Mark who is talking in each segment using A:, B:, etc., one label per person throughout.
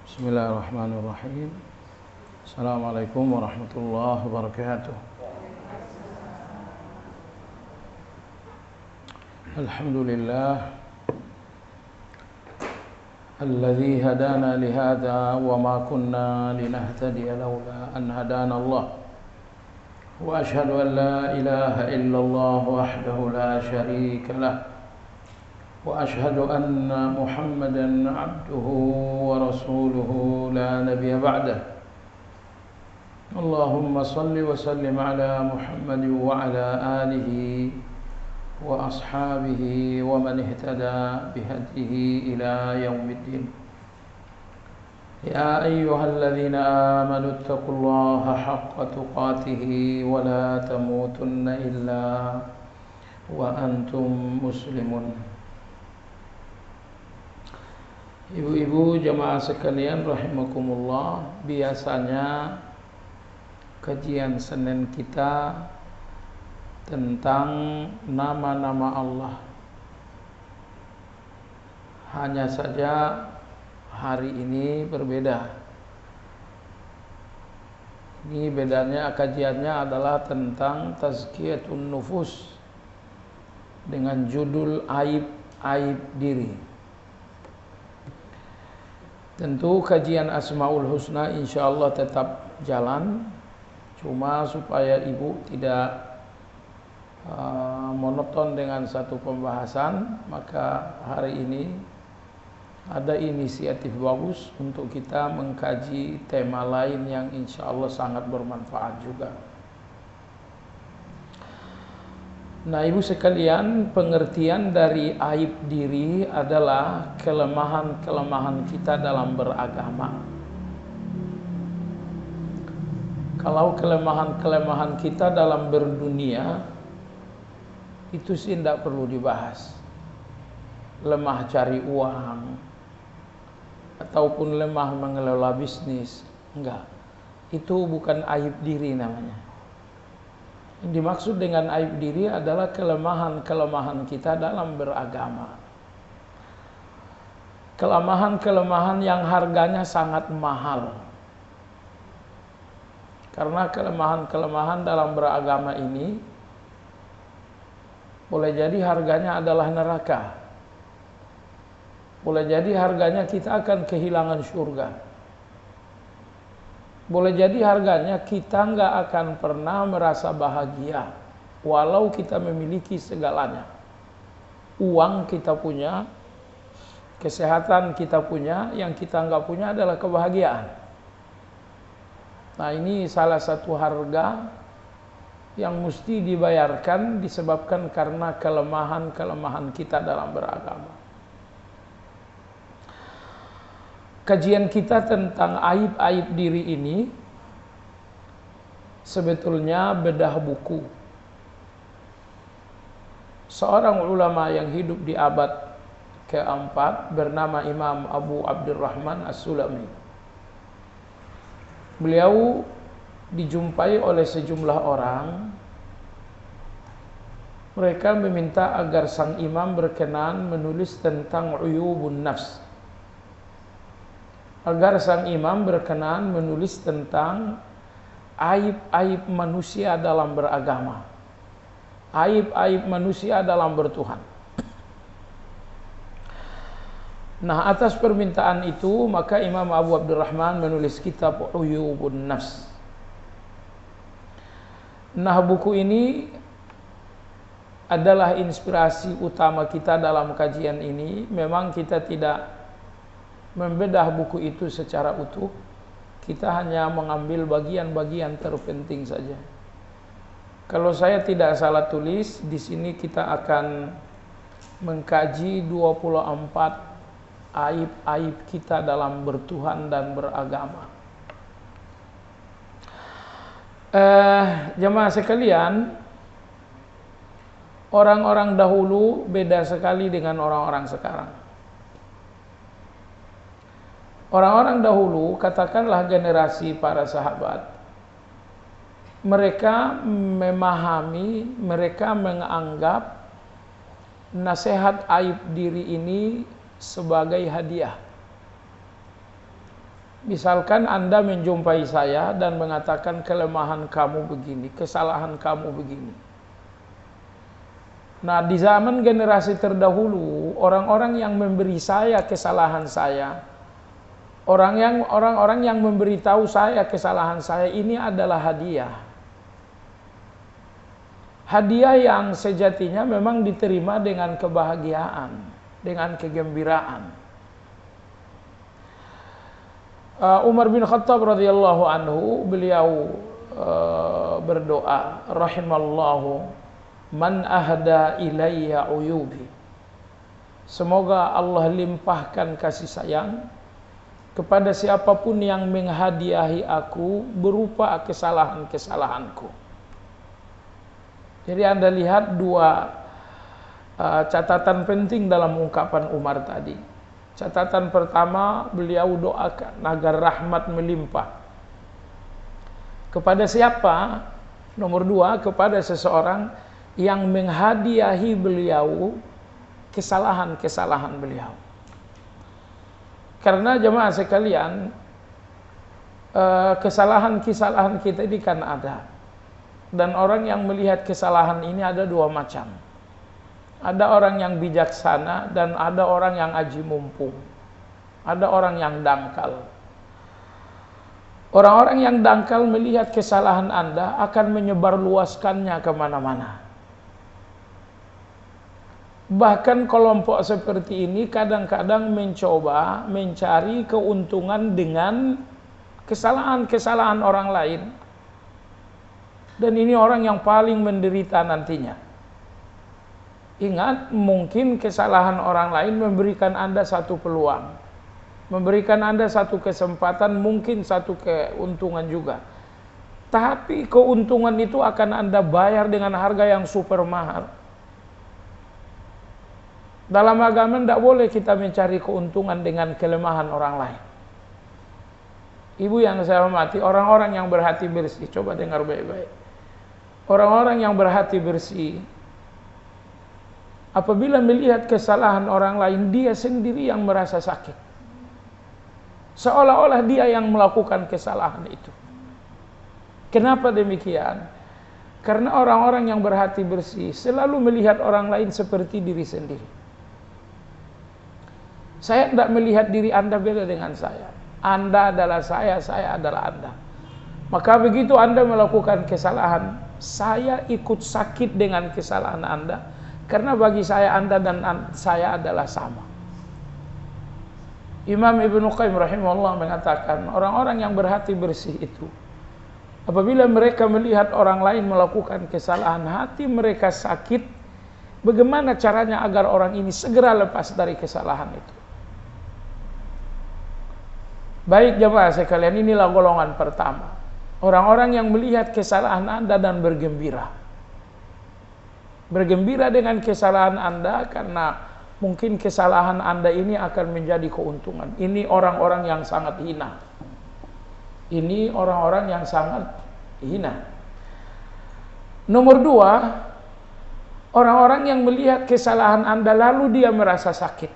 A: Bismillahirrahmanirrahim. Assalamualaikum warahmatullahi wabarakatuh. Alhamdulillah alladzi hadana lihada wa ma kunna linahtadiya laula an hadana Allah. Wa ashhadu an la ilaha illallah wahdahu la syarika lah. وأشهد أن محمدا عبده ورسوله لا نبي بعده اللهم صل وسلم على محمد وعلى آله وأصحابه ومن اهتدى بهديه إلى يوم الدين يا أيها الذين آمنوا اتقوا الله حق تقاته ولا تموتن إلا وأنتم مسلمون. Ibu-ibu jamaah sekalian rahimakumullah, biasanya kajian Senin kita tentang nama-nama Allah. Hanya saja hari ini berbeda. Ini bedanya, kajiannya adalah tentang tazkiyatun nufus dengan judul aib-aib diri. Tentu kajian Asmaul Husna insyaallah tetap jalan, cuma supaya ibu tidak monoton dengan satu pembahasan, maka hari ini ada inisiatif bagus untuk kita mengkaji tema lain yang insyaallah sangat bermanfaat juga. Nah, ibu sekalian, pengertian dari aib diri adalah kelemahan-kelemahan kita dalam beragama. Kalau kelemahan-kelemahan kita dalam berdunia, itu sih tidak perlu dibahas. Lemah cari uang, ataupun lemah mengelola bisnis, enggak. Itu bukan aib diri namanya. Yang dimaksud dengan aib diri adalah kelemahan-kelemahan kita dalam beragama. Kelemahan-kelemahan yang harganya sangat mahal. Karena kelemahan-kelemahan dalam beragama ini boleh jadi harganya adalah neraka. Boleh jadi harganya kita akan kehilangan surga. Boleh jadi harganya kita nggak akan pernah merasa bahagia walau kita memiliki segalanya. Uang kita punya, kesehatan kita punya, yang kita nggak punya adalah kebahagiaan. Nah, ini salah satu harga yang mesti dibayarkan disebabkan karena kelemahan-kelemahan kita dalam beragama. Kajian kita tentang aib-aib diri ini sebetulnya bedah buku. Seorang ulama yang hidup di abad keempat bernama Imam Abu Abdurrahman As-Sulami. Beliau dijumpai oleh sejumlah orang. Mereka meminta agar sang imam berkenan menulis tentang uyubun nafs. Agar sang imam berkenan menulis tentang aib-aib manusia dalam beragama, aib-aib manusia dalam bertuhan. Nah, atas permintaan itu maka Imam Abu Abdurrahman menulis kitab Uyubun Nafs. Nah, buku ini adalah inspirasi utama kita dalam kajian ini. Memang kita tidak membedah buku itu secara utuh, kita hanya mengambil bagian-bagian terpenting saja. Kalau saya tidak salah tulis, di sini kita akan mengkaji 24 aib-aib kita dalam bertuhan dan beragama. Jemaah sekalian, orang-orang dahulu beda sekali dengan orang-orang sekarang. Orang-orang dahulu, katakanlah generasi para sahabat, mereka memahami, mereka menganggap nasihat aib diri ini sebagai hadiah. Misalkan Anda menjumpai saya dan mengatakan kelemahan kamu begini, kesalahan kamu begini. Nah, di zaman generasi terdahulu, orang-orang yang memberi saya kesalahan saya, orang-orang yang memberitahu saya kesalahan saya, ini adalah hadiah. Hadiah yang sejatinya memang diterima dengan kebahagiaan, dengan kegembiraan. Umar bin Khattab radhiyallahu anhu, beliau berdoa, rahimallahu man ahda ilayya uyubi. Semoga Allah limpahkan kasih sayang kepada siapapun yang menghadiahi aku berupa kesalahan-kesalahanku. Jadi Anda lihat dua catatan penting dalam ungkapan Umar tadi. Catatan pertama, beliau doakan agar rahmat melimpah. Kepada siapa? Nomor dua, kepada seseorang yang menghadiahi beliau kesalahan-kesalahan beliau. Karena jemaah sekalian, kesalahan-kesalahan kita ini kan ada. Dan orang yang melihat kesalahan ini ada dua macam. Ada orang yang bijaksana dan ada orang yang aji mumpung. Ada orang yang dangkal. Orang-orang yang dangkal melihat kesalahan Anda akan menyebarluaskannya kemana-mana. Bahkan kelompok seperti ini kadang-kadang mencoba mencari keuntungan dengan kesalahan-kesalahan orang lain. Dan ini orang yang paling menderita nantinya. Ingat, mungkin kesalahan orang lain memberikan Anda satu peluang, memberikan Anda satu kesempatan, mungkin satu keuntungan juga. Tapi keuntungan itu akan Anda bayar dengan harga yang super mahal. Dalam agama tidak boleh kita mencari keuntungan dengan kelemahan orang lain. Ibu yang saya hormati, orang-orang yang berhati bersih, coba dengar baik-baik. Orang-orang yang berhati bersih, apabila melihat kesalahan orang lain, dia sendiri yang merasa sakit. Seolah-olah dia yang melakukan kesalahan itu. Kenapa demikian? Karena orang-orang yang berhati bersih selalu melihat orang lain seperti diri sendiri. Saya tidak melihat diri Anda beda dengan saya. Anda adalah saya adalah Anda. Maka begitu Anda melakukan kesalahan, saya ikut sakit dengan kesalahan Anda. Karena bagi saya Anda dan saya adalah sama. Imam Ibnu Qayyim rahimahullah mengatakan, orang-orang yang berhati bersih itu, apabila mereka melihat orang lain melakukan kesalahan, hati mereka sakit. Bagaimana caranya agar orang ini segera lepas dari kesalahan itu? Baik jemaah sekalian, inilah golongan pertama. Orang-orang yang melihat kesalahan Anda dan bergembira. Bergembira dengan kesalahan Anda karena mungkin kesalahan Anda ini akan menjadi keuntungan. Ini orang-orang yang sangat hina. Ini orang-orang yang sangat hina. Nomor dua, orang-orang yang melihat kesalahan Anda lalu dia merasa sakit.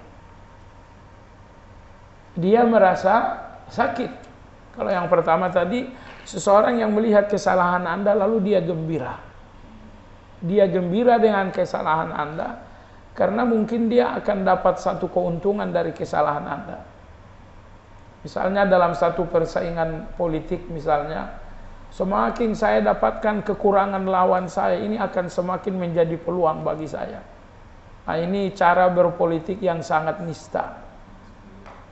A: Dia merasa sakit. Kalau yang pertama tadi, seseorang yang melihat kesalahan Anda lalu dia gembira. Dia gembira dengan kesalahan Anda karena mungkin dia akan dapat satu keuntungan dari kesalahan Anda. Misalnya dalam satu persaingan politik misalnya, semakin saya dapatkan kekurangan lawan saya, ini akan semakin menjadi peluang bagi saya. Nah, ini cara berpolitik yang sangat nista.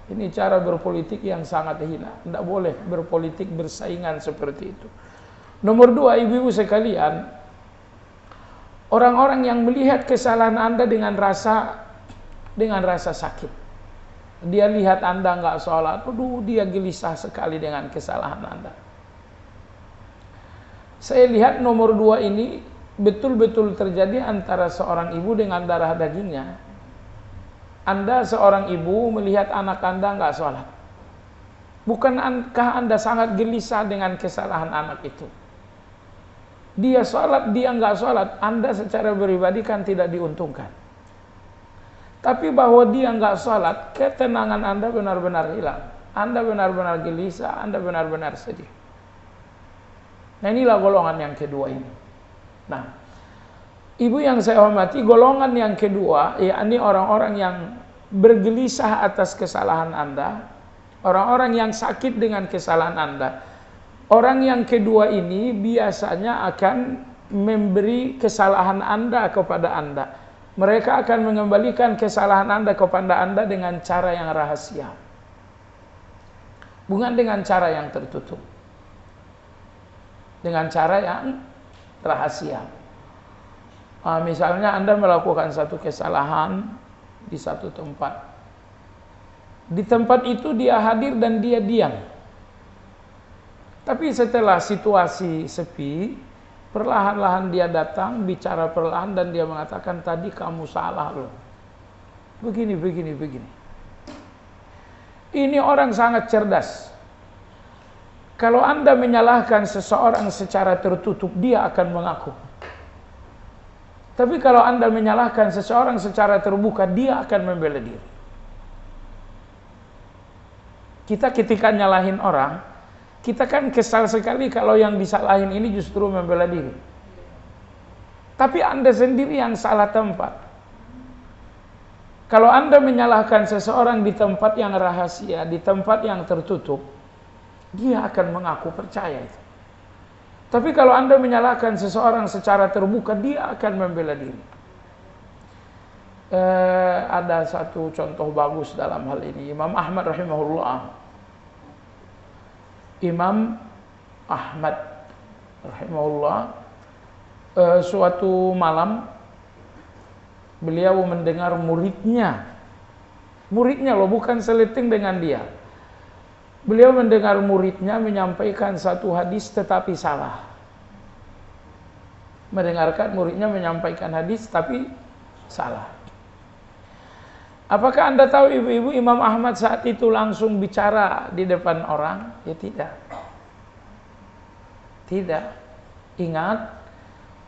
A: Ini cara berpolitik yang sangat hina. Tidak boleh berpolitik bersaingan seperti itu. Nomor dua, ibu-ibu sekalian, orang-orang yang melihat kesalahan Anda dengan rasa sakit. Dia lihat Anda nggak sholat, aduh dia gelisah sekali dengan kesalahan Anda. Saya lihat nomor dua ini betul-betul terjadi antara seorang ibu dengan darah dagingnya. Anda seorang ibu melihat anak Anda nggak sholat. Bukankah Anda sangat gelisah dengan kesalahan anak itu? Dia sholat, dia nggak sholat, Anda secara pribadi kan tidak diuntungkan. Tapi bahwa dia nggak sholat, ketenangan Anda benar-benar hilang. Anda benar-benar gelisah, Anda benar-benar sedih. Nah, inilah golongan yang kedua ini. Nah, ibu yang saya hormati, golongan yang kedua, yakni orang-orang yang bergelisah atas kesalahan Anda, orang-orang yang sakit dengan kesalahan Anda. Orang yang kedua ini biasanya akan memberi kesalahan Anda kepada Anda. Mereka akan mengembalikan kesalahan Anda kepada Anda dengan cara yang rahasia, bukan dengan cara yang tertutup, dengan cara yang rahasia. Misalnya Anda melakukan satu kesalahan di satu tempat. Di tempat itu dia hadir dan dia diam. Tapi setelah situasi sepi, perlahan-lahan dia datang, bicara perlahan dan dia mengatakan, tadi kamu salah loh. Begini. Ini orang sangat cerdas. Kalau Anda menyalahkan seseorang secara tertutup, dia akan mengaku. Tapi kalau Anda menyalahkan seseorang secara terbuka, dia akan membela diri. Kita ketika nyalahin orang, kita kan kesal sekali kalau yang disalahin ini justru membela diri. Tapi Anda sendiri yang salah tempat. Kalau Anda menyalahkan seseorang di tempat yang rahasia, di tempat yang tertutup, dia akan mengaku percaya itu. Tapi kalau Anda menyalahkan seseorang secara terbuka, dia akan membela diri. Ada satu contoh bagus dalam hal ini. Imam Ahmad rahimahullah. Imam Ahmad rahimahullah, suatu malam beliau mendengar muridnya loh, bukan seleting dengan dia. Beliau mendengar muridnya menyampaikan satu hadis tetapi salah. Mendengarkan muridnya menyampaikan hadis tapi salah. Apakah Anda tahu ibu-ibu, Imam Ahmad saat itu langsung bicara di depan orang? Ya tidak. Tidak. Ingat,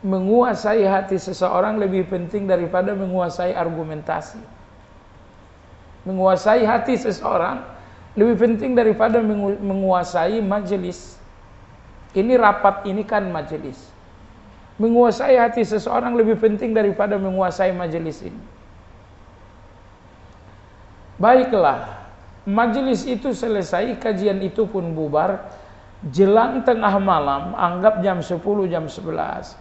A: menguasai hati seseorang lebih penting daripada menguasai argumentasi. Menguasai hati seseorang lebih penting daripada menguasai majelis. Ini rapat, ini kan majelis. Menguasai hati seseorang lebih penting daripada menguasai majelis ini. Baiklah, majelis itu selesai, kajian itu pun bubar. Jelang tengah malam, anggap jam 10, jam 11.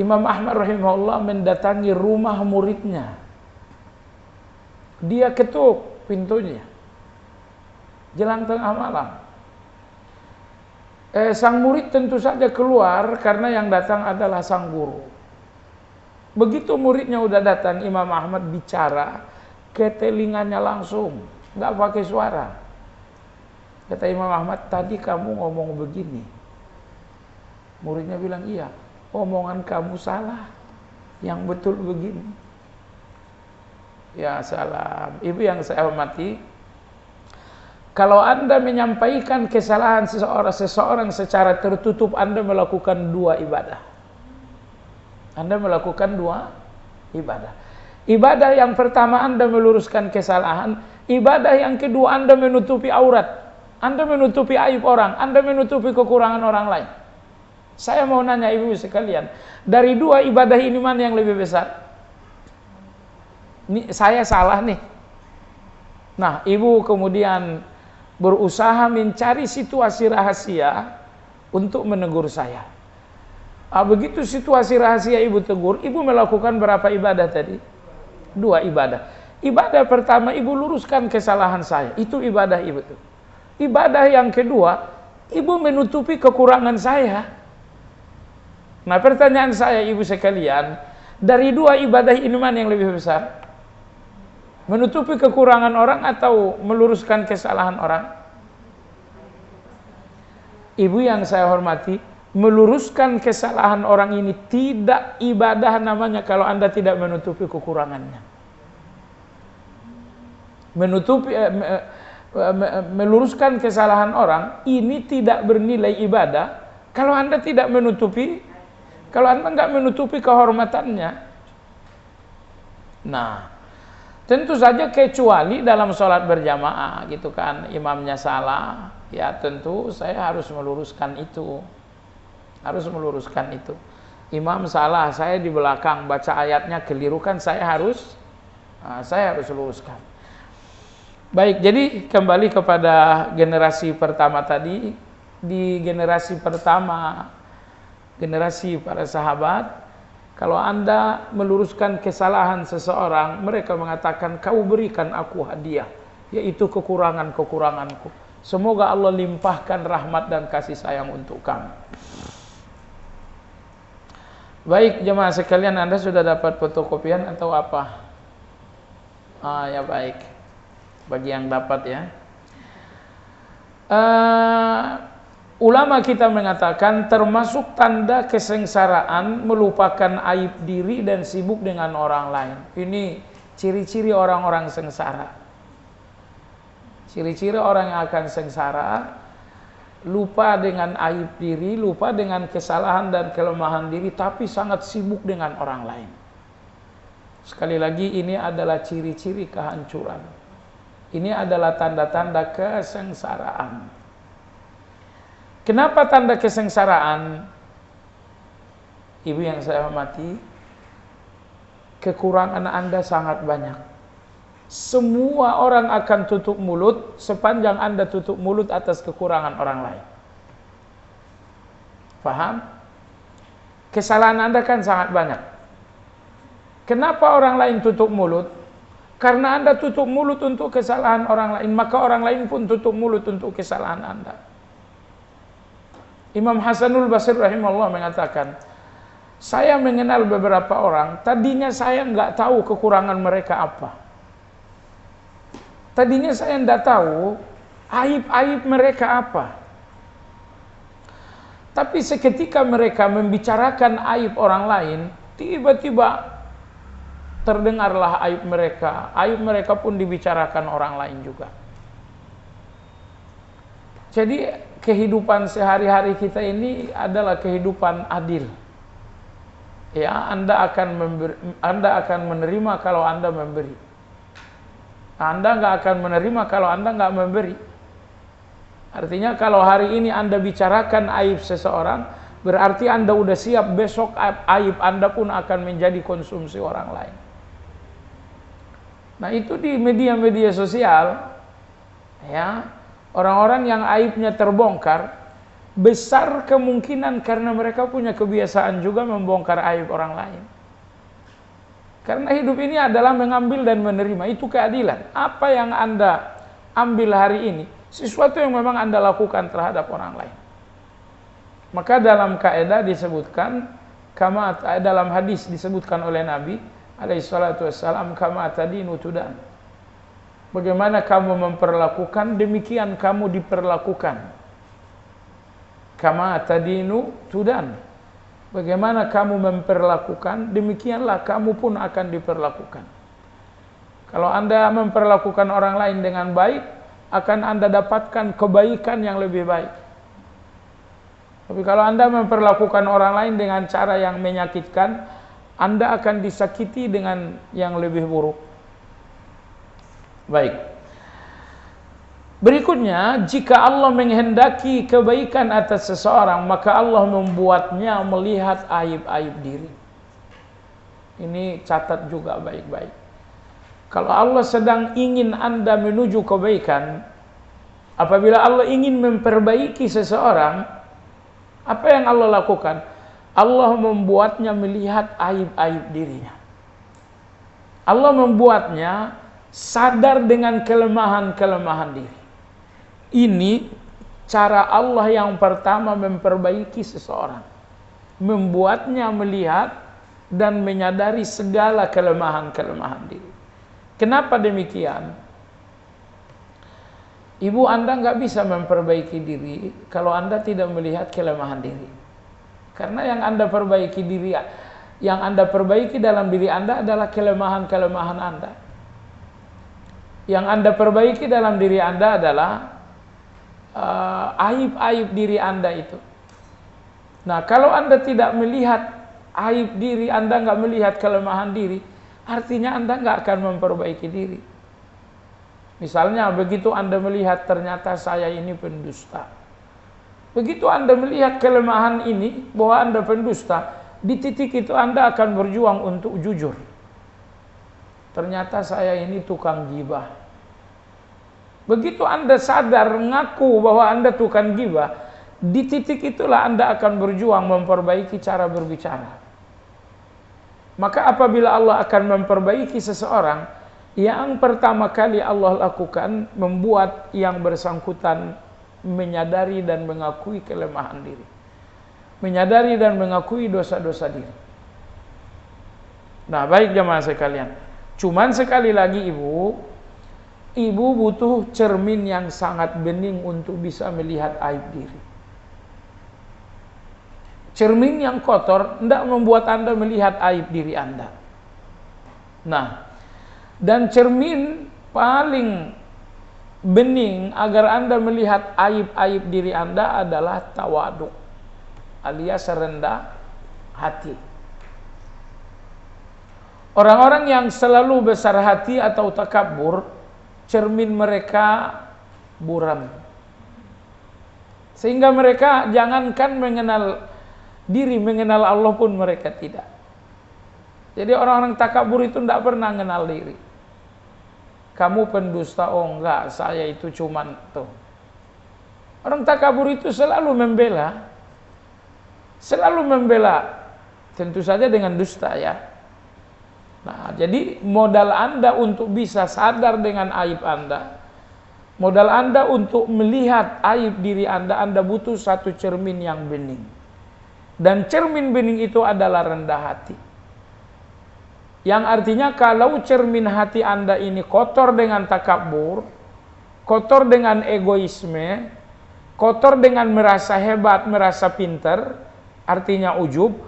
A: Imam Ahmad rahimahullah mendatangi rumah muridnya. Dia ketuk pintunya. Jelang tengah malam. Sang murid tentu saja keluar karena yang datang adalah sang guru. Begitu muridnya udah datang, Imam Ahmad bicara ke telinganya langsung, nggak pakai suara. Kata Imam Ahmad, tadi kamu ngomong begini. Muridnya bilang, iya, omongan kamu salah, yang betul begini. Ya salam. Ibu yang saya hormati, kalau Anda menyampaikan kesalahan seseorang secara tertutup, Anda melakukan dua ibadah. Anda melakukan dua ibadah. Ibadah yang pertama Anda meluruskan kesalahan, ibadah yang kedua Anda menutupi aurat, Anda menutupi aib orang, Anda menutupi kekurangan orang lain. Saya mau nanya ibu sekalian, dari dua ibadah ini mana yang lebih besar? Ini saya salah nih. Nah, ibu kemudian berusaha mencari situasi rahasia untuk menegur saya. Begitu situasi rahasia ibu tegur, ibu melakukan berapa ibadah tadi? Dua ibadah. Ibadah pertama, ibu luruskan kesalahan saya. Itu ibadah ibu. Ibadah yang kedua, ibu menutupi kekurangan saya. Nah, pertanyaan saya ibu sekalian, dari dua ibadah ini mana yang lebih besar? Menutupi kekurangan orang atau meluruskan kesalahan orang? Ibu yang saya hormati, meluruskan kesalahan orang ini tidak ibadah namanya kalau Anda tidak menutupi kekurangannya. Meluruskan kesalahan orang ini tidak bernilai ibadah kalau Anda tidak menutupi, kalau Anda nggak menutupi kehormatannya. Nah, Tentu saja kecuali dalam sholat berjamaah gitu kan, imamnya salah, ya tentu saya harus meluruskan itu. Harus meluruskan itu. Imam salah, saya di belakang baca ayatnya keliru kan, saya harus luruskan. Baik, jadi kembali kepada generasi pertama tadi. Di generasi pertama, generasi para sahabat, kalau Anda meluruskan kesalahan seseorang, mereka mengatakan, kau berikan aku hadiah, yaitu kekurangan-kekuranganku. Semoga Allah limpahkan rahmat dan kasih sayang untuk kamu. Baik jemaah sekalian, Anda sudah dapat fotokopian atau apa? Ya baik, bagi yang dapat ya. Ulama kita mengatakan termasuk tanda kesengsaraan melupakan aib diri dan sibuk dengan orang lain. Ini ciri-ciri orang-orang sengsara. Ciri-ciri orang yang akan sengsara, lupa dengan aib diri, lupa dengan kesalahan dan kelemahan diri, tapi sangat sibuk dengan orang lain. Sekali lagi, ini adalah ciri-ciri kehancuran. Ini adalah tanda-tanda kesengsaraan. Kenapa tanda kesengsaraan? Ibu yang saya hormati, kekurangan Anda sangat banyak. Semua orang akan tutup mulut sepanjang Anda tutup mulut atas kekurangan orang lain. Paham? Kesalahan Anda kan sangat banyak. Kenapa orang lain tutup mulut? Karena Anda tutup mulut untuk kesalahan orang lain, maka orang lain pun tutup mulut untuk kesalahan Anda. Imam Hasanul Basri rahimahullah mengatakan, saya mengenal beberapa orang, tadinya saya nggak tahu kekurangan mereka apa. Tadinya saya nggak tahu aib-aib mereka apa. Tapi seketika mereka membicarakan aib orang lain, tiba-tiba terdengarlah aib mereka. Aib mereka pun dibicarakan orang lain juga. Jadi kehidupan sehari-hari kita ini adalah kehidupan adil. Ya, Anda akan menerima kalau Anda memberi. Anda nggak akan menerima kalau Anda nggak memberi. Artinya kalau hari ini Anda bicarakan aib seseorang, berarti Anda udah siap besok aib Anda pun akan menjadi konsumsi orang lain. Nah, itu di media-media sosial, ya, orang-orang yang aibnya terbongkar, besar kemungkinan karena mereka punya kebiasaan juga membongkar aib orang lain. Karena hidup ini adalah mengambil dan menerima, itu keadilan. Apa yang Anda ambil hari ini, sesuatu yang memang Anda lakukan terhadap orang lain. Maka dalam kaidah disebutkan, dalam hadis disebutkan oleh Nabi alaihissalatu wassalam, kama tadinu tudan. Bagaimana kamu memperlakukan, demikian kamu diperlakukan. Kama tadinu tudan. Bagaimana kamu memperlakukan, demikianlah kamu pun akan diperlakukan. Kalau Anda memperlakukan orang lain dengan baik, akan Anda dapatkan kebaikan yang lebih baik. Tapi kalau Anda memperlakukan orang lain dengan cara yang menyakitkan, Anda akan disakiti dengan yang lebih buruk. Baik. Berikutnya, jika Allah menghendaki kebaikan atas seseorang, maka Allah membuatnya melihat aib-aib diri. Ini catat juga baik-baik. Kalau Allah sedang ingin Anda menuju kebaikan, apabila Allah ingin memperbaiki seseorang, apa yang Allah lakukan? Allah membuatnya melihat aib-aib dirinya. Allah membuatnya sadar dengan kelemahan-kelemahan diri. Ini cara Allah yang pertama memperbaiki seseorang. Membuatnya melihat dan menyadari segala kelemahan-kelemahan diri. Kenapa demikian? Ibu Anda nggak bisa memperbaiki diri kalau Anda tidak melihat kelemahan diri. Karena yang Anda perbaiki diri, yang Anda perbaiki dalam diri Anda adalah kelemahan-kelemahan Anda. Yang Anda perbaiki dalam diri Anda adalah aib-aib diri Anda itu. Nah, kalau Anda tidak melihat aib diri, Anda nggak melihat kelemahan diri, artinya Anda nggak akan memperbaiki diri. Misalnya begitu Anda melihat ternyata saya ini pendusta. Begitu Anda melihat kelemahan ini bahwa Anda pendusta, di titik itu Anda akan berjuang untuk jujur. Ternyata saya ini tukang gibah. Begitu Anda sadar, ngaku bahwa Anda tukang gibah, di titik itulah Anda akan berjuang memperbaiki cara berbicara. Maka apabila Allah akan memperbaiki seseorang, yang pertama kali Allah lakukan, membuat yang bersangkutan menyadari dan mengakui kelemahan diri. Menyadari dan mengakui dosa-dosa diri. Nah, baik jemaah sekalian. Cuman sekali lagi ibu butuh cermin yang sangat bening untuk bisa melihat aib diri. Cermin yang kotor tidak membuat Anda melihat aib diri Anda. Nah, dan cermin paling bening agar Anda melihat aib-aib diri Anda adalah tawadu, alias rendah hati. Orang-orang yang selalu besar hati atau takabur, cermin mereka buram. Sehingga mereka jangankan mengenal diri, mengenal Allah pun mereka tidak. Jadi orang-orang takabur itu tidak pernah mengenal diri. Kamu pendusta, oh enggak, saya itu cuman tuh. Orang takabur itu selalu membela, tentu saja dengan dusta ya. Nah, jadi modal Anda untuk bisa sadar dengan aib Anda, modal Anda untuk melihat aib diri Anda butuh satu cermin yang bening. Dan cermin bening itu adalah rendah hati. Yang artinya kalau cermin hati Anda ini kotor dengan takabur, kotor dengan egoisme, kotor dengan merasa hebat, merasa pintar, artinya ujub,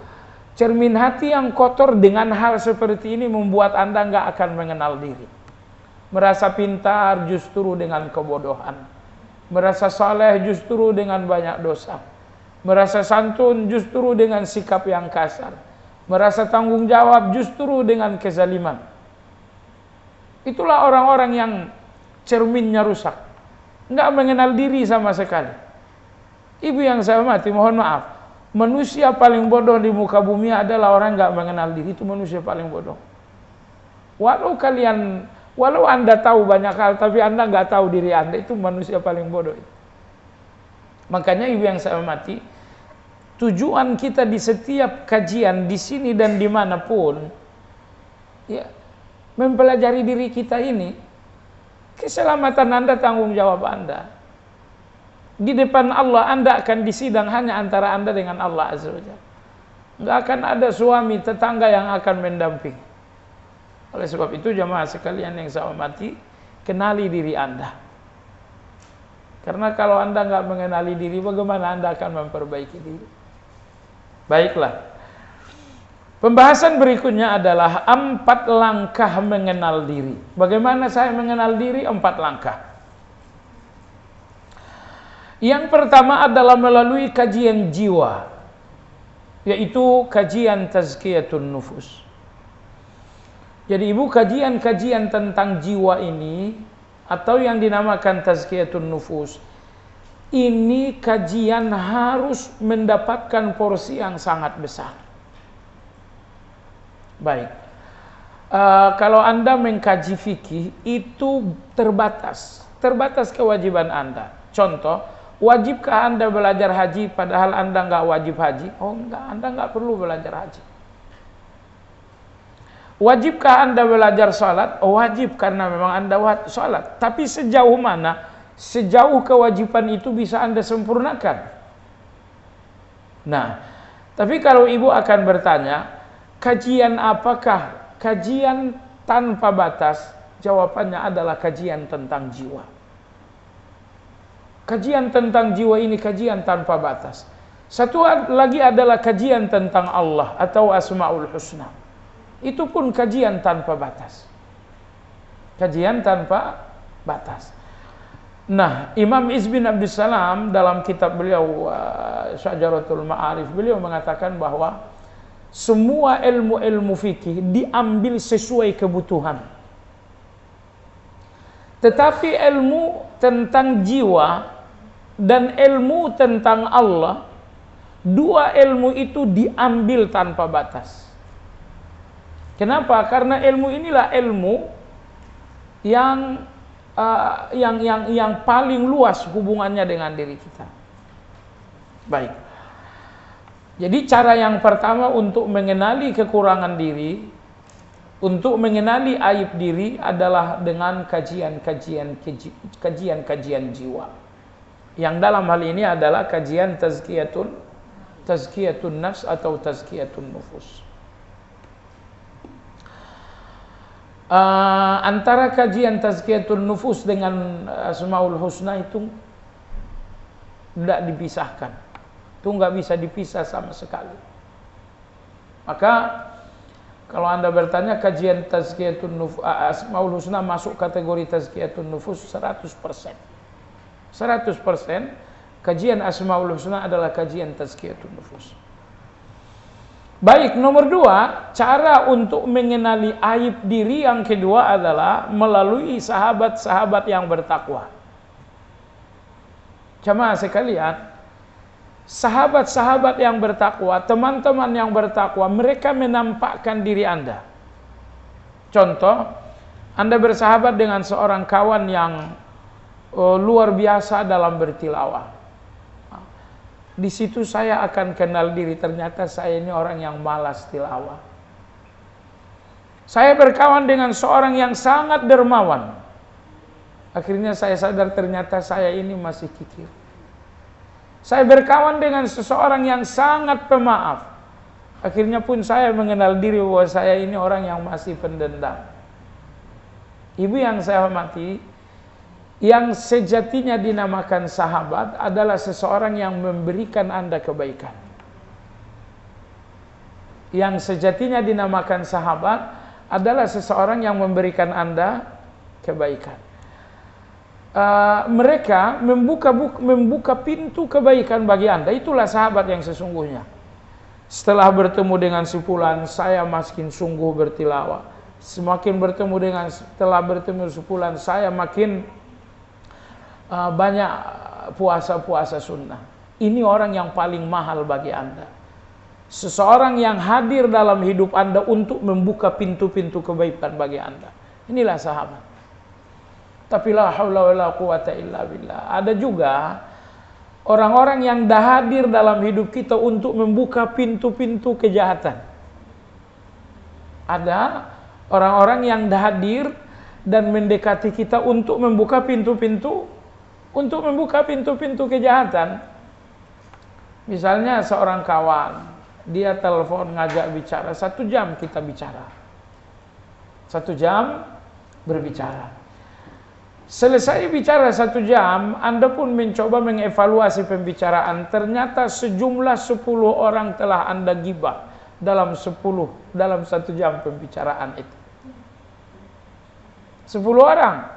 A: cermin hati yang kotor dengan hal seperti ini membuat Anda nggak akan mengenal diri. Merasa pintar justru dengan kebodohan. Merasa saleh justru dengan banyak dosa. Merasa santun justru dengan sikap yang kasar. Merasa tanggung jawab justru dengan kezaliman. Itulah orang-orang yang cerminnya rusak, nggak mengenal diri sama sekali. Ibu yang saya hormati, mohon maaf, manusia paling bodoh di muka bumi adalah orang nggak mengenal diri. Itu manusia paling bodoh. Walau Anda tahu banyak hal, tapi Anda nggak tahu diri Anda, itu manusia paling bodoh. Makanya ibu yang saya hormati, tujuan kita di setiap kajian di sini dan dimanapun, ya, mempelajari diri kita ini. Keselamatan Anda tanggung jawab Anda. Di depan Allah Anda akan disidang hanya antara Anda dengan Allah Azza wa Jalla. Nggak akan ada suami tetangga yang akan mendampingi. Oleh sebab itu jemaah sekalian yang saya hormati, kenali diri Anda. Karena kalau Anda nggak mengenali diri, bagaimana Anda akan memperbaiki diri? Baiklah. Pembahasan berikutnya adalah 4 langkah mengenal diri. Bagaimana saya mengenal diri? 4 langkah. Yang pertama adalah melalui kajian jiwa, yaitu kajian tazkiyatun nufus. Jadi ibu, kajian-kajian tentang jiwa ini, atau yang dinamakan tazkiyatun nufus, ini kajian harus mendapatkan porsi yang sangat besar. Baik, kalau Anda mengkaji fikih itu terbatas kewajiban Anda. Contoh, wajibkah Anda belajar haji padahal Anda nggak wajib haji? Oh enggak, Anda nggak perlu belajar haji. Wajibkah Anda belajar salat? Oh wajib, karena memang Anda salat. Tapi sejauh mana? Sejauh kewajiban itu bisa Anda sempurnakan. Nah, tapi kalau ibu akan bertanya, kajian apakah? Kajian tanpa batas, jawabannya adalah kajian tentang jiwa. Kajian tentang jiwa ini kajian tanpa batas. Satu lagi adalah kajian tentang Allah atau Asmaul Husna. Itu pun kajian tanpa batas. Kajian tanpa batas. Nah, Imam Izz bin Abdussalam dalam kitab beliau Syajaratul Ma'arif, beliau mengatakan bahwa semua ilmu-ilmu fikih diambil sesuai kebutuhan. Tetapi ilmu tentang jiwa dan ilmu tentang Allah, dua ilmu itu diambil tanpa batas. Kenapa? Karena ilmu inilah ilmu yang paling luas hubungannya dengan diri kita. Baik. Jadi cara yang pertama untuk mengenali kekurangan diri, untuk mengenali aib diri adalah dengan kajian jiwa. Yang dalam hal ini adalah kajian tazkiyatun nafs atau tazkiyatun nufus. Antara kajian tazkiyatun nufus dengan Asmaul Husna itu tidak dipisahkan. Itu nggak bisa dipisah sama sekali. Maka kalau Anda bertanya kajian tazkiyatun nufus, Asmaul Husna masuk kategori tazkiyatun nufus 100%. 100% kajian Asmaul Husna adalah kajian tazkiyatun nufus. Baik, nomor 2, cara untuk mengenali aib diri yang kedua adalah melalui sahabat-sahabat yang bertakwa. Jamaah sekalian, sahabat-sahabat yang bertakwa, teman-teman yang bertakwa, mereka menampakkan diri Anda. Contoh, Anda bersahabat dengan seorang kawan yang luar biasa dalam bertilawah. Di situ saya akan kenal diri, ternyata saya ini orang yang malas tilawah. Saya berkawan dengan seorang yang sangat dermawan. Akhirnya saya sadar ternyata saya ini masih kikir. Saya berkawan dengan seseorang yang sangat pemaaf. Akhirnya pun saya mengenal diri bahwa saya ini orang yang masih pendendam. Ibu yang saya hormati, yang sejatinya dinamakan sahabat adalah seseorang yang memberikan Anda kebaikan. Yang sejatinya dinamakan sahabat adalah seseorang yang memberikan Anda kebaikan. Mereka membuka pintu kebaikan bagi Anda. Itulah sahabat yang sesungguhnya. Setelah bertemu dengan si fulan, saya makin sungguh bertilawah. Setelah bertemu si fulan, saya makin banyak puasa-puasa sunnah. Ini orang yang paling mahal bagi Anda. Seseorang yang hadir dalam hidup Anda untuk membuka pintu-pintu kebaikan bagi Anda. Inilah sahabat. Tapi la haula wala quwata illa billah. Ada juga orang-orang yang dah hadir dalam hidup kita untuk membuka pintu-pintu kejahatan. Ada orang-orang yang dah hadir dan mendekati kita untuk membuka pintu-pintu kejahatan. Misalnya seorang kawan, dia telepon ngajak bicara, 1 jam kita bicara. 1 jam berbicara. Selesai bicara 1 jam, Anda pun mencoba mengevaluasi pembicaraan. Ternyata sejumlah 10 orang telah Anda gibah dalam 1 jam pembicaraan itu. 10 orang.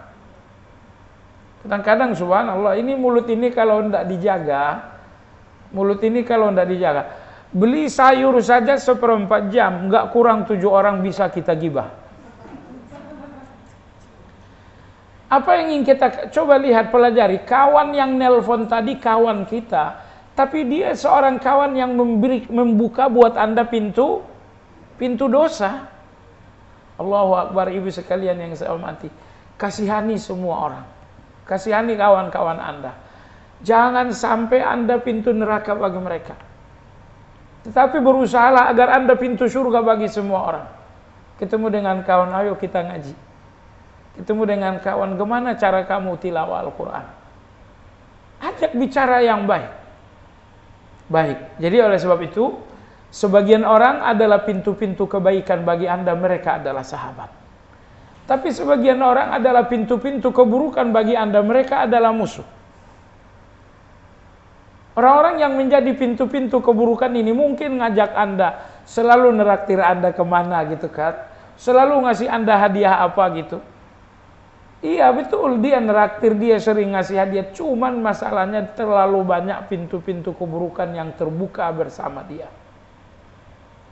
A: Kadang-kadang subhanallah, ini mulut ini kalau tidak dijaga, beli sayur saja 1/4 jam, nggak kurang 7 orang bisa kita gibah. Apa yang ingin kita coba lihat, pelajari. Kawan yang nelpon tadi kawan kita, tapi dia seorang kawan yang membuka buat Anda pintu dosa. Allahu Akbar, ibu sekalian yang saya hormati. Kasihani semua orang. Kasihani kawan-kawan Anda. Jangan sampai Anda pintu neraka bagi mereka. Tetapi berusahalah agar Anda pintu surga bagi semua orang. Ketemu dengan kawan, ayo kita ngaji. Ketemu dengan kawan, gimana cara kamu tilawah Al-Quran? Ajak bicara yang baik. Baik, jadi oleh sebab itu, sebagian orang adalah pintu-pintu kebaikan bagi Anda, mereka adalah sahabat. Tapi sebagian orang adalah pintu-pintu keburukan bagi Anda, mereka adalah musuh. Orang-orang yang menjadi pintu-pintu keburukan ini mungkin ngajak Anda, selalu neraktir Anda kemana gitu kan, selalu ngasih Anda hadiah apa gitu. Iya betul, dia neraktir, dia sering ngasih hadiah, cuman masalahnya terlalu banyak pintu-pintu keburukan yang terbuka bersama dia.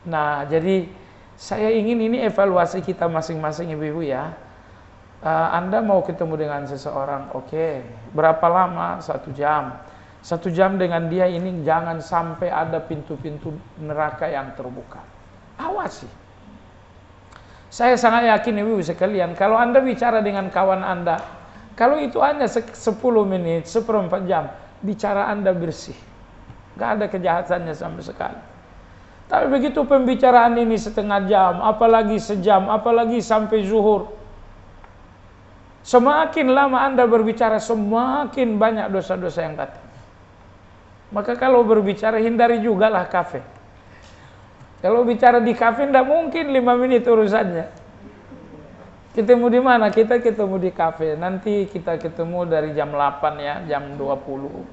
A: Nah, jadi saya ingin ini evaluasi kita masing-masing ibu-ibu ya. Anda mau ketemu dengan seseorang, oke. Berapa lama? 1 jam. 1 jam dengan dia ini jangan sampai ada pintu-pintu neraka yang terbuka. Awasi. Saya sangat yakin ibu sekalian, kalau Anda bicara dengan kawan Anda, kalau itu hanya 10 menit, 1/4 jam, bicara Anda bersih. Gak ada kejahatannya sama sekali. Tapi begitu pembicaraan ini 1/2 jam, apalagi sejam, apalagi sampai zuhur, semakin lama Anda berbicara, semakin banyak dosa-dosa yang datang. Maka kalau berbicara, hindari juga lah kafe. Kalau bicara di kafe, tidak mungkin 5 menit urusannya. Ketemu di mana? Kita ketemu di kafe. Nanti kita ketemu dari jam 8 ya, jam 20.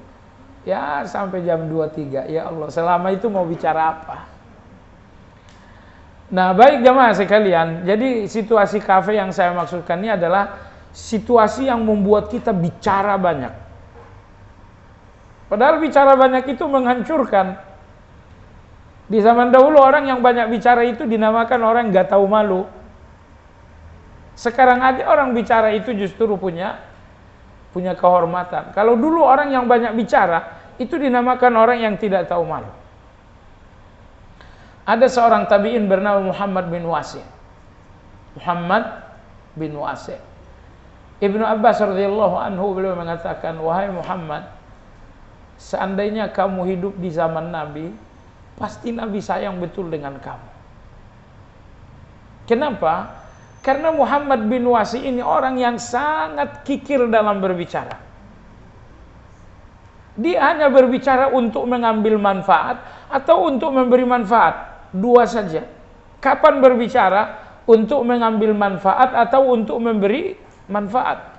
A: Ya, sampai jam 23. Ya Allah, selama itu mau bicara apa? Nah, baik jamaah sekalian. Jadi situasi kafe yang saya maksudkan ini adalah situasi yang membuat kita bicara banyak. Padahal bicara banyak itu menghancurkan. Di zaman dahulu orang yang banyak bicara itu dinamakan orang yang gak tahu malu. Sekarang aja orang bicara itu justru punya kehormatan. Kalau dulu orang yang banyak bicara itu dinamakan orang yang tidak tahu malu. Ada seorang tabi'in bernama Muhammad bin Wasi'. Muhammad bin Wasi'. Ibnu Abbas radhiyallahu anhu beliau mengatakan, wahai Muhammad, seandainya kamu hidup di zaman Nabi, pasti Nabi sayang betul dengan kamu. Kenapa? Karena Muhammad bin Wasi' ini orang yang sangat kikir dalam berbicara. Dia hanya berbicara untuk mengambil manfaat atau untuk memberi manfaat. Dua saja. Kapan berbicara? Untuk mengambil manfaat atau untuk memberi manfaat.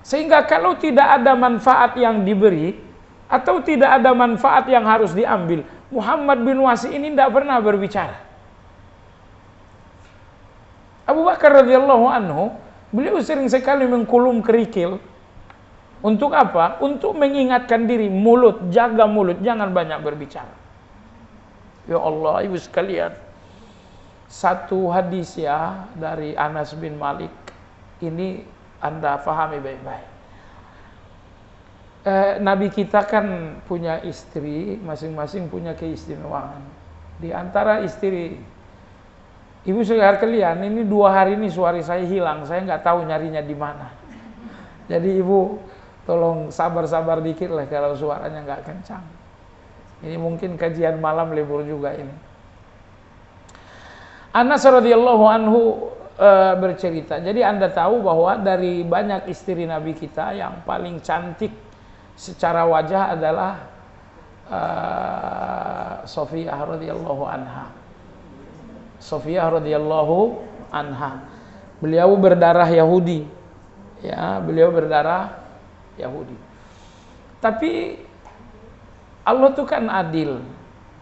A: Sehingga kalau tidak ada manfaat yang diberi atau tidak ada manfaat yang harus diambil, Muhammad bin Wasi' ini tidak pernah berbicara. Abu Bakar radhiyallahu anhu, beliau sering sekali mengkulum kerikil. Untuk apa? Untuk mengingatkan diri, mulut, jaga mulut, jangan banyak berbicara. Ya Allah, ibu sekalian, satu hadis ya dari Anas bin Malik, ini Anda pahami baik-baik. Nabi kita kan punya istri, masing-masing punya keistimewaan. Di antara istri, ibu sekalian, ini 2 hari ini suara saya hilang, saya nggak tahu nyarinya di mana. Jadi ibu tolong sabar-sabar dikit lah kalau suaranya nggak kencang. Ini mungkin kajian malam libur juga ini. Anas radhiyallahu anhu bercerita. Jadi Anda tahu bahwa dari banyak istri Nabi kita yang paling cantik secara wajah adalah Sofiyah radhiyallahu anha. Sofiyah radhiyallahu anha. Beliau berdarah Yahudi. Ya, beliau berdarah Yahudi. Tapi Allah itu kan adil.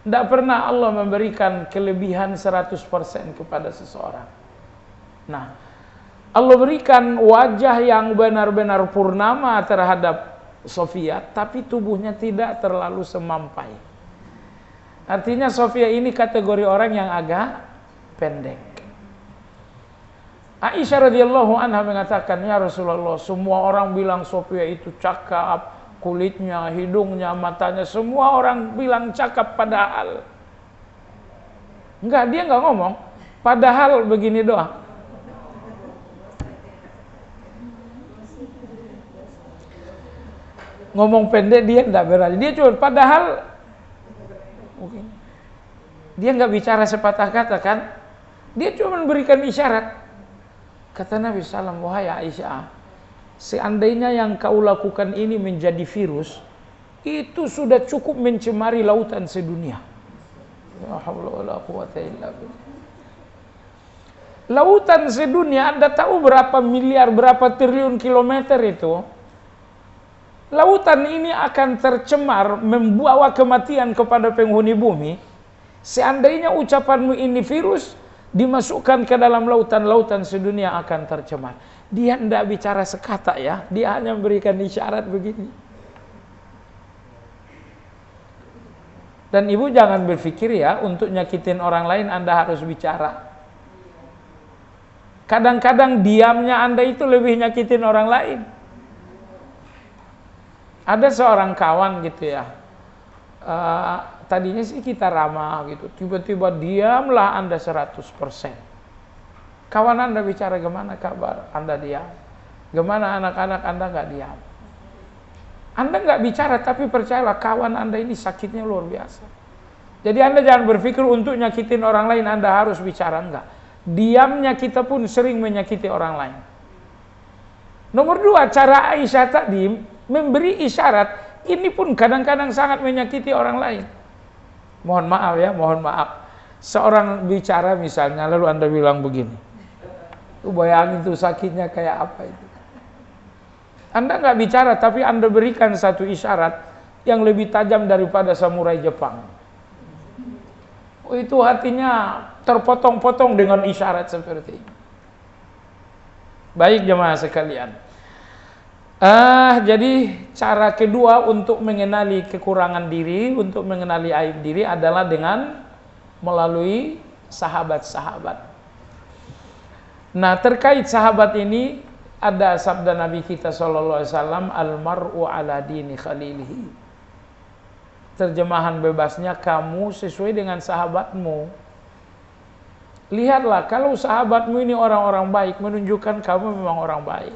A: Tidak pernah Allah memberikan kelebihan 100% kepada seseorang. Nah, Allah berikan wajah yang benar-benar purnama terhadap Sofia, tapi tubuhnya tidak terlalu semampai. Artinya Sofia ini kategori orang yang agak pendek. Aisyah radhiyallahu anha mengatakan, ya Rasulullah, semua orang bilang Sofia itu cakap, kulitnya, hidungnya, matanya, semua orang bilang cakap, padahal enggak, dia enggak ngomong, padahal begini doang. Ngomong pendek dia enggak berani, dia cuma padahal mungkin dia enggak bicara sepatah kata kan, dia cuma memberikan isyarat. Kata Nabi SAW, wahai Aisyah, seandainya yang kau lakukan ini menjadi virus, itu sudah cukup mencemari lautan sedunia. La haula wala quwwata illa billah. Lautan sedunia, Anda tahu berapa miliar, berapa triliun kilometer itu? Lautan ini akan tercemar, membawa kematian kepada penghuni bumi. Seandainya ucapanmu ini virus, dimasukkan ke dalam lautan sedunia akan tercemar. Dia tidak bicara sekata ya, dia hanya memberikan isyarat begini. Dan ibu jangan berpikir ya, untuk nyakitin orang lain Anda harus bicara. Kadang-kadang diamnya Anda itu lebih nyakitin orang lain. Ada seorang kawan gitu ya, tadinya sih kita ramah gitu, tiba-tiba diamlah Anda 100%. Kawan Anda bicara, gimana kabar? Anda diam. Gimana anak-anak? Anda nggak diam. Anda nggak bicara, tapi percayalah kawan Anda ini sakitnya luar biasa. Jadi Anda jangan berpikir untuk nyakitin orang lain Anda harus bicara, enggak. Diamnya kita pun sering menyakiti orang lain. Nomor 2, cara Aisyah tadi memberi isyarat, ini pun kadang-kadang sangat menyakiti orang lain. Mohon maaf ya, mohon maaf. Seorang bicara misalnya, lalu Anda bilang begini, bayangin tuh sakitnya kayak apa itu. Anda nggak bicara, tapi Anda berikan satu isyarat yang lebih tajam daripada samurai Jepang. Itu hatinya terpotong-potong dengan isyarat seperti ini. Baik jemaah sekalian. Jadi cara kedua untuk mengenali kekurangan diri, untuk mengenali aib diri adalah dengan melalui sahabat-sahabat. Nah, terkait sahabat ini ada sabda Nabi kita SAW, al-mar'u ala dini khalilihi. Terjemahan bebasnya, kamu sesuai dengan sahabatmu. Lihatlah, kalau sahabatmu ini orang-orang baik, menunjukkan kamu memang orang baik.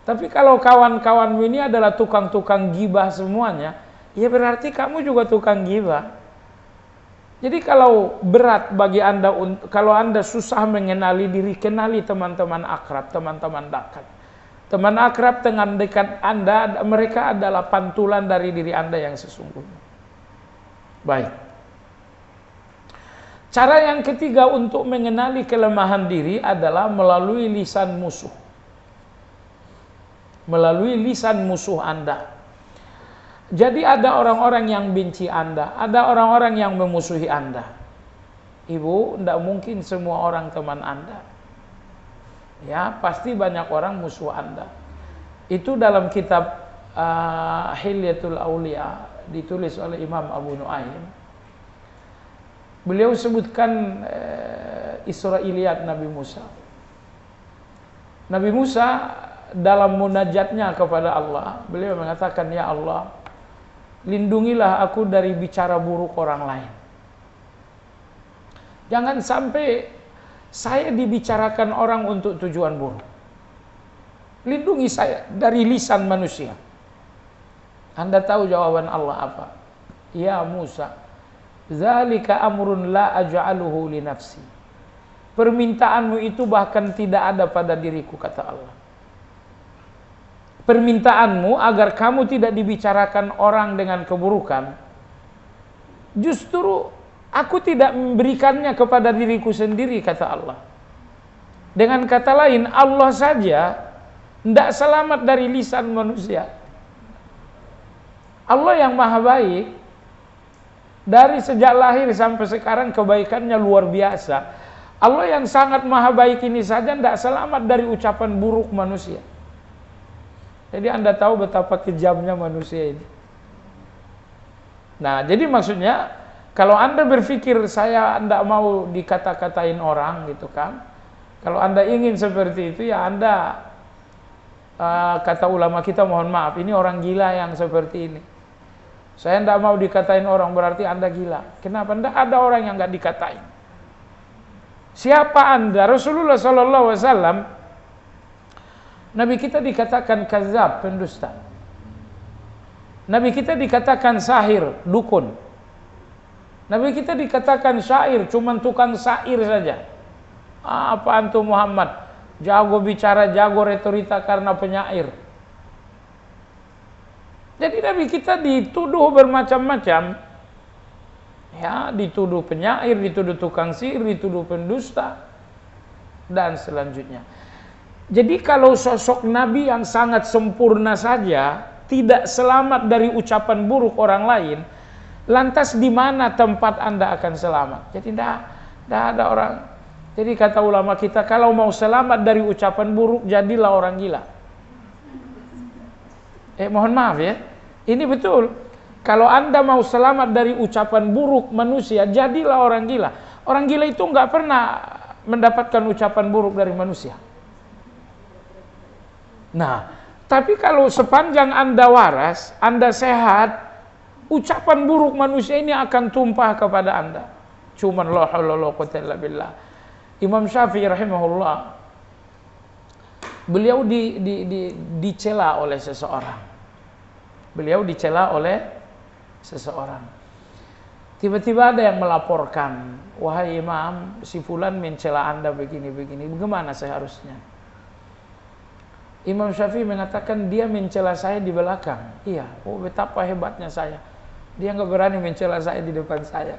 A: Tapi kalau kawan-kawanmu ini adalah tukang-tukang gibah semuanya, ya berarti kamu juga tukang gibah. Jadi kalau berat bagi Anda, kalau Anda susah mengenali diri, kenali teman-teman akrab, teman-teman dekat. Teman akrab dengan dekat Anda, mereka adalah pantulan dari diri Anda yang sesungguhnya. Baik. Cara yang ketiga untuk mengenali kelemahan diri adalah melalui lisan musuh. Melalui lisan musuh Anda. Jadi ada orang-orang yang benci Anda, ada orang-orang yang memusuhi Anda. Ibu, tidak mungkin semua orang teman Anda. Ya, pasti banyak orang musuh Anda. Itu dalam kitab Hilyatul Aulia, ditulis oleh Imam Abu Nuaim. Beliau sebutkan Israiliyat Nabi Musa. Nabi Musa dalam munajatnya kepada Allah, beliau mengatakan, ya Allah, lindungilah aku dari bicara buruk orang lain. Jangan sampai saya dibicarakan orang untuk tujuan buruk. Lindungi saya dari lisan manusia. Anda tahu jawaban Allah apa? Ya Musa, zalika amrun la aj'aluhu li nafsi. Permintaanmu itu bahkan tidak ada pada diriku, kata Allah. Permintaanmu agar kamu tidak dibicarakan orang dengan keburukan, justru aku tidak memberikannya kepada diriku sendiri, kata Allah. Dengan kata lain, Allah saja tidak selamat dari lisan manusia. Allah yang maha baik, dari sejak lahir sampai sekarang kebaikannya luar biasa. Allah yang sangat maha baik ini saja tidak selamat dari ucapan buruk manusia. Jadi Anda tahu betapa kejamnya manusia ini. Nah, jadi maksudnya, kalau Anda berpikir saya tidak mau dikata-katain orang gitu kan, kalau Anda ingin seperti itu, ya Anda, kata ulama kita, mohon maaf, ini orang gila yang seperti ini. Saya tidak mau dikatain orang, berarti Anda gila. Kenapa? Tidak ada orang yang nggak dikatain. Siapa Anda? Rasulullah SAW, Nabi kita dikatakan kazab, pendusta. Nabi kita dikatakan sahir, dukun. Nabi kita dikatakan syair, cuman tukang syair saja. Apa antum Muhammad? Jago bicara, jago retorika karena penyair. Jadi Nabi kita dituduh bermacam-macam. Ya, dituduh penyair, dituduh tukang sihir, dituduh pendusta, dan selanjutnya. Jadi kalau sosok Nabi yang sangat sempurna saja tidak selamat dari ucapan buruk orang lain, lantas di mana tempat Anda akan selamat? Jadi tidak ada orang. Jadi kata ulama kita, kalau mau selamat dari ucapan buruk, jadilah orang gila. Mohon maaf ya, ini betul. Kalau Anda mau selamat dari ucapan buruk manusia, jadilah orang gila. Orang gila itu nggak pernah mendapatkan ucapan buruk dari manusia. Nah, tapi kalau sepanjang Anda waras, Anda sehat, ucapan buruk manusia ini akan tumpah kepada Anda. Cuman la haula wala quwwata illa billah. Imam Syafi'i rahimahullah, beliau dicela oleh seseorang. Beliau dicela oleh seseorang. Tiba-tiba ada yang melaporkan, wahai Imam, si fulan mencela Anda begini-begini, bagaimana seharusnya? Imam Syafi'i mengatakan, dia mencela saya di belakang. Iya, oh betapa hebatnya saya. Dia nggak berani mencela saya di depan saya.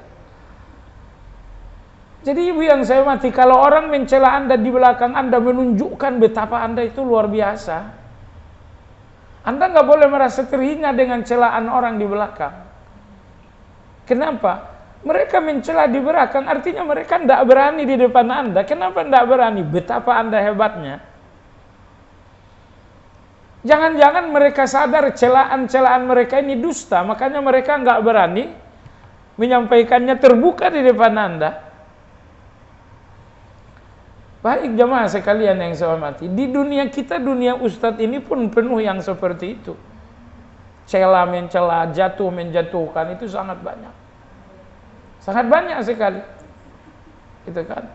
A: Jadi ibu yang saya mati, kalau orang mencela Anda di belakang Anda, menunjukkan betapa Anda itu luar biasa. Anda nggak boleh merasa terhina dengan celaan orang di belakang. Kenapa? Mereka mencela di belakang, artinya mereka tidak berani di depan Anda. Kenapa tidak berani? Betapa Anda hebatnya. Jangan-jangan mereka sadar celaan-celaan mereka ini dusta, makanya mereka nggak berani menyampaikannya terbuka di depan Anda. Baik jamaah sekalian yang saya hormati, di dunia kita, dunia ustadz ini pun penuh yang seperti itu. Cela mencela, jatuh menjatuhkan, itu sangat banyak. Sangat banyak sekali. Gitu kan.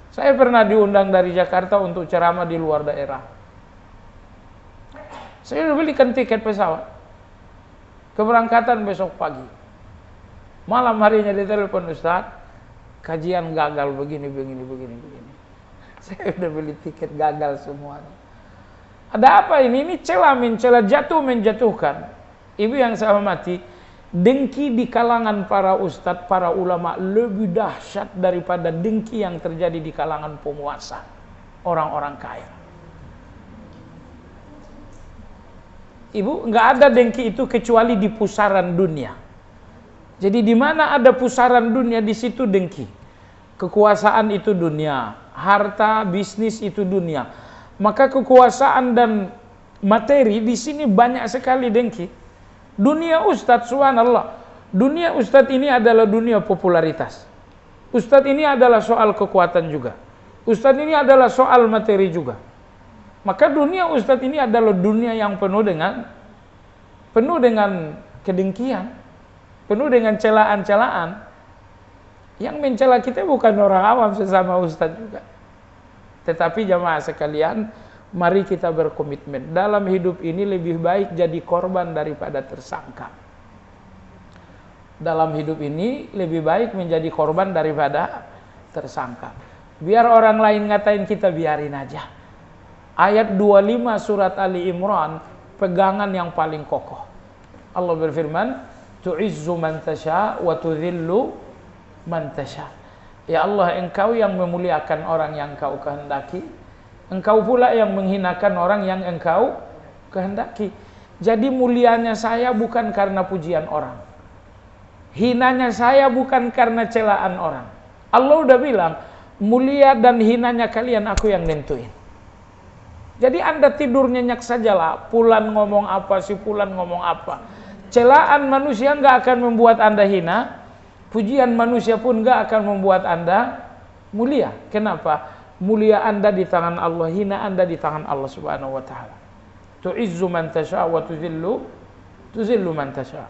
A: Saya pernah diundang dari Jakarta untuk ceramah di luar daerah. Saya udah belikan tiket pesawat. Keberangkatan besok pagi. Malam harinya ditelepon, Ustaz, kajian gagal begini. Saya udah beli tiket, gagal semuanya. Ada apa ini? Ini cela mencela, jatuh menjatuhkan. Ibu yang saya hormati, dengki di kalangan para ustadz, para ulama lebih dahsyat daripada dengki yang terjadi di kalangan penguasa, orang-orang kaya. Ibu, nggak ada dengki itu kecuali di pusaran dunia. Jadi di mana ada pusaran dunia, di situ dengki. Kekuasaan itu dunia, harta, bisnis itu dunia. Maka kekuasaan dan materi di sini banyak sekali dengki. Dunia ustadz, subhanallah, dunia ustadz ini adalah dunia popularitas. Ustadz ini adalah soal kekuatan juga. Ustadz ini adalah soal materi juga. Maka dunia ustadz ini adalah dunia yang penuh dengan kedengkian, penuh dengan celaan-celaan. Yang mencela kita bukan orang awam, sesama ustadz juga. Tetapi jamaah sekalian, mari kita berkomitmen. Dalam hidup ini lebih baik jadi korban daripada tersangka. Dalam hidup ini lebih baik menjadi korban daripada tersangka. Biar orang lain ngatain kita, biarin aja. Ayat 25 surat Ali Imran, pegangan yang paling kokoh. Allah berfirman, tu'izzu man tasha wa tudhillu man tasha. Ya Allah, Engkau yang memuliakan orang yang Engkau kehendaki, Engkau pula yang menghinakan orang yang Engkau kehendaki. Jadi mulianya saya bukan karena pujian orang, hinanya saya bukan karena celaan orang. Allah udah bilang, mulia dan hinanya kalian aku yang nentuin. Jadi Anda tidur nyenyak sajalah, Fulan ngomong apa, si Fulan ngomong apa. Celaan manusia nggak akan membuat Anda hina, pujian manusia pun nggak akan membuat Anda mulia. Kenapa? Mulia Anda di tangan Allah, hina Anda di tangan Allah Subhanahu wa taala. Tu'izzu man tasha wa tuzillu man tasha.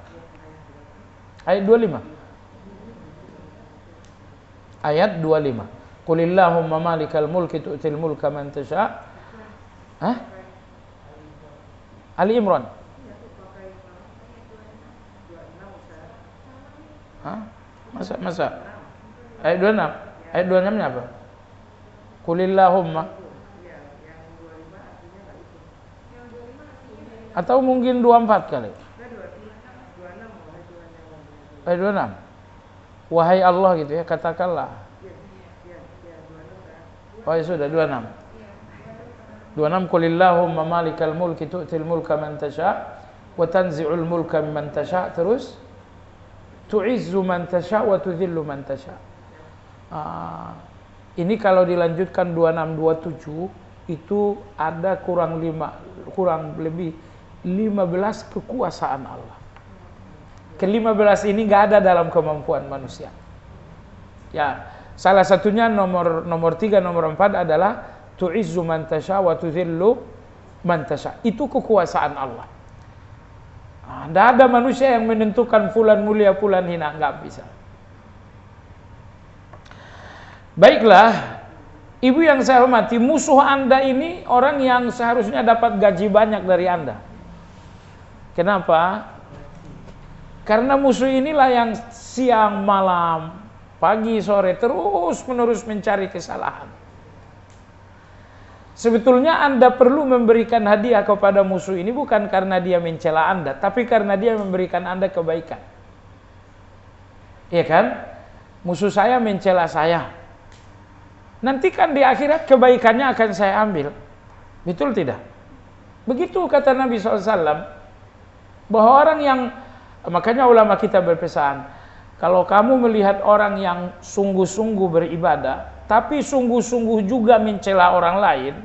A: Ayat 25. Ayat 25. Qulillahumma malikal mulki tu'til mulka man tasha. Hah? Ali Imran. Hah? Masa? Ayat 26. Ayat 26-nya apa? Qulillahumma. Atau mungkin 24 kali. Ayat 26. Wahai Allah gitu ya, katakanlah. Oh ya sudah 26. 26 Qulillahumma malikal mulki tu'til mulka man tasha wa tanzi'ul mulka mimman tasha, terus tu'izzu man tasha wa tudhillu man tasha. Ini kalau dilanjutkan 26 27 itu ada kurang lebih 15 kekuasaan Allah. ke-15 ini nggak ada dalam kemampuan manusia. Ya, salah satunya nomor 3, nomor 4 adalah tu'izzu man tasha wa tudhillu man tasha. Itu kekuasaan Allah. Tidak ada manusia yang menentukan fulan mulia, fulan hina, nggak bisa. Baiklah, ibu yang saya hormati, musuh Anda ini orang yang seharusnya dapat gaji banyak dari Anda. Kenapa? Karena musuh inilah yang siang, malam, pagi, sore terus menerus mencari kesalahan. Sebetulnya Anda perlu memberikan hadiah kepada musuh ini bukan karena dia mencela Anda, tapi karena dia memberikan Anda kebaikan. Iya kan? Musuh saya mencela saya. Nanti kan di akhirat kebaikannya akan saya ambil. Betul tidak? Begitu kata Nabi SAW. Bahwa orang yang, makanya ulama kita berpesan, kalau kamu melihat orang yang sungguh-sungguh beribadah, tapi sungguh-sungguh juga mencela orang lain,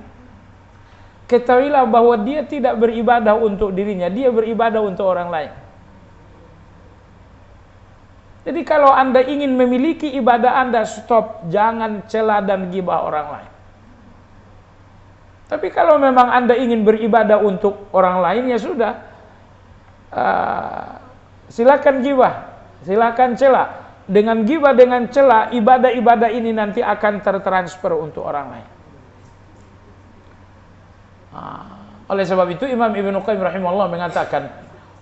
A: ketahuilah bahwa dia tidak beribadah untuk dirinya, dia beribadah untuk orang lain. Jadi kalau Anda ingin memiliki ibadah Anda, stop, jangan cela dan gibah orang lain. Tapi kalau memang Anda ingin beribadah untuk orang lain, ya sudah, silakan gibah, silakan cela. Dengan gibah, dengan cela, ibadah-ibadah ini nanti akan tertransfer untuk orang lain. Oleh sebab itu Imam Ibnu Qayyim rahimahullah mengatakan,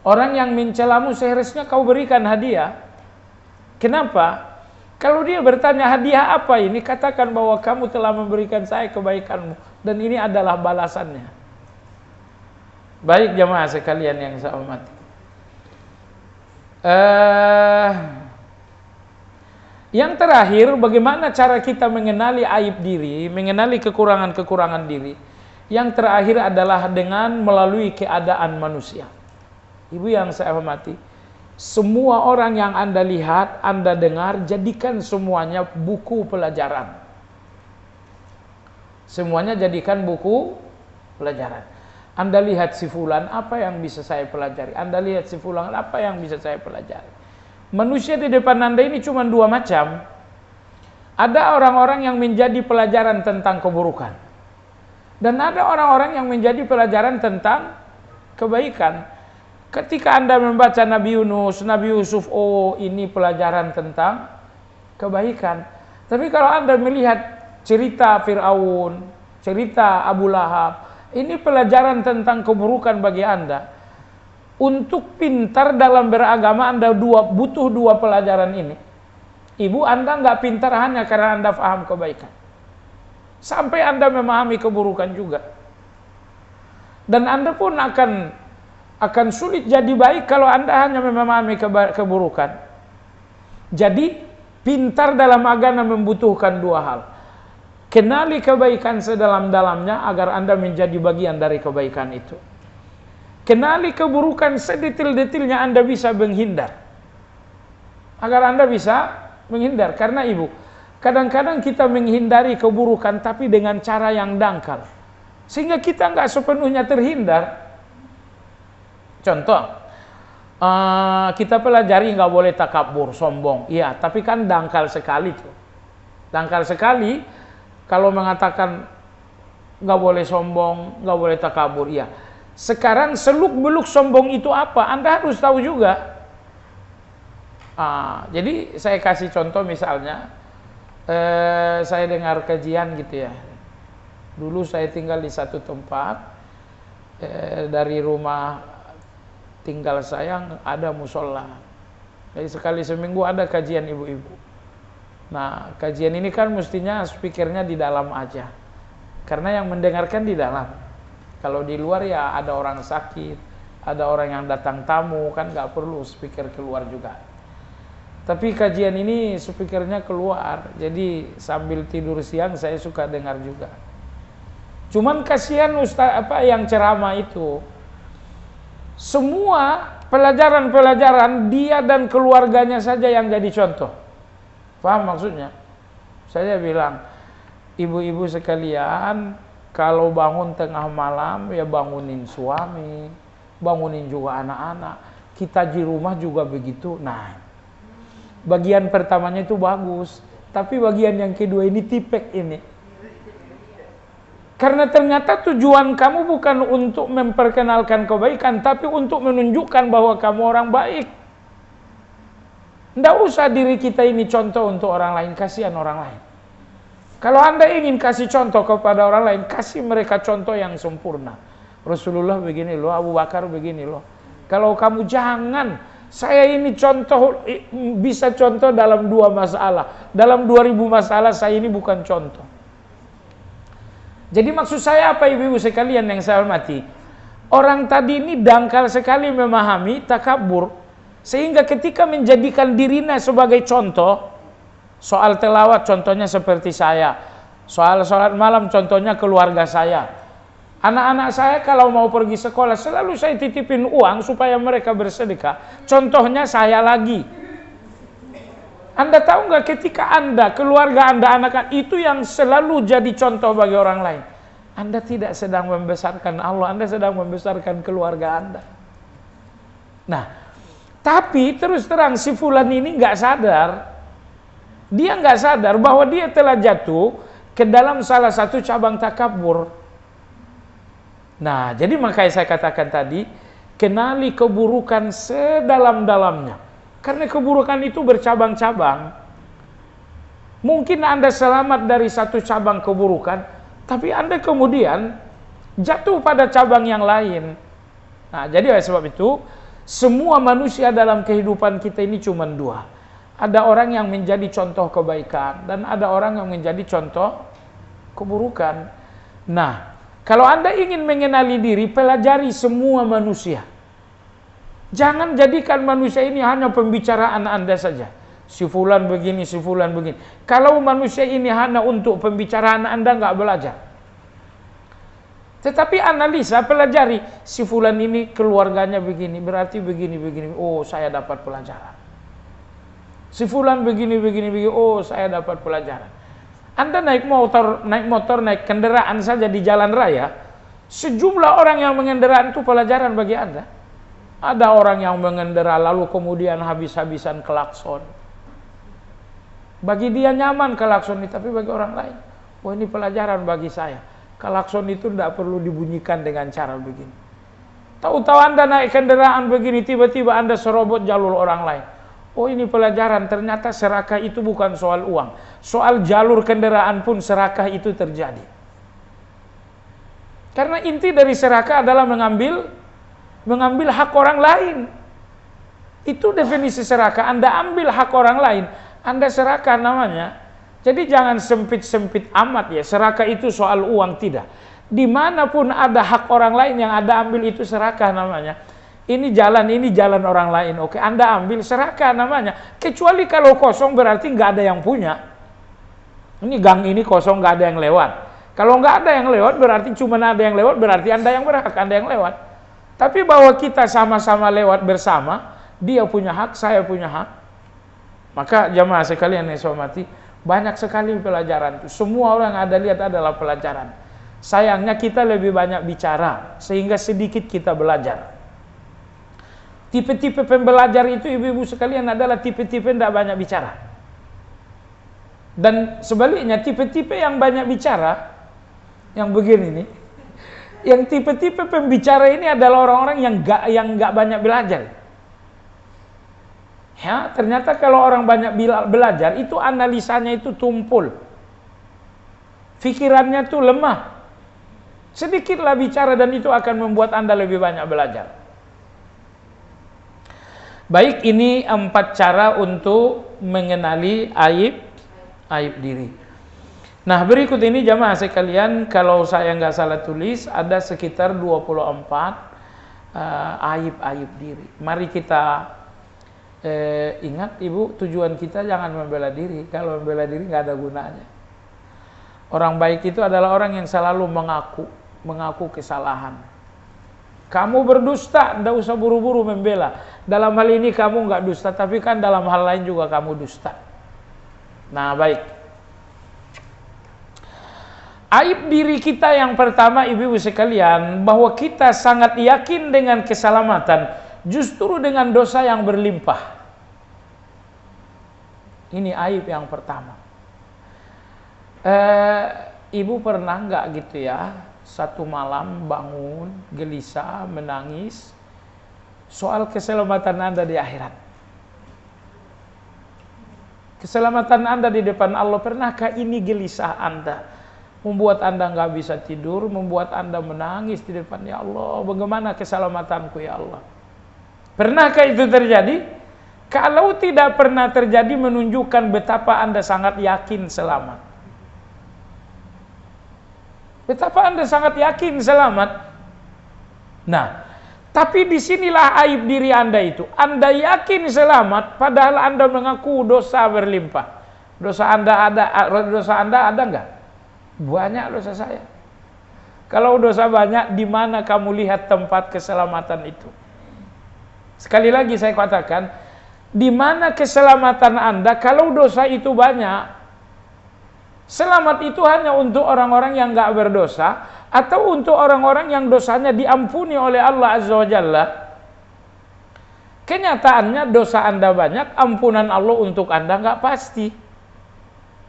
A: orang yang mencelamu seharusnya kau berikan hadiah. Kenapa? Kalau dia bertanya hadiah apa ini, katakan bahwa kamu telah memberikan saya kebaikanmu dan ini adalah balasannya. Baik jamaah sekalian yang saya hormati. Yang terakhir, bagaimana cara kita mengenali aib diri, mengenali kekurangan-kekurangan diri. Yang terakhir adalah dengan melalui keadaan manusia. Ibu yang saya hormati, semua orang yang Anda lihat, Anda dengar, jadikan semuanya buku pelajaran. Semuanya jadikan buku pelajaran. Anda lihat si fulan, apa yang bisa saya pelajari? Anda lihat si fulan, apa yang bisa saya pelajari? Manusia di depan Anda ini cuma dua macam. Ada orang-orang yang menjadi pelajaran tentang keburukan. Dan ada orang-orang yang menjadi pelajaran tentang kebaikan. Ketika Anda membaca Nabi Yunus, Nabi Yusuf, oh ini pelajaran tentang kebaikan. Tapi kalau Anda melihat cerita Fir'aun, cerita Abu Lahab, ini pelajaran tentang keburukan bagi Anda. Untuk pintar dalam beragama Anda butuh dua pelajaran ini. Ibu, Anda nggak pintar hanya karena Anda paham kebaikan. Sampai Anda memahami keburukan juga. Dan Anda pun akan sulit jadi baik kalau Anda hanya memahami keburukan. Jadi, pintar dalam agama membutuhkan dua hal. Kenali kebaikan sedalam-dalamnya agar Anda menjadi bagian dari kebaikan itu. Kenali keburukan sedetil-detilnya Anda bisa menghindar. Agar Anda bisa menghindar. Karena ibu, kadang-kadang kita menghindari keburukan tapi dengan cara yang dangkal. Sehingga kita nggak sepenuhnya terhindar. Contoh, kita pelajari nggak boleh takabur, sombong. Iya, tapi kan dangkal sekali tuh. Dangkal sekali kalau mengatakan nggak boleh sombong, nggak boleh takabur. Iya. Sekarang seluk-beluk sombong itu apa? Anda harus tahu juga. Jadi saya kasih contoh misalnya, saya dengar kajian gitu ya. Dulu saya tinggal di satu tempat, dari rumah tinggal saya ada musola. Jadi sekali seminggu ada kajian ibu-ibu. Nah, kajian ini kan mestinya speakernya di dalam aja. Karena yang mendengarkan di dalam. Kalau di luar ya ada orang sakit, ada orang yang datang tamu, kan nggak perlu speaker keluar juga. Tapi kajian ini speakernya keluar. Jadi sambil tidur siang saya suka dengar juga. Cuman kasihan ustaz yang ceramah itu. Semua pelajaran-pelajaran dia dan keluarganya saja yang jadi contoh. Paham maksudnya? Saya bilang, ibu-ibu sekalian, kalau bangun tengah malam ya bangunin suami, bangunin juga anak-anak. kita di rumah juga begitu. Nah, bagian pertamanya itu bagus, tapi bagian yang kedua ini tipek ini. Karena ternyata tujuan kamu bukan untuk memperkenalkan kebaikan, tapi untuk menunjukkan bahwa kamu orang baik. Tidak usah diri kita ini contoh untuk orang lain, kasihan orang lain. Kalau Anda ingin kasih contoh kepada orang lain, kasih mereka contoh yang sempurna. Rasulullah begini loh, Abu Bakar begini loh. Kalau kamu jangan, saya ini contoh, bisa contoh dalam 2 masalah. Dalam 2000 masalah saya ini bukan contoh. Jadi maksud saya apa ibu-ibu sekalian yang saya hormati? Orang tadi ini dangkal sekali memahami takabur, sehingga ketika menjadikan dirinya sebagai contoh, soal tilawat contohnya seperti saya, soal sholat malam contohnya keluarga saya, anak-anak saya kalau mau pergi sekolah selalu saya titipin uang supaya mereka bersedekah, contohnya saya lagi. Anda tahu nggak, ketika Anda, keluarga Anda, anak-anak itu yang selalu jadi contoh bagi orang lain, Anda tidak sedang membesarkan Allah, Anda sedang membesarkan keluarga Anda. Nah, tapi terus terang si fulan ini nggak sadar, dia nggak sadar bahwa dia telah jatuh ke dalam salah satu cabang takabur. Nah, jadi makanya saya katakan tadi, kenali keburukan sedalam-dalamnya. Karena keburukan itu bercabang-cabang. Mungkin Anda selamat dari satu cabang keburukan, tapi Anda kemudian jatuh pada cabang yang lain. Nah, jadi oleh sebab itu, semua manusia dalam kehidupan kita ini cuma 2. Ada orang yang menjadi contoh kebaikan, dan ada orang yang menjadi contoh keburukan. Nah, kalau Anda ingin mengenali diri, pelajari semua manusia. Jangan jadikan manusia ini hanya pembicaraan Anda saja. Si fulan begini, si fulan begini. Kalau manusia ini hanya untuk pembicaraan Anda, nggak belajar. Tetapi analisa, pelajari. Si fulan ini keluarganya begini, berarti begini, begini. Oh, saya dapat pelajaran. Si fulan begini, begini, begini. Oh, saya dapat pelajaran. Anda naik motor, naik kendaraan saja di jalan raya, sejumlah orang yang mengendaraan itu pelajaran bagi Anda. Ada orang yang mengendara lalu kemudian habis-habisan klakson. Bagi dia nyaman klakson ini, tapi bagi orang lain, oh ini pelajaran bagi saya. Klakson itu tidak perlu dibunyikan dengan cara begini. Tahu-tahu Anda naik kendaraan begini, tiba-tiba Anda serobot jalur orang lain. Oh ini pelajaran, ternyata serakah itu bukan soal uang. Soal jalur kendaraan pun serakah itu terjadi. Karena inti dari serakah adalah mengambil hak orang lain. Itu definisi serakah. Anda ambil hak orang lain, Anda serakah namanya. Jadi jangan sempit-sempit amat ya. Serakah itu soal uang, tidak. Dimanapun ada hak orang lain yang Anda ambil, itu serakah namanya. Ini jalan orang lain. Oke, Anda ambil, serakah namanya. Kecuali kalau kosong berarti nggak ada yang punya. Ini gang ini kosong, nggak ada yang lewat. Kalau nggak ada yang lewat berarti cuma ada yang lewat, berarti Anda yang berhak, Anda yang lewat. Tapi bahwa kita sama-sama lewat bersama, dia punya hak, saya punya hak. Maka jamaah sekalian yang saya hormati, banyak sekali pelajaran itu. Semua orang ada lihat adalah pelajaran. Sayangnya kita lebih banyak bicara, sehingga sedikit kita belajar. Tipe-tipe pembelajar itu ibu-ibu sekalian adalah tipe-tipe yang tidak banyak bicara. Dan sebaliknya tipe-tipe yang banyak bicara, yang begini nih, yang tipe-tipe pembicara ini adalah orang-orang yang nggak banyak belajar. Ya, ternyata kalau orang banyak belajar itu analisanya itu tumpul, pikirannya tuh lemah. Sedikitlah bicara dan itu akan membuat Anda lebih banyak belajar. Baik, ini 4 cara untuk mengenali aib diri. Nah, berikut ini jamaah sekalian, kalau saya nggak salah tulis, ada sekitar 24 aib diri. Mari kita ingat ibu, tujuan kita jangan membela diri. Kalau membela diri nggak ada gunanya. Orang baik itu adalah orang yang selalu mengaku kesalahan. Kamu berdusta, tidak usah buru-buru membela. Dalam hal ini kamu nggak dusta, tapi kan dalam hal lain juga kamu dusta. Nah, baik. Aib diri kita yang pertama, ibu-ibu sekalian, bahwa kita sangat yakin dengan keselamatan justru dengan dosa yang berlimpah. Ini aib yang pertama. Ibu pernah nggak gitu ya, satu malam bangun gelisah, menangis soal keselamatan Anda di akhirat, keselamatan Anda di depan Allah? Pernahkah ini gelisah Anda membuat Anda nggak bisa tidur, membuat Anda menangis di depan, ya Allah, bagaimana keselamatanku ya Allah? Pernahkah itu terjadi? Kalau tidak pernah terjadi, menunjukkan betapa Anda sangat yakin selamat. Betapa Anda sangat yakin selamat. Nah, tapi disinilah aib diri Anda itu. Anda yakin selamat, padahal Anda mengaku dosa berlimpah. Dosa Anda ada nggak? Banyak dosa saya. Kalau dosa banyak, di mana kamu lihat tempat keselamatan itu? Sekali lagi saya katakan, di mana keselamatan Anda kalau dosa itu banyak? Selamat itu hanya untuk orang-orang yang nggak berdosa, atau untuk orang-orang yang dosanya diampuni oleh Allah Azza wa Jalla. Kenyataannya dosa Anda banyak, ampunan Allah untuk Anda nggak pasti.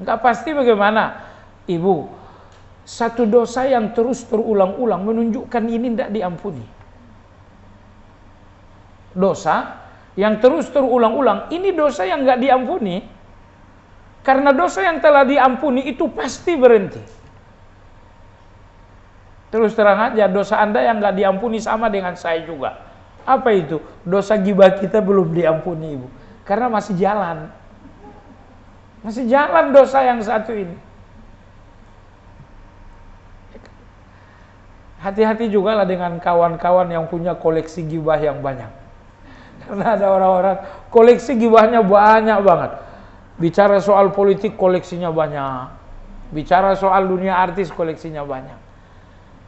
A: Nggak pasti bagaimana? Ibu, satu dosa yang terus terulang-ulang menunjukkan ini tidak diampuni. Dosa yang terus terulang-ulang, ini dosa yang nggak diampuni. Karena dosa yang telah diampuni itu pasti berhenti. Terus terang aja, dosa Anda yang nggak diampuni sama dengan saya juga. Apa itu? Dosa gibah kita belum diampuni, Ibu. Karena masih jalan. Masih jalan dosa yang satu ini. Hati-hati juga lah dengan kawan-kawan yang punya koleksi gibah yang banyak. Karena ada orang-orang koleksi gibahnya banyak banget. Bicara soal politik koleksinya banyak. Bicara soal dunia artis koleksinya banyak.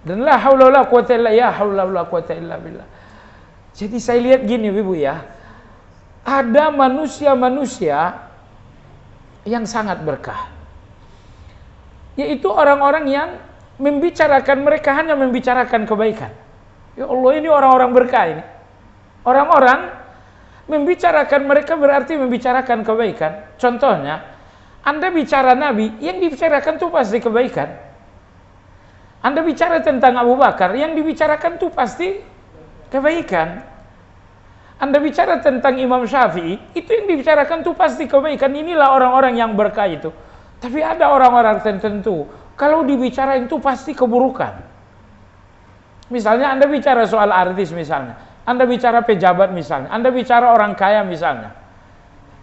A: Dan la haula wala quwata illa ya haula wala quwata illa billah. Jadi saya lihat gini Ibu ya. Ada manusia-manusia yang sangat berkah. Yaitu orang-orang yang membicarakan, mereka hanya membicarakan kebaikan. Ya Allah, ini orang-orang berkah ini. Orang-orang membicarakan mereka berarti membicarakan kebaikan. Contohnya, Anda bicara Nabi, yang dibicarakan itu pasti kebaikan. Anda bicara tentang Abu Bakar, yang dibicarakan itu pasti kebaikan. Anda bicara tentang Imam Syafi'i, itu yang dibicarakan itu pasti kebaikan. Inilah orang-orang yang berkah itu. Tapi ada orang-orang tertentu, kalau dibicarain itu pasti keburukan. Misalnya Anda bicara soal artis misalnya, Anda bicara pejabat misalnya, Anda bicara orang kaya misalnya.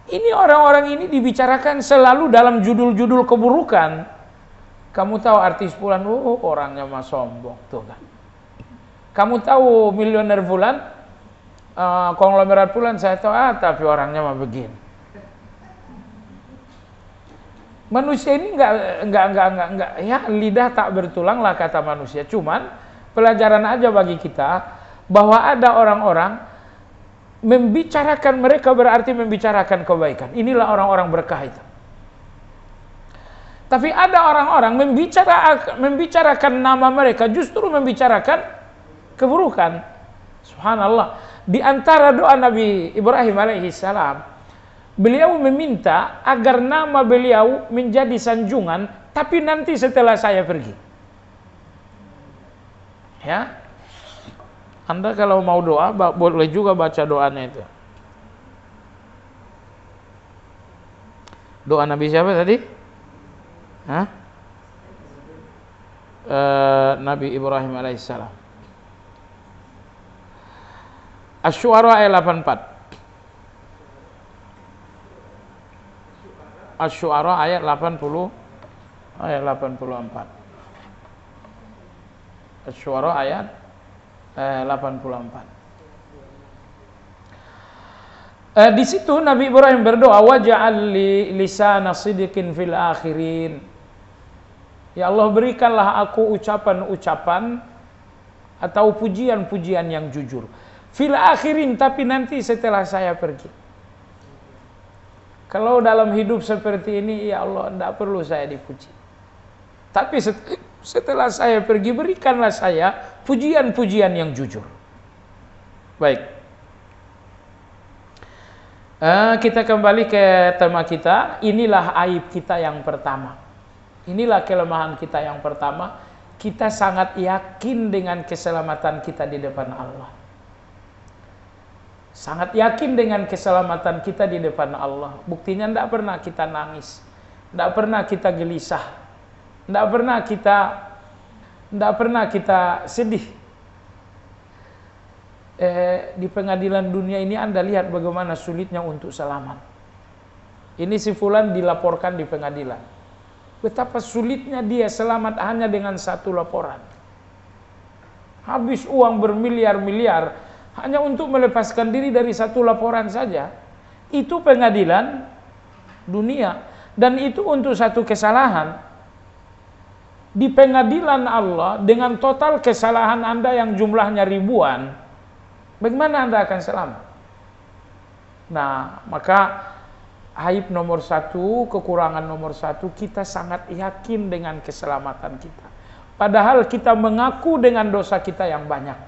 A: Ini orang-orang ini dibicarakan selalu dalam judul-judul keburukan. Kamu tahu artis fulan, orangnya mah sombong tuh kan. Kamu tahu miliuner fulan, konglomerat fulan, saya tahu, tapi orangnya mah begini. Manusia ini enggak, ya lidah tak bertulang lah kata manusia. Cuman pelajaran aja bagi kita, bahwa ada orang-orang membicarakan mereka berarti membicarakan kebaikan. Inilah orang-orang berkah itu. Tapi ada orang-orang membicarakan nama mereka justru membicarakan keburukan. Subhanallah. Di antara doa Nabi Ibrahim alaihissalam, beliau meminta agar nama beliau menjadi sanjungan, tapi nanti setelah saya pergi. Ya. Anda kalau mau doa, boleh juga baca doanya itu. Doa Nabi siapa tadi? Hah? Nabi Ibrahim alaihissalam. Asy-Syu'ara ayat 84. Asy-Syu'ara ayat 84. Asy-Syu'ara ayat 84. Di situ Nabi Ibrahim berdoa, waj'al li lisana sidqin fil akhirin. Ya Allah, berikanlah aku ucapan-ucapan atau pujian-pujian yang jujur. Fil akhirin, tapi nanti setelah saya pergi. Kalau dalam hidup seperti ini, ya Allah, tidak perlu saya dipuji. Tapi setelah saya pergi, berikanlah saya pujian-pujian yang jujur. Baik. Kita kembali ke tema kita. Inilah aib kita yang pertama. Inilah kelemahan kita yang pertama. Kita sangat yakin dengan keselamatan kita di depan Allah. Sangat yakin dengan keselamatan kita di depan Allah. Buktinya tidak pernah kita nangis, tidak pernah kita gelisah, tidak pernah kita sedih. Di pengadilan dunia ini Anda lihat bagaimana sulitnya untuk selamat. Ini si fulan dilaporkan di pengadilan. Betapa sulitnya dia selamat hanya dengan satu laporan. Habis uang bermiliar-miliar hanya untuk melepaskan diri dari satu laporan saja. Itu pengadilan dunia. Dan itu untuk satu kesalahan. Di pengadilan Allah dengan total kesalahan Anda yang jumlahnya ribuan, bagaimana Anda akan selamat? Nah, maka aib nomor satu, kekurangan nomor satu, kita sangat yakin dengan keselamatan kita. Padahal kita mengaku dengan dosa kita yang banyak.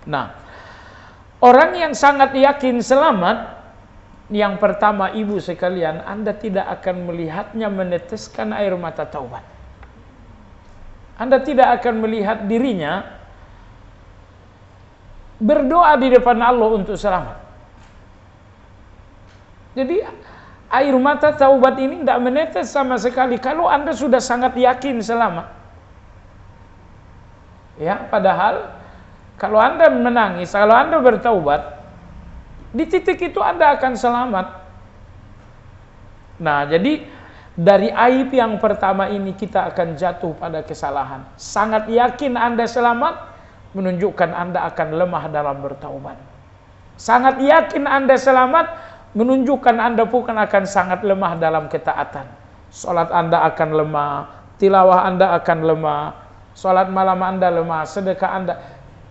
A: Nah, orang yang sangat yakin selamat, yang pertama ibu sekalian, Anda tidak akan melihatnya meneteskan air mata taubat. Anda tidak akan melihat dirinya berdoa di depan Allah untuk selamat. Jadi air mata taubat ini tidak menetes sama sekali kalau Anda sudah sangat yakin selamat. Ya, padahal kalau Anda menangis, kalau Anda bertaubat, di titik itu Anda akan selamat. Nah, jadi dari aib yang pertama ini kita akan jatuh pada kesalahan. Sangat yakin Anda selamat menunjukkan Anda akan lemah dalam bertaubat. Sangat yakin Anda selamat menunjukkan Anda bukan akan sangat lemah dalam ketaatan. Salat Anda akan lemah, tilawah Anda akan lemah, salat malam Anda lemah, sedekah Anda,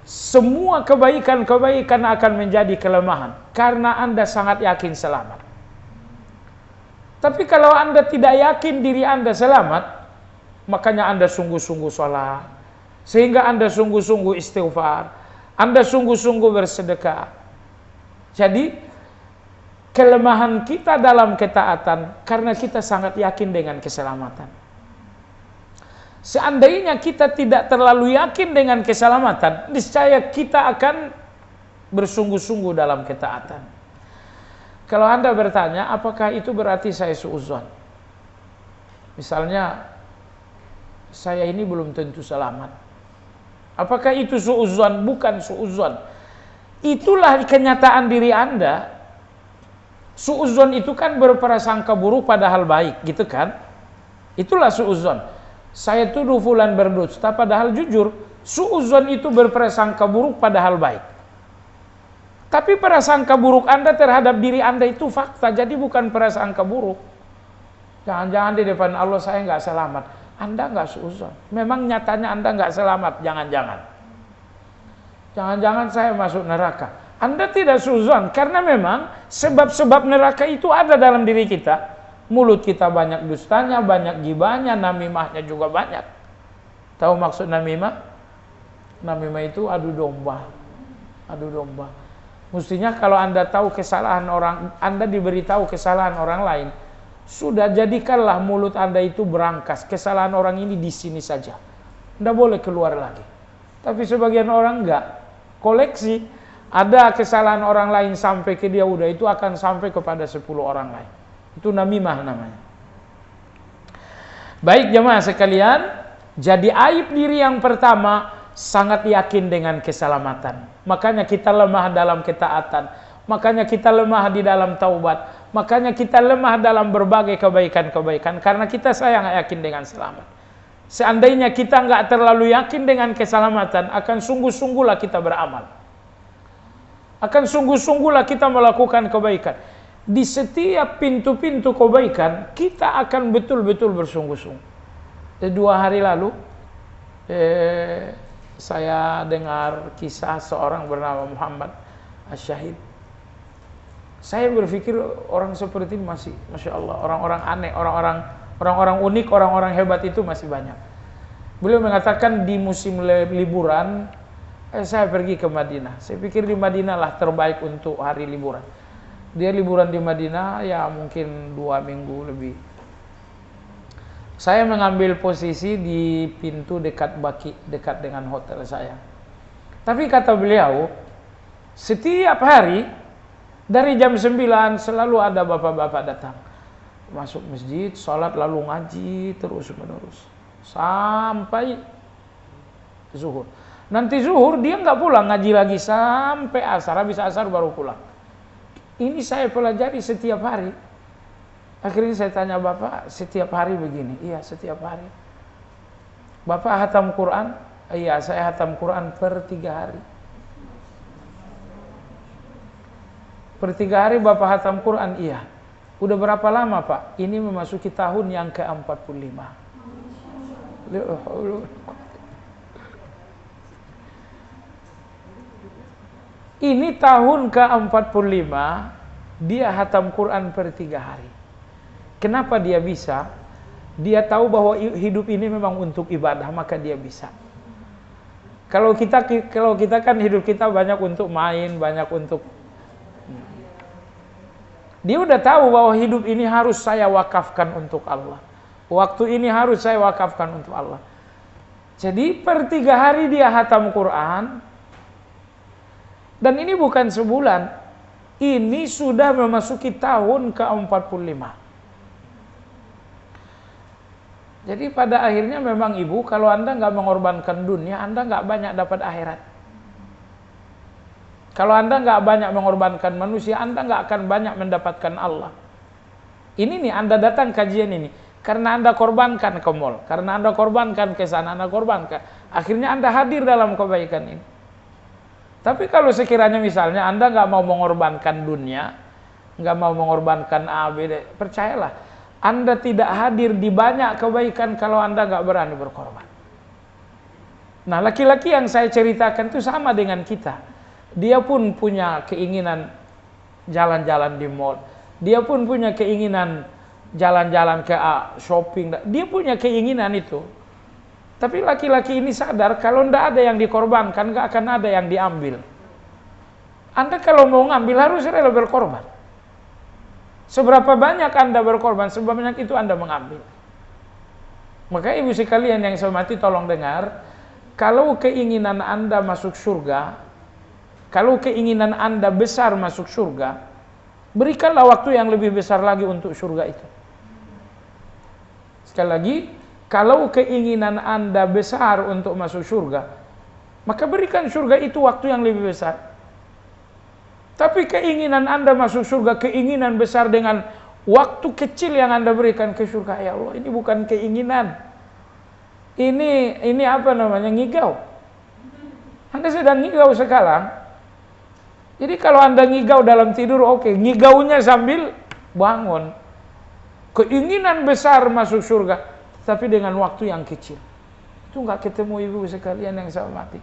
A: semua kebaikan-kebaikan akan menjadi kelemahan karena Anda sangat yakin selamat. Tapi kalau Anda tidak yakin diri Anda selamat, makanya Anda sungguh-sungguh salat, sehingga Anda sungguh-sungguh istighfar, Anda sungguh-sungguh bersedekah. Jadi kelemahan kita dalam ketaatan karena kita sangat yakin dengan keselamatan. Seandainya kita tidak terlalu yakin dengan keselamatan, niscaya kita akan bersungguh-sungguh dalam ketaatan. Kalau Anda bertanya, apakah itu berarti saya suudzon? Misalnya, saya ini belum tentu selamat. Apakah itu suudzon? Bukan suudzon. Itulah kenyataan diri Anda. Suudzon itu kan berprasangka buruk padahal baik, gitu kan? Itulah suudzon. Saya tuduh fulan berdusta padahal jujur. Suudzon itu berprasangka buruk padahal baik. Tapi prasangka buruk Anda terhadap diri Anda itu fakta, jadi bukan prasangka buruk. Jangan-jangan di depan Allah saya nggak selamat. Anda nggak suudzon. Memang nyatanya Anda nggak selamat. Jangan-jangan. Jangan-jangan saya masuk neraka. Anda tidak suudzon karena memang sebab-sebab neraka itu ada dalam diri kita. Mulut kita banyak dustanya, banyak gibahnya, namimahnya juga banyak. Tahu maksud namimah? Namimah itu adu domba. Adu domba. Mestinya kalau Anda tahu kesalahan orang, Anda diberitahu kesalahan orang lain, sudah jadikanlah mulut Anda itu berangkas. Kesalahan orang ini di sini saja. Tidak boleh keluar lagi. Tapi sebagian orang enggak. Koleksi. Ada kesalahan orang lain sampai ke dia, udah itu akan sampai kepada 10 orang lain. Itu namimah namanya. Baik jemaah sekalian. Jadi aib diri yang pertama, sangat yakin dengan keselamatan. Makanya kita lemah dalam ketaatan. Makanya kita lemah di dalam taubat. Makanya kita lemah dalam berbagai kebaikan-kebaikan. Karena kita sayang yakin dengan selamat. Seandainya kita nggak terlalu yakin dengan keselamatan, akan sungguh-sungguhlah kita beramal. Akan sungguh-sungguhlah kita melakukan kebaikan. Di setiap pintu-pintu kebaikan, kita akan betul-betul bersungguh-sungguh. 2 hari lalu, saya dengar kisah seorang bernama Muhammad Asyahid. Saya berpikir orang seperti ini masih, Masya Allah, orang-orang aneh, orang-orang unik, orang-orang hebat itu masih banyak. Beliau mengatakan di musim liburan, saya pergi ke Madinah. Saya pikir di Madinah lah terbaik untuk hari liburan. Dia liburan di Madinah ya mungkin 2 minggu lebih. Saya mengambil posisi di pintu dekat Baki, dekat dengan hotel saya. Tapi kata beliau, setiap hari dari jam 9 selalu ada bapak-bapak datang. Masuk masjid, sholat lalu ngaji terus menerus sampai zuhur. Nanti zuhur dia nggak pulang, ngaji lagi sampai asar, habis asar baru pulang. Ini saya pelajari setiap hari. Akhirnya saya tanya, Bapak setiap hari begini? Iya, setiap hari. Bapak hatam Quran? Iya, saya hatam Quran per 3 hari. Per 3 hari Bapak hatam Quran? Iya. Udah berapa lama Pak? Ini memasuki tahun yang ke-45. Ini tahun ke-45, dia hatam Quran per 3 hari. Kenapa dia bisa? Dia tahu bahwa hidup ini memang untuk ibadah, maka dia bisa. Kalau kita kan hidup kita banyak untuk main, banyak untuk... Dia udah tahu bahwa hidup ini harus saya wakafkan untuk Allah. Waktu ini harus saya wakafkan untuk Allah. Jadi per 3 hari dia hatam Quran. Dan ini bukan sebulan. Ini sudah memasuki tahun ke-45. Jadi pada akhirnya memang ibu, kalau Anda nggak mengorbankan dunia, Anda nggak banyak dapat akhirat. Kalau Anda nggak banyak mengorbankan manusia, Anda nggak akan banyak mendapatkan Allah. Ini nih Anda datang kajian ini karena Anda korbankan ke mall, karena Anda korbankan ke sana, Anda korbankan. Akhirnya Anda hadir dalam kebaikan ini. Tapi kalau sekiranya misalnya Anda nggak mau mengorbankan dunia, nggak mau mengorbankan A, B, D, percayalah, Anda tidak hadir di banyak kebaikan kalau Anda nggak berani berkorban. Nah, laki-laki yang saya ceritakan itu sama dengan kita. Dia pun punya keinginan jalan-jalan di mall. Dia pun punya keinginan jalan-jalan ke shopping. Dia punya keinginan itu. Tapi laki-laki ini sadar kalau tidak ada yang dikorbankan, nggak akan ada yang diambil. Anda kalau mau ngambil harus rela berkorban. Seberapa banyak Anda berkorban, seberapa banyak itu Anda mengambil. Maka ibu sekalian yang saya hormati, tolong dengar. Kalau keinginan Anda masuk surga, kalau keinginan Anda besar masuk surga, berikanlah waktu yang lebih besar lagi untuk surga itu. Sekali lagi, kalau keinginan Anda besar untuk masuk surga, maka berikan surga itu waktu yang lebih besar. Tapi keinginan Anda masuk surga, keinginan besar dengan waktu kecil yang Anda berikan ke surga, ya Allah, ini bukan keinginan. Ini apa namanya? Ngigau. Anda sedang ngigau sekarang. Jadi kalau Anda ngigau dalam tidur, oke, ngigaunya sambil bangun. Keinginan besar masuk surga, tapi dengan waktu yang kecil. Itu nggak ketemu ibu sekalian yang saya hormati.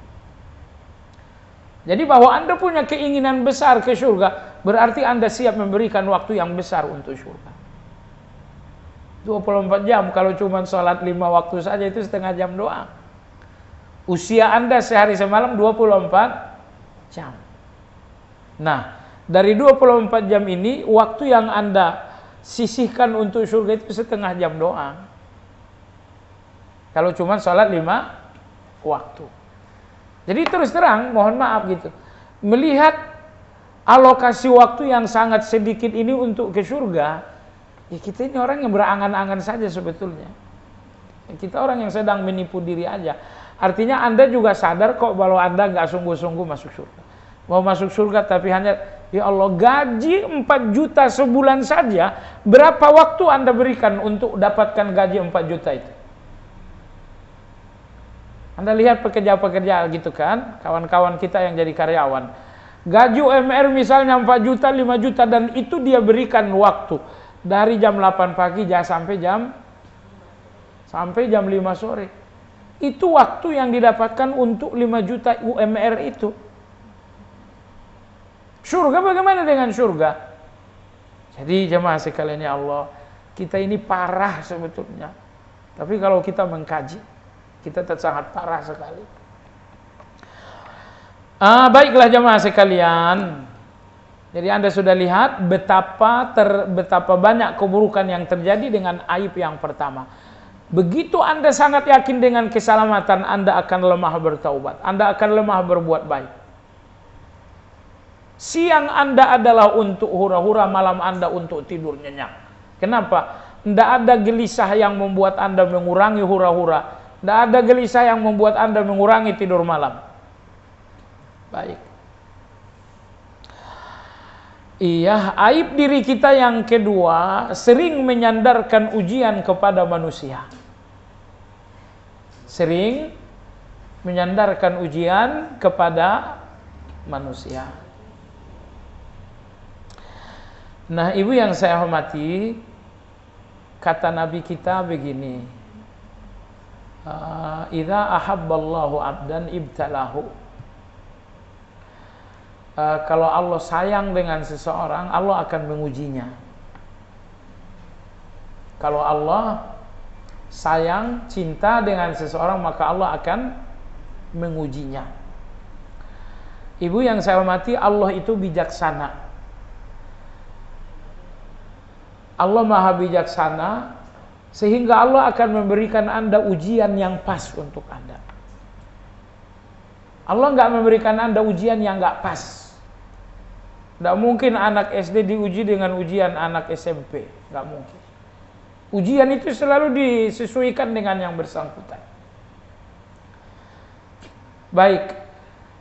A: Jadi bahwa Anda punya keinginan besar ke surga, berarti Anda siap memberikan waktu yang besar untuk surga. 24 jam, kalau cuma sholat 5 waktu saja itu setengah jam doang. Usia Anda sehari semalam 24 jam. Nah, dari 24 jam ini, waktu yang Anda sisihkan untuk surga itu setengah jam doang. Kalau cuma sholat 5 waktu. Jadi terus terang, mohon maaf gitu, melihat alokasi waktu yang sangat sedikit ini untuk ke surga, ya kita ini orang yang berangan-angan saja sebetulnya. Kita orang yang sedang menipu diri aja. Artinya Anda juga sadar kok kalau Anda nggak sungguh-sungguh masuk surga. Mau masuk surga tapi hanya, ya Allah, gaji 4 juta sebulan saja, berapa waktu Anda berikan untuk dapatkan gaji 4 juta itu? Anda lihat pekerja-pekerja gitu kan, kawan-kawan kita yang jadi karyawan. Gaji UMR misalnya 4 juta, 5 juta, dan itu dia berikan waktu. Dari jam 8 pagi sampai jam 5 sore. Itu waktu yang didapatkan untuk 5 juta UMR itu. Surga bagaimana dengan surga? Jadi jemaah sekalian ya Allah, kita ini parah sebetulnya. Tapi kalau kita mengkaji, kita sangat parah sekali. Baiklah jemaah sekalian, Jadi Anda sudah lihat betapa banyak keburukan yang terjadi dengan aib yang pertama. Begitu Anda sangat yakin dengan keselamatan, Anda akan lemah bertaubat, Anda akan lemah berbuat baik. Siang Anda adalah untuk hura-hura, malam Anda untuk tidur nyenyak. Kenapa? Tidak ada gelisah yang membuat Anda mengurangi hura-hura. Tidak ada gelisah yang membuat Anda mengurangi tidur malam. Baik. Iya, aib diri kita yang kedua, sering menyandarkan ujian kepada manusia. Sering menyandarkan ujian kepada manusia. Nah, ibu yang saya hormati, kata Nabi kita begini, idza ahabballahu abdan ibtalahu. Kalau Allah sayang dengan seseorang, Allah akan mengujinya. Kalau Allah sayang, cinta dengan seseorang, maka Allah akan mengujinya. Ibu yang saya hormati, Allah itu bijaksana. Allah maha bijaksana, sehingga Allah akan memberikan Anda ujian yang pas untuk Anda. Allah nggak memberikan Anda ujian yang nggak pas. Tidak mungkin anak SD diuji dengan ujian anak SMP. Tidak mungkin. Ujian itu selalu disesuaikan dengan yang bersangkutan. Baik.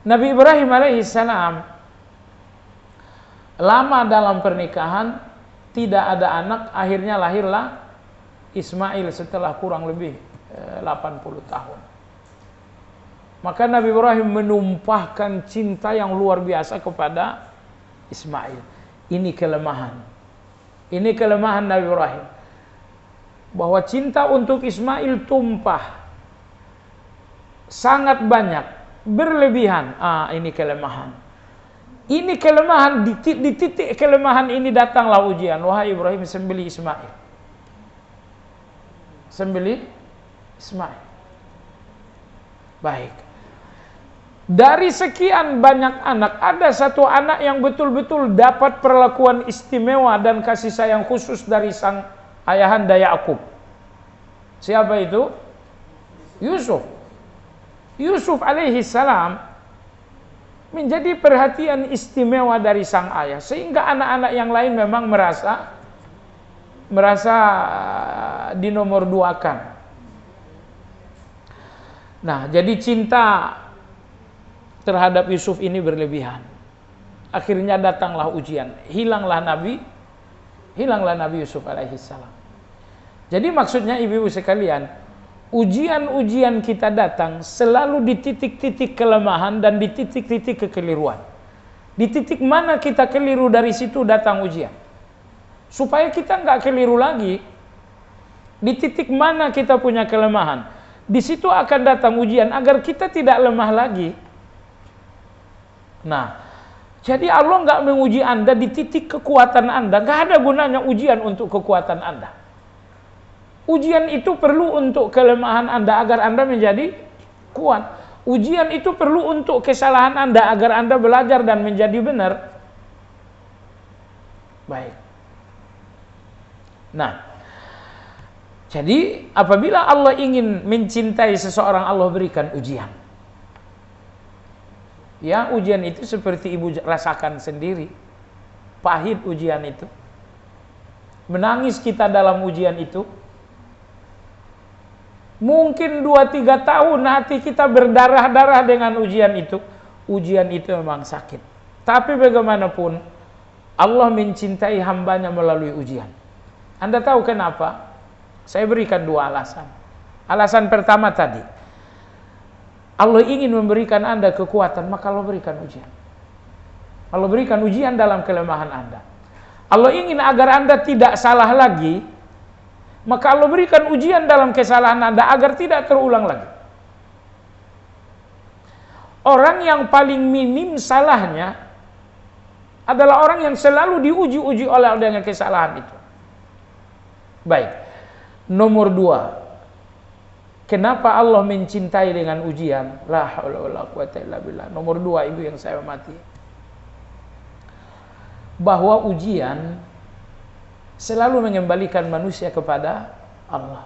A: Nabi Ibrahim alaihissalam lama dalam pernikahan, tidak ada anak, akhirnya lahirlah Ismail setelah kurang lebih 80 tahun. Maka Nabi Ibrahim menumpahkan cinta yang luar biasa kepada Ismail. Ini kelemahan. Ini kelemahan Nabi Ibrahim. Bahwa cinta untuk Ismail tumpah. Sangat banyak. Berlebihan. Ini kelemahan. Ini kelemahan. Di titik kelemahan ini datanglah ujian. Wahai Ibrahim, sembelih Ismail. Sembelih Ismail. Baik. Dari sekian banyak anak, ada satu anak yang betul-betul dapat perlakuan istimewa dan kasih sayang khusus dari sang ayahanda Yakub. Siapa itu? Yusuf. Yusuf alaihi salam menjadi perhatian istimewa dari sang ayah, sehingga anak-anak yang lain memang merasa dinomorduakan. Nah, jadi cinta terhadap Yusuf ini berlebihan. Akhirnya datanglah ujian. Hilanglah Nabi Yusuf alaihissalam. Jadi maksudnya ibu-ibu sekalian, ujian-ujian kita datang selalu di titik-titik kelemahan dan di titik-titik kekeliruan. Di titik mana kita keliru, dari situ datang ujian. Supaya kita nggak keliru lagi, di titik mana kita punya kelemahan, di situ akan datang ujian agar kita tidak lemah lagi. Nah, jadi Allah nggak menguji Anda di titik kekuatan Anda. Nggak ada gunanya ujian untuk kekuatan Anda. Ujian itu perlu untuk kelemahan Anda agar Anda menjadi kuat. Ujian itu perlu untuk kesalahan Anda agar Anda belajar dan menjadi benar. Baik. Nah, jadi apabila Allah ingin mencintai seseorang, Allah berikan ujian. Ya, ujian itu seperti ibu rasakan sendiri. Pahit ujian itu. Menangis kita dalam ujian itu. Mungkin 2-3 tahun hati kita berdarah-darah dengan ujian itu. Ujian itu memang sakit. Tapi bagaimanapun, Allah mencintai hambanya melalui ujian. Anda tahu kenapa? Saya berikan 2 alasan. Alasan pertama tadi, Allah ingin memberikan Anda kekuatan, maka Allah berikan ujian. Allah berikan ujian dalam kelemahan Anda. Allah ingin agar Anda tidak salah lagi, maka Allah berikan ujian dalam kesalahan Anda agar tidak terulang lagi. Orang yang paling minim salahnya adalah orang yang selalu diuji-uji oleh dengan kesalahan itu. Baik. Nomor 2. Kenapa Allah mencintai dengan ujian? La haula wala quwata illa billah. Nomor 2, ibu yang saya hormati. bahwa ujian selalu mengembalikan manusia kepada Allah.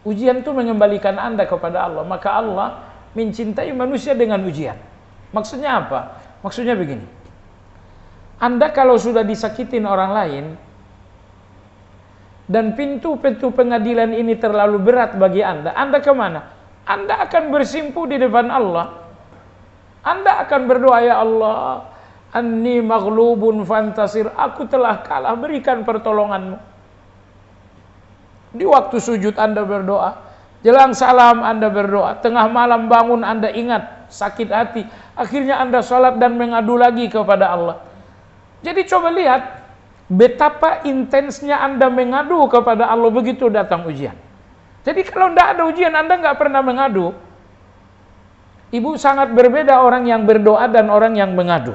A: Ujian itu mengembalikan Anda kepada Allah. Maka Allah mencintai manusia dengan ujian. Maksudnya apa? Maksudnya begini. Anda kalau sudah disakitin orang lain dan pintu-pintu pengadilan ini terlalu berat bagi Anda kemana? Anda akan bersimpu di depan Allah. Anda akan berdoa, ya Allah, anni maghlubun fantasir, aku telah kalah, berikan pertolonganmu. Di waktu sujud Anda berdoa, jelang salam Anda berdoa, tengah malam bangun Anda ingat, sakit hati, akhirnya Anda sholat dan mengadu lagi kepada Allah. Jadi coba lihat betapa intensnya Anda mengadu kepada Allah begitu datang ujian. Jadi kalau tidak ada ujian Anda nggak pernah mengadu. Ibu, sangat berbeda orang yang berdoa dan orang yang mengadu.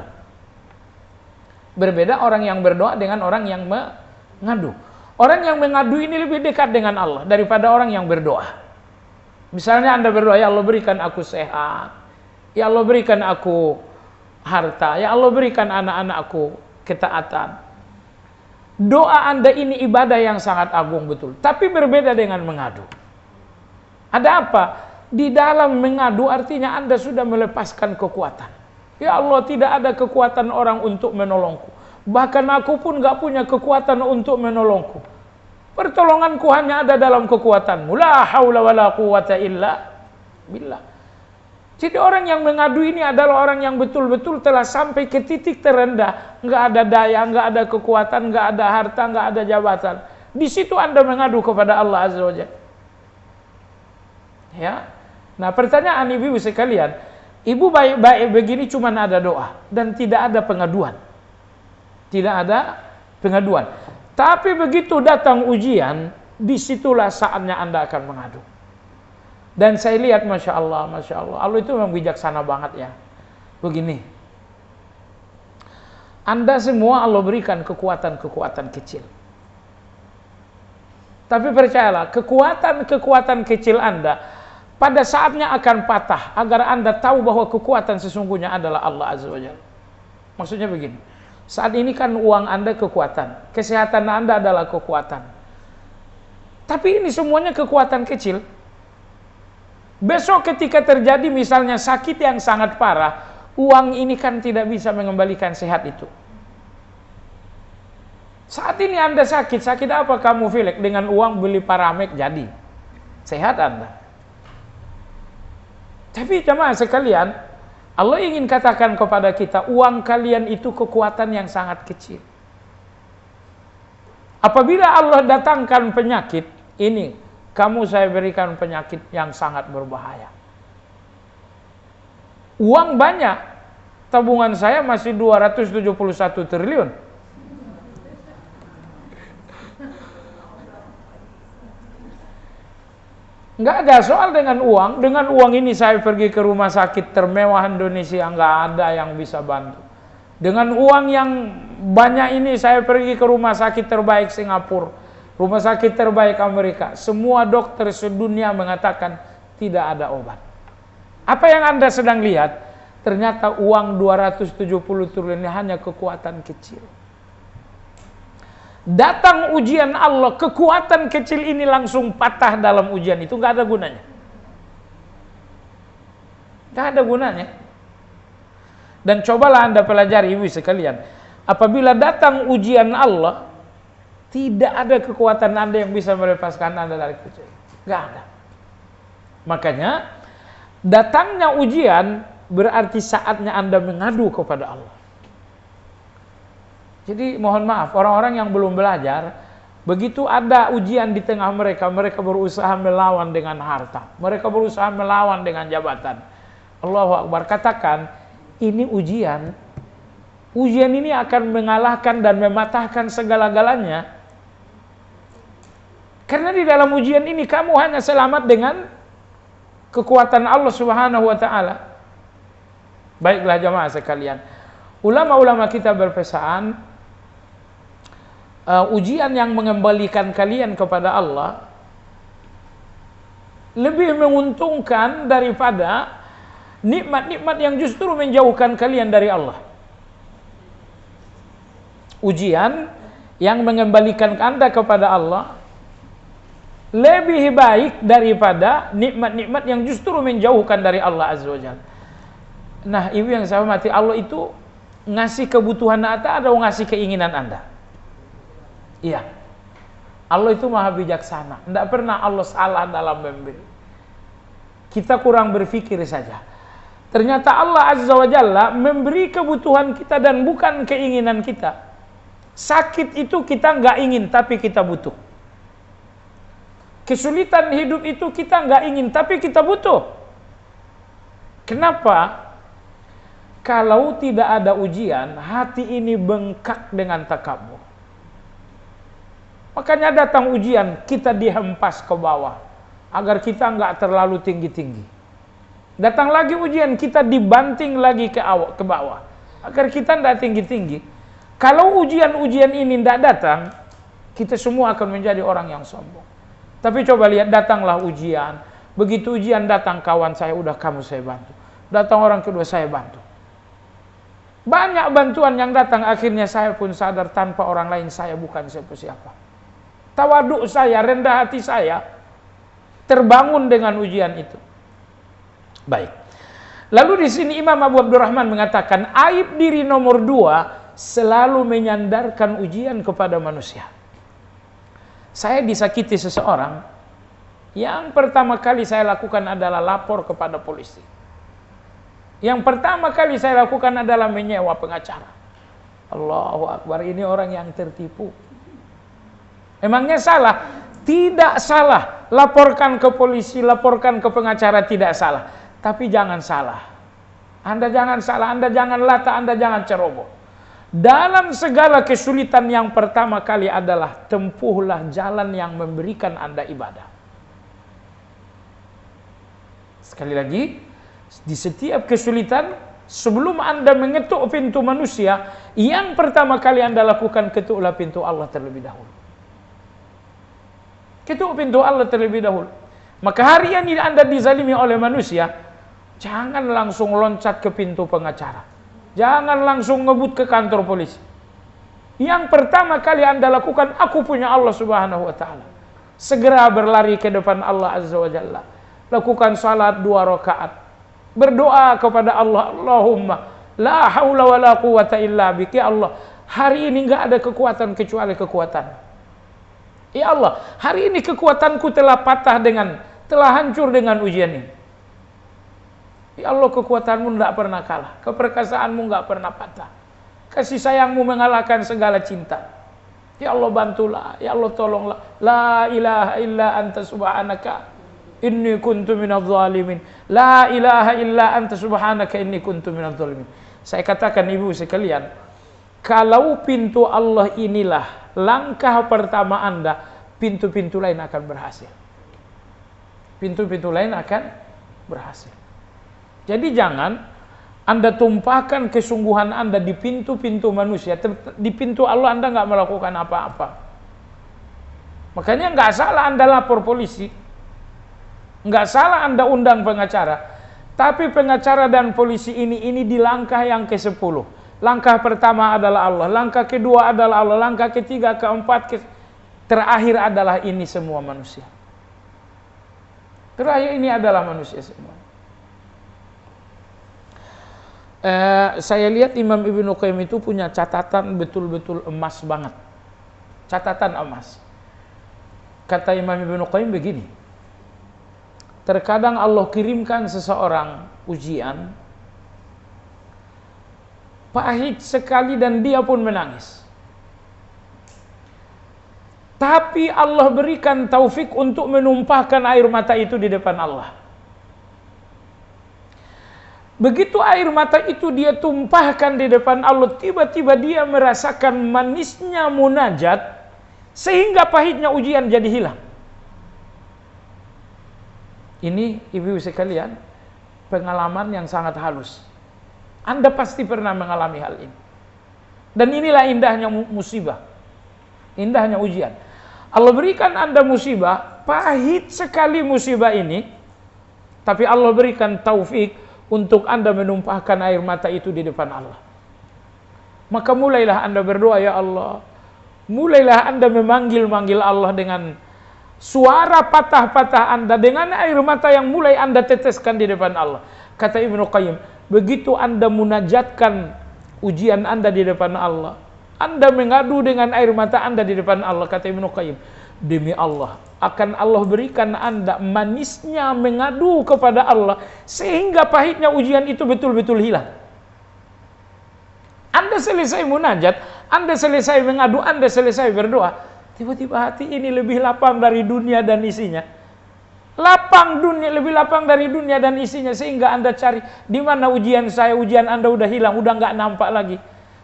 A: Berbeda orang yang berdoa dengan orang yang mengadu. Orang yang mengadu ini lebih dekat dengan Allah daripada orang yang berdoa. Misalnya Anda berdoa, ya Allah berikan aku sehat, ya Allah berikan aku harta, ya Allah berikan anak-anakku ketaatan. Doa Anda ini ibadah yang sangat agung betul, tapi berbeda dengan mengadu. Ada apa? Di dalam mengadu artinya Anda sudah melepaskan kekuatan. Ya Allah, tidak ada kekuatan orang untuk menolongku. Bahkan aku pun gak punya kekuatan untuk menolongku. Pertolonganku hanya ada dalam kekuatanmu. La haula wa la quwata illa billah. Jadi orang yang mengadu ini adalah orang yang betul-betul telah sampai ke titik terendah. Gak ada daya, gak ada kekuatan, gak ada harta, gak ada jabatan. Di situ Anda mengadu kepada Allah Azza wa Jalla. Ya. Nah, pertanyaan ibu sekalian, ibu baik-baik begini cuma ada doa dan tidak ada pengaduan. Tidak ada pengaduan. Tapi begitu datang ujian, disitulah saatnya Anda akan mengadu. Dan saya lihat, Masya Allah, Allah itu memang bijaksana banget ya. Begini, Anda semua Allah berikan kekuatan-kekuatan kecil. Tapi percayalah, kekuatan-kekuatan kecil Anda pada saatnya akan patah agar Anda tahu bahwa kekuatan sesungguhnya adalah Allah Azza wa Jalla. Maksudnya begini, saat ini kan uang Anda kekuatan, kesehatan Anda adalah kekuatan. Tapi ini semuanya kekuatan kecil. Besok ketika terjadi misalnya sakit yang sangat parah, uang ini kan tidak bisa mengembalikan sehat itu. Saat ini Anda sakit apa kamu pilih? Dengan uang beli Paramek jadi sehat Anda. Tapi jemaah sekalian, Allah ingin katakan kepada kita, uang kalian itu kekuatan yang sangat kecil. Apabila Allah datangkan penyakit, ini kamu saya berikan penyakit yang sangat berbahaya. Uang banyak, tabungan saya masih 271 triliun. Nggak ada soal dengan uang ini saya pergi ke rumah sakit termewah Indonesia, nggak ada yang bisa bantu. Dengan uang yang banyak ini saya pergi ke rumah sakit terbaik Singapura, rumah sakit terbaik Amerika, semua dokter sedunia mengatakan tidak ada obat. Apa yang Anda sedang lihat? Ternyata uang 270 triliun ini hanya kekuatan kecil. Datang ujian Allah, kekuatan kecil ini langsung patah dalam ujian itu, nggak ada gunanya. Nggak ada gunanya. Dan cobalah Anda pelajari ibu sekalian, apabila datang ujian Allah, tidak ada kekuatan Anda yang bisa melepaskan Anda dari ujian. Nggak ada. Makanya datangnya ujian berarti saatnya Anda mengadu kepada Allah. Jadi mohon maaf, orang-orang yang belum belajar, begitu ada ujian di tengah mereka, mereka berusaha melawan dengan harta, mereka berusaha melawan dengan jabatan. Allahu Akbar, katakan, ini ujian. Ujian ini akan mengalahkan dan mematahkan segala-galanya. Karena di dalam ujian ini kamu hanya selamat dengan kekuatan Allah Subhanahu wa Ta'ala. Baiklah jamaah sekalian, ulama-ulama kita berpesan, ujian yang mengembalikan kalian kepada Allah lebih menguntungkan daripada nikmat-nikmat yang justru menjauhkan kalian dari Allah. ujian yang mengembalikan Anda kepada Allah lebih baik daripada nikmat-nikmat yang justru menjauhkan dari Allah Azza wa Jalla. Nah, ibu yang saya hormati, Allah itu ngasih kebutuhan Anda atau ngasih keinginan Anda? Iya. Allah itu maha bijaksana. Tidak pernah Allah salah dalam memberi. Kita kurang berpikir saja. Ternyata Allah Azza wa Jalla memberi kebutuhan kita dan bukan keinginan kita. Sakit itu kita nggak ingin, tapi kita butuh. Kesulitan hidup itu kita nggak ingin, tapi kita butuh. Kenapa? Kalau tidak ada ujian, hati ini bengkak dengan takabur. Makanya datang ujian, kita dihempas ke bawah, agar kita nggak terlalu tinggi-tinggi. Datang lagi ujian, kita dibanting lagi ke bawah, agar kita nggak tinggi-tinggi. Kalau ujian-ujian ini tidak datang, kita semua akan menjadi orang yang sombong. Tapi coba lihat, datanglah ujian. Begitu ujian datang, kawan saya, udah kamu saya bantu. Datang orang kedua, saya bantu. Banyak bantuan yang datang, akhirnya saya pun sadar tanpa orang lain saya bukan siapa-siapa. Tawaduk saya, rendah hati saya terbangun dengan ujian itu. Baik. Lalu di sini Imam Abu Abdurrahman mengatakan, aib diri nomor 2 selalu menyandarkan ujian kepada manusia. Saya disakiti seseorang, yang pertama kali saya lakukan adalah lapor kepada polisi. Yang pertama kali saya lakukan adalah menyewa pengacara. Allahu Akbar, ini orang yang tertipu. Emangnya salah? Tidak salah. Laporkan ke polisi, laporkan ke pengacara, tidak salah. Tapi jangan salah. Anda jangan salah, Anda jangan lata, Anda jangan ceroboh. Dalam segala kesulitan, yang pertama kali adalah tempuhlah jalan yang memberikan Anda ibadah. Sekali lagi, di setiap kesulitan, sebelum Anda mengetuk pintu manusia, yang pertama kali Anda lakukan, ketuklah pintu Allah terlebih dahulu. Ketuk pintu Allah terlebih dahulu. Maka hari ini Anda dizalimi oleh manusia, jangan langsung loncat ke pintu pengacara. Jangan langsung ngebut ke kantor polisi. Yang pertama kali Anda lakukan, aku punya Allah Subhanahu wa ta'ala. Segera berlari ke depan Allah Azza wa Jalla. Lakukan salat 2 rakaat. Berdoa kepada Allah, Allahumma la haula wa la quwata illa bika. Ya Allah, hari ini enggak ada kekuatan kecuali kekuatan. Ya Allah, hari ini kekuatanku telah telah hancur dengan ujian ini. Ya Allah, kekuatanmu tidak pernah kalah, keperkasaanmu tidak pernah patah, kasih sayangmu mengalahkan segala cinta. Ya Allah, bantulah, ya Allah tolonglah. La ilaha illa anta subhanaka inni kuntu minadh dhalimin. La ilaha illa anta subhanaka inni kuntu minadh dhalimin. Saya katakan ibu sekalian, kalau pintu Allah inilah langkah pertama Anda, pintu-pintu lain akan berhasil. Pintu-pintu lain akan berhasil. Jadi jangan Anda tumpahkan kesungguhan Anda di pintu-pintu manusia. Di pintu Allah Anda nggak melakukan apa-apa. Makanya nggak salah Anda lapor polisi, nggak salah Anda undang pengacara. Tapi pengacara dan polisi ini di langkah yang ke-10. Langkah pertama adalah Allah, langkah kedua adalah Allah, langkah ketiga, keempat, terakhir adalah ini semua manusia. Terakhir ini adalah manusia semua. Saya lihat Imam Ibnu Qayyim itu punya catatan betul-betul emas banget. Catatan emas. Kata Imam Ibnu Qayyim begini, terkadang Allah kirimkan seseorang ujian pahit sekali dan dia pun menangis. Tapi Allah berikan taufik untuk menumpahkan air mata itu di depan Allah. Begitu air mata itu dia tumpahkan di depan Allah, tiba-tiba dia merasakan manisnya munajat, sehingga pahitnya ujian jadi hilang. Ini ibu sekalian, pengalaman yang sangat halus. Anda pasti pernah mengalami hal ini. Dan inilah indahnya musibah, indahnya ujian. Allah berikan Anda musibah, pahit sekali musibah ini, tapi Allah berikan taufik untuk Anda menumpahkan air mata itu di depan Allah. Maka mulailah Anda berdoa, ya Allah. Mulailah Anda memanggil-manggil Allah dengan suara patah-patah Anda, dengan air mata yang mulai Anda teteskan di depan Allah. Kata Ibnu Qayyim, begitu Anda munajatkan ujian Anda di depan Allah, Anda mengadu dengan air mata Anda di depan Allah, kata Ibnu Qayyim, demi Allah, akan Allah berikan Anda manisnya mengadu kepada Allah, sehingga pahitnya ujian itu betul-betul hilang. Anda selesai munajat, Anda selesai mengadu, Anda selesai berdoa, tiba-tiba hati ini lebih lapang dari dunia dan isinya. Lapang dunia, lebih lapang dari dunia dan isinya, sehingga Anda cari di mana ujian saya, ujian Anda udah hilang, udah nggak nampak lagi.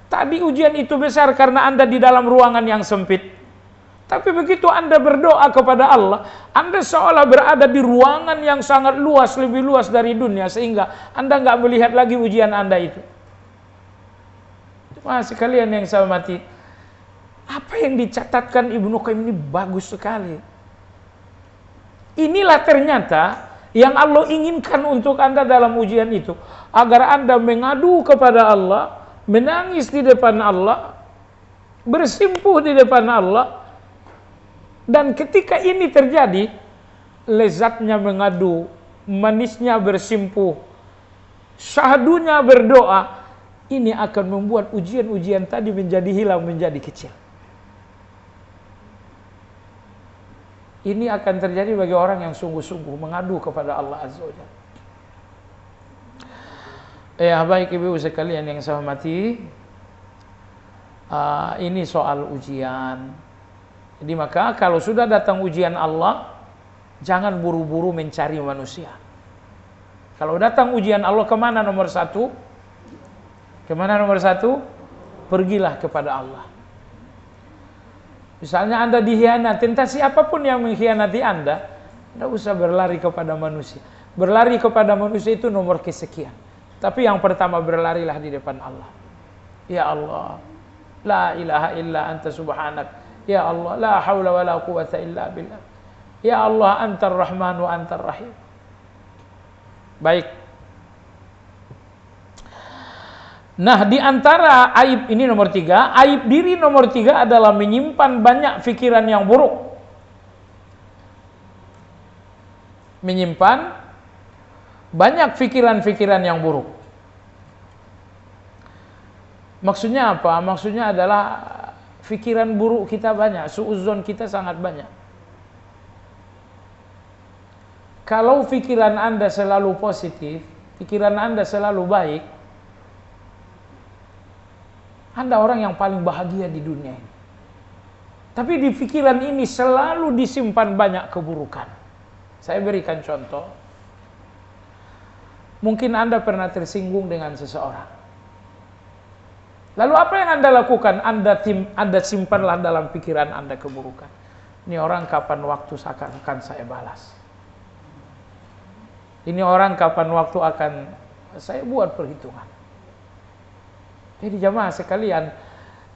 A: Tadi ujian itu besar karena Anda di dalam ruangan yang sempit. Tapi begitu Anda berdoa kepada Allah, Anda seolah berada di ruangan yang sangat luas, lebih luas dari dunia, sehingga Anda nggak melihat lagi ujian Anda itu. Wah, sekalian yang saya hormati, apa yang dicatatkan Ibnu Qayyim ini bagus sekali. Inilah ternyata yang Allah inginkan untuk Anda dalam ujian itu, agar Anda mengadu kepada Allah, menangis di depan Allah, bersimpuh di depan Allah. Dan ketika ini terjadi, lezatnya mengadu, manisnya bersimpuh, syahdunya berdoa, ini akan membuat ujian-ujian tadi menjadi hilang, menjadi kecil. Ini akan terjadi bagi orang yang sungguh-sungguh mengadu kepada Allah Azza wa Jalla. Ya, baik ibu sekalian yang saya hormati, ini soal ujian. Jadi maka kalau sudah datang ujian Allah, jangan buru-buru mencari manusia. Kalau datang ujian Allah, kemana nomor satu? Kemana nomor satu? Pergilah kepada Allah. Misalnya Anda dikhianati, entah siapapun yang mengkhianati Anda, tidak usah berlari kepada manusia. Berlari kepada manusia itu nomor kesekian. Tapi yang pertama, berlarilah di depan Allah. Ya Allah, la ilaha illa anta subhanak. Ya Allah, la haula wa la quwata illa billah. Ya Allah, antar rahman wa antar rahim. Baik. Nah, di antara aib ini nomor 3, aib diri nomor 3 adalah menyimpan banyak pikiran yang buruk. Menyimpan banyak pikiran-pikiran yang buruk. Maksudnya apa? Maksudnya adalah pikiran buruk kita banyak, suudzon kita sangat banyak. Kalau pikiran Anda selalu positif, pikiran Anda selalu baik, Anda orang yang paling bahagia di dunia ini. Tapi di pikiran ini selalu disimpan banyak keburukan. Saya berikan contoh. Mungkin Anda pernah tersinggung dengan seseorang. Lalu apa yang Anda lakukan? Anda simpanlah dalam pikiran Anda keburukan. Ini orang kapan waktu akan saya balas. Ini orang kapan waktu akan saya buat perhitungan. Jadi jamaah sekalian,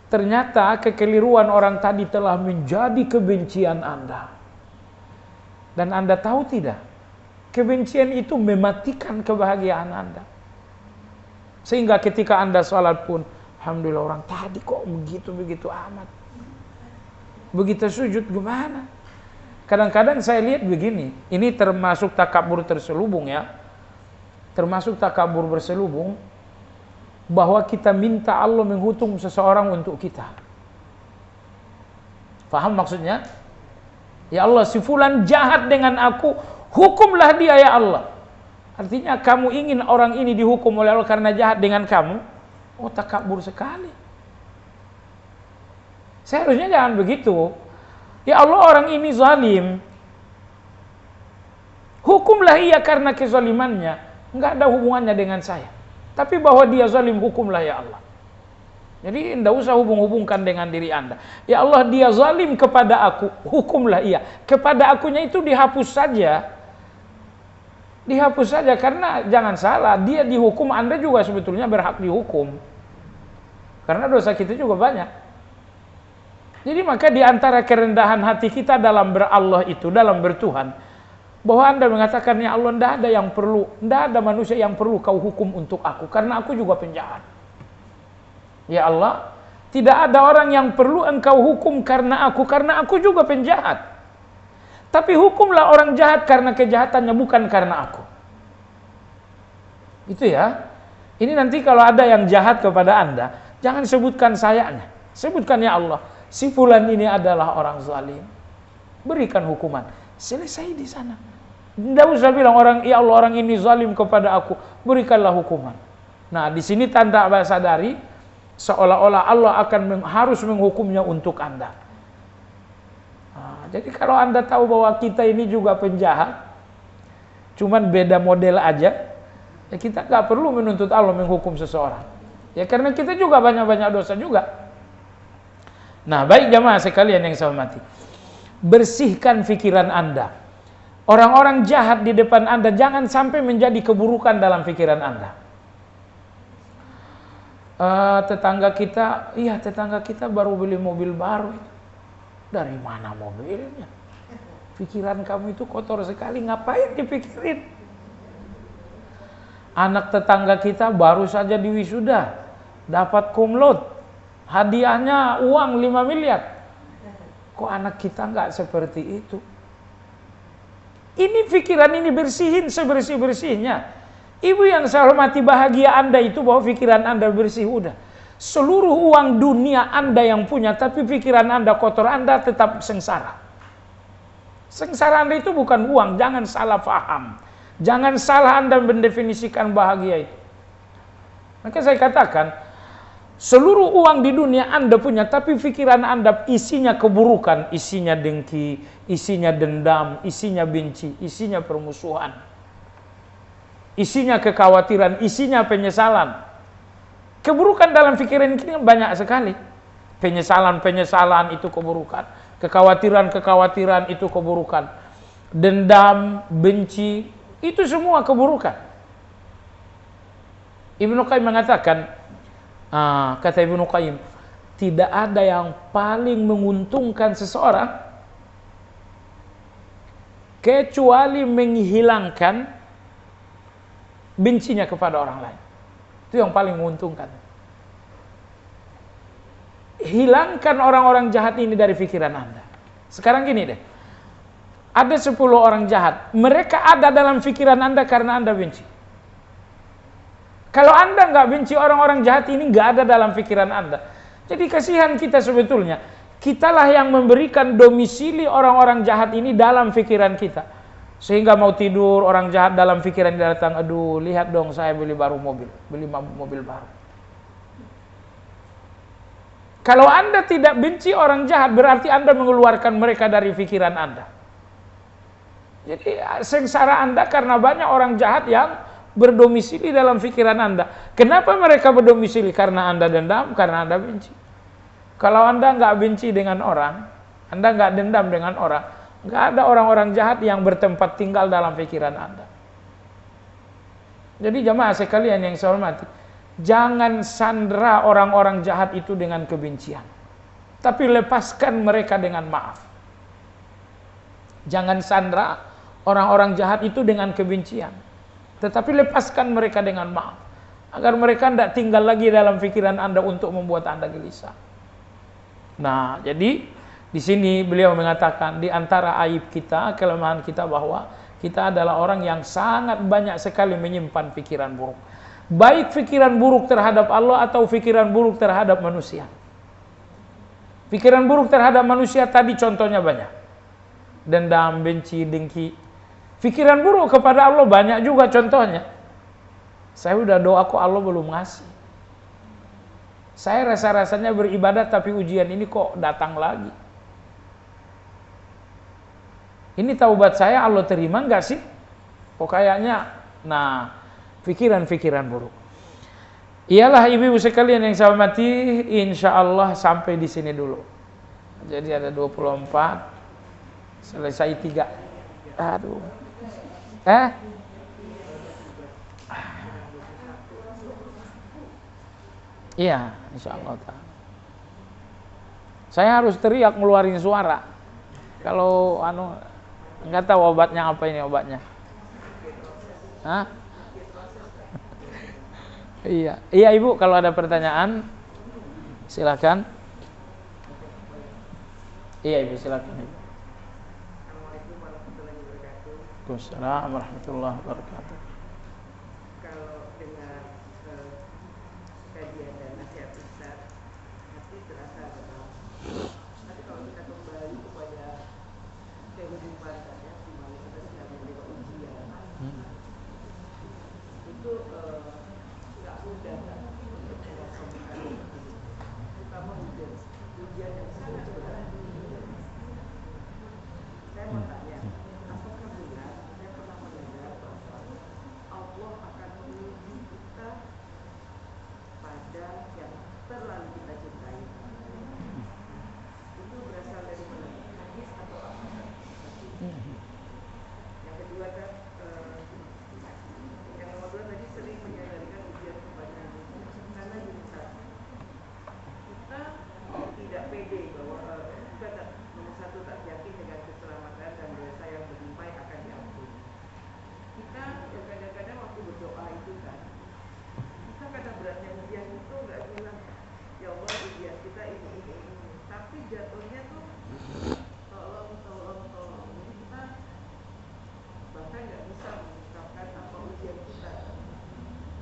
A: ternyata kekeliruan orang tadi telah menjadi kebencian Anda. Dan Anda tahu tidak? Kebencian itu mematikan kebahagiaan Anda. Sehingga ketika Anda sholat pun, alhamdulillah orang tadi kok begitu amat. Begitu sujud gimana? Kadang-kadang saya lihat begini, ini termasuk takabur terselubung ya. Termasuk takabur berselubung, bahwa kita minta Allah menghukum seseorang untuk kita. Faham maksudnya? Ya Allah, si fulan jahat dengan aku, hukumlah dia ya Allah. Artinya kamu ingin orang ini dihukum oleh Allah karena jahat dengan kamu? Oh, takabur sekali. Seharusnya jangan begitu. Ya Allah, orang ini zalim, hukumlah ia karena kezalimannya. Enggak ada hubungannya dengan saya. Tapi bahwa dia zalim, hukumlah ya Allah. Jadi tidak usah hubung-hubungkan dengan diri Anda. Ya Allah, dia zalim kepada aku, hukumlah ia. Kepada akunya itu dihapus saja. Dihapus saja, karena jangan salah, dia dihukum, Anda juga sebetulnya berhak dihukum. Karena dosa kita juga banyak. Jadi maka di antara kerendahan hati kita dalam berallah itu, dalam bertuhan, bahwa Anda mengatakan, ya Allah, tidak ada manusia yang perlu kau hukum untuk aku, karena aku juga penjahat. Ya Allah, tidak ada orang yang perlu engkau hukum karena aku juga penjahat. Tapi hukumlah orang jahat karena kejahatannya, bukan karena aku. Itu ya. Ini nanti kalau ada yang jahat kepada Anda, jangan sebutkan sayanya. Sebutkan, ya Allah, si fulan ini adalah orang zalim. Berikan hukuman. Selesai di sana. Tidak usah bilang ya Allah, orang ini zalim kepada aku, berikanlah hukuman. Nah, di sini tanda sadari seolah-olah Allah harus menghukumnya untuk Anda. Nah, jadi kalau Anda tahu bahwa kita ini juga penjahat, cuman beda model aja, ya kita nggak perlu menuntut Allah menghukum seseorang. Ya karena kita juga banyak-banyak dosa juga. Nah, baik jamaah sekalian yang saya hormati, bersihkan pikiran Anda. Orang-orang jahat di depan Anda jangan sampai menjadi keburukan dalam pikiran Anda. Tetangga kita baru beli mobil baru. Dari mana mobilnya? Pikiran kamu itu kotor sekali, ngapain dipikirin? Anak tetangga kita baru saja diwisuda, dapat cum laude, hadiahnya uang 5 miliar. Kok anak kita nggak seperti itu? Ini pikiran ini bersihin sebersih-bersihnya. Ibu yang saya hormati, bahagia Anda itu bahwa pikiran Anda bersih, udah. Seluruh uang dunia Anda yang punya, tapi pikiran Anda kotor, Anda tetap sengsara. Sengsara Anda itu bukan uang, jangan salah paham. Jangan salah Anda mendefinisikan bahagia itu. Maka saya katakan, seluruh uang di dunia Anda punya, tapi pikiran Anda isinya keburukan, isinya dengki, isinya dendam, isinya benci, isinya permusuhan, isinya kekhawatiran, isinya penyesalan. Keburukan dalam pikiran ini banyak sekali. Penyesalan itu keburukan, kekhawatiran itu keburukan, dendam, benci, itu semua keburukan. Ibnu Qayyim mengatakan, kata Ibnu Qayyim, tidak ada yang paling menguntungkan seseorang kecuali menghilangkan bencinya kepada orang lain. Itu yang paling menguntungkan. Hilangkan orang-orang jahat ini dari pikiran Anda. Sekarang gini deh, ada 10 orang jahat, mereka ada dalam pikiran Anda karena Anda benci. Kalau Anda nggak benci orang-orang jahat ini, nggak ada dalam pikiran Anda. Jadi kasihan kita sebetulnya. Kitalah yang memberikan domisili orang-orang jahat ini dalam pikiran kita. Sehingga mau tidur, orang jahat dalam pikiran dia datang, aduh lihat dong saya beli mobil baru. Kalau Anda tidak benci orang jahat, berarti Anda mengeluarkan mereka dari pikiran Anda. Jadi sengsara Anda karena banyak orang jahat yang berdomisili dalam pikiran Anda. Kenapa mereka berdomisili? Karena Anda dendam, karena Anda benci. Kalau Anda nggak benci dengan orang, Anda nggak dendam dengan orang, nggak ada orang-orang jahat yang bertempat tinggal dalam pikiran Anda. Jadi jamaah sekalian yang saya hormati, jangan sandra orang-orang jahat itu dengan kebencian, tapi lepaskan mereka dengan maaf. Jangan sandra orang-orang jahat itu dengan kebencian, tetapi lepaskan mereka dengan maaf, agar mereka tidak tinggal lagi dalam pikiran Anda untuk membuat Anda gelisah. Nah, jadi di sini beliau mengatakan di antara aib kita, kelemahan kita, bahwa kita adalah orang yang sangat banyak sekali menyimpan pikiran buruk. Baik pikiran buruk terhadap Allah atau pikiran buruk terhadap manusia. Pikiran buruk terhadap manusia tadi contohnya banyak. Dendam, benci, dengki. Pikiran buruk kepada Allah banyak juga contohnya. Saya udah doa kok Allah belum ngasih. Saya rasa-rasanya beribadah tapi ujian ini kok datang lagi. Ini taubat saya Allah terima enggak sih? Kok kayaknya, nah, pikiran-pikiran buruk. Iyalah ibu-ibu sekalian yang saya hormati, insya Allah sampai di sini dulu. Jadi ada 24, selesai 3. Aduh. Iya, insya Allah. Saya harus teriak ngeluarin suara. Kalau nggak tahu obatnya apa ini obatnya. Hah? Iya, ibu kalau ada pertanyaan Silakan. Iya Ibu, silakan Ibu.
B: Assalamualaikum warahmatullahi wabarakatuh.
A: Waalaikumsalam warahmatullahi wabarakatuh.
B: Kalau dengar kajian dan nasihat Ustaz, hati terasa tenang. Tapi kalau kita kembali kepada kehidupan saja, di mana kita sedang menerima ujian, itu nggak mudah kan untuk melaksanakan itu. Terutama ujian yang sangat berat. Saya mau tanya, apakah benar saya pernah mendengar bahwa Allah akan menguji kita pada yang terlalu kita cintai? Itu berasal dari mana? Hadis atau apa? Yang kedua kan, yang nomor dua tadi sering menyadarkan ujian kepada karena kita tidak pede bahwa kita nomor satu tak yakin dengan keselamatan dan dosa yang berlimpah akan diampuni. Kita kadang-kadang waktu berdoa itu kan, kita kadang beratnya ujian itu nggak bilang ya Allah ujian kita ini, tapi jatuhnya tuh tolong. Jadi kita bahkan nggak bisa mengungkapkan apa ujian kita.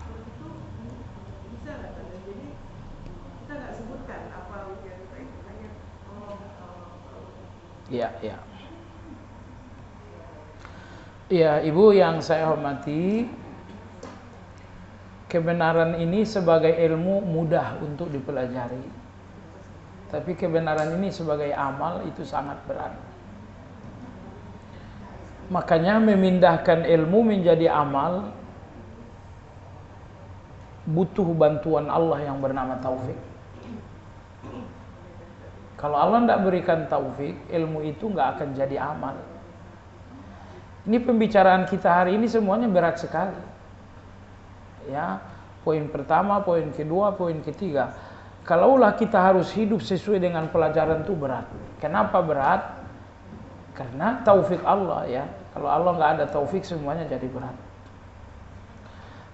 B: Kalau itu bisa nggak kan? Jadi kita nggak sebutkan apa ujian kita itu, hanya tolong.
A: Iya, iya. Iya, Ibu yang saya hormati, kebenaran ini sebagai ilmu mudah untuk dipelajari. Tapi kebenaran ini sebagai amal itu sangat berat. Makanya memindahkan ilmu menjadi amal butuh bantuan Allah yang bernama taufik. Kalau Allah tidak berikan taufik, ilmu itu nggak akan jadi amal. Ini pembicaraan kita hari ini semuanya berat sekali. Ya, poin pertama, poin kedua, poin ketiga. Kalaulah kita harus hidup sesuai dengan pelajaran itu berat. Kenapa berat? Karena taufik Allah ya. Kalau Allah nggak ada taufik semuanya jadi berat.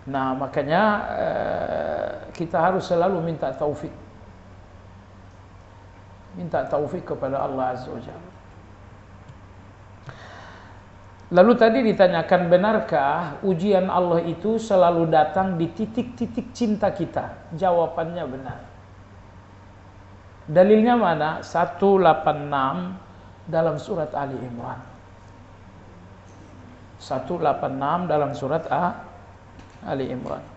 A: Nah makanya kita harus selalu minta taufik. Minta taufik kepada Allah Azza wa Jalla. Lalu tadi ditanyakan, benarkah ujian Allah itu selalu datang di titik-titik cinta kita? Jawabannya benar. Dalilnya mana? 186 dalam surat Ali Imran. 186 dalam surat Ali Imran.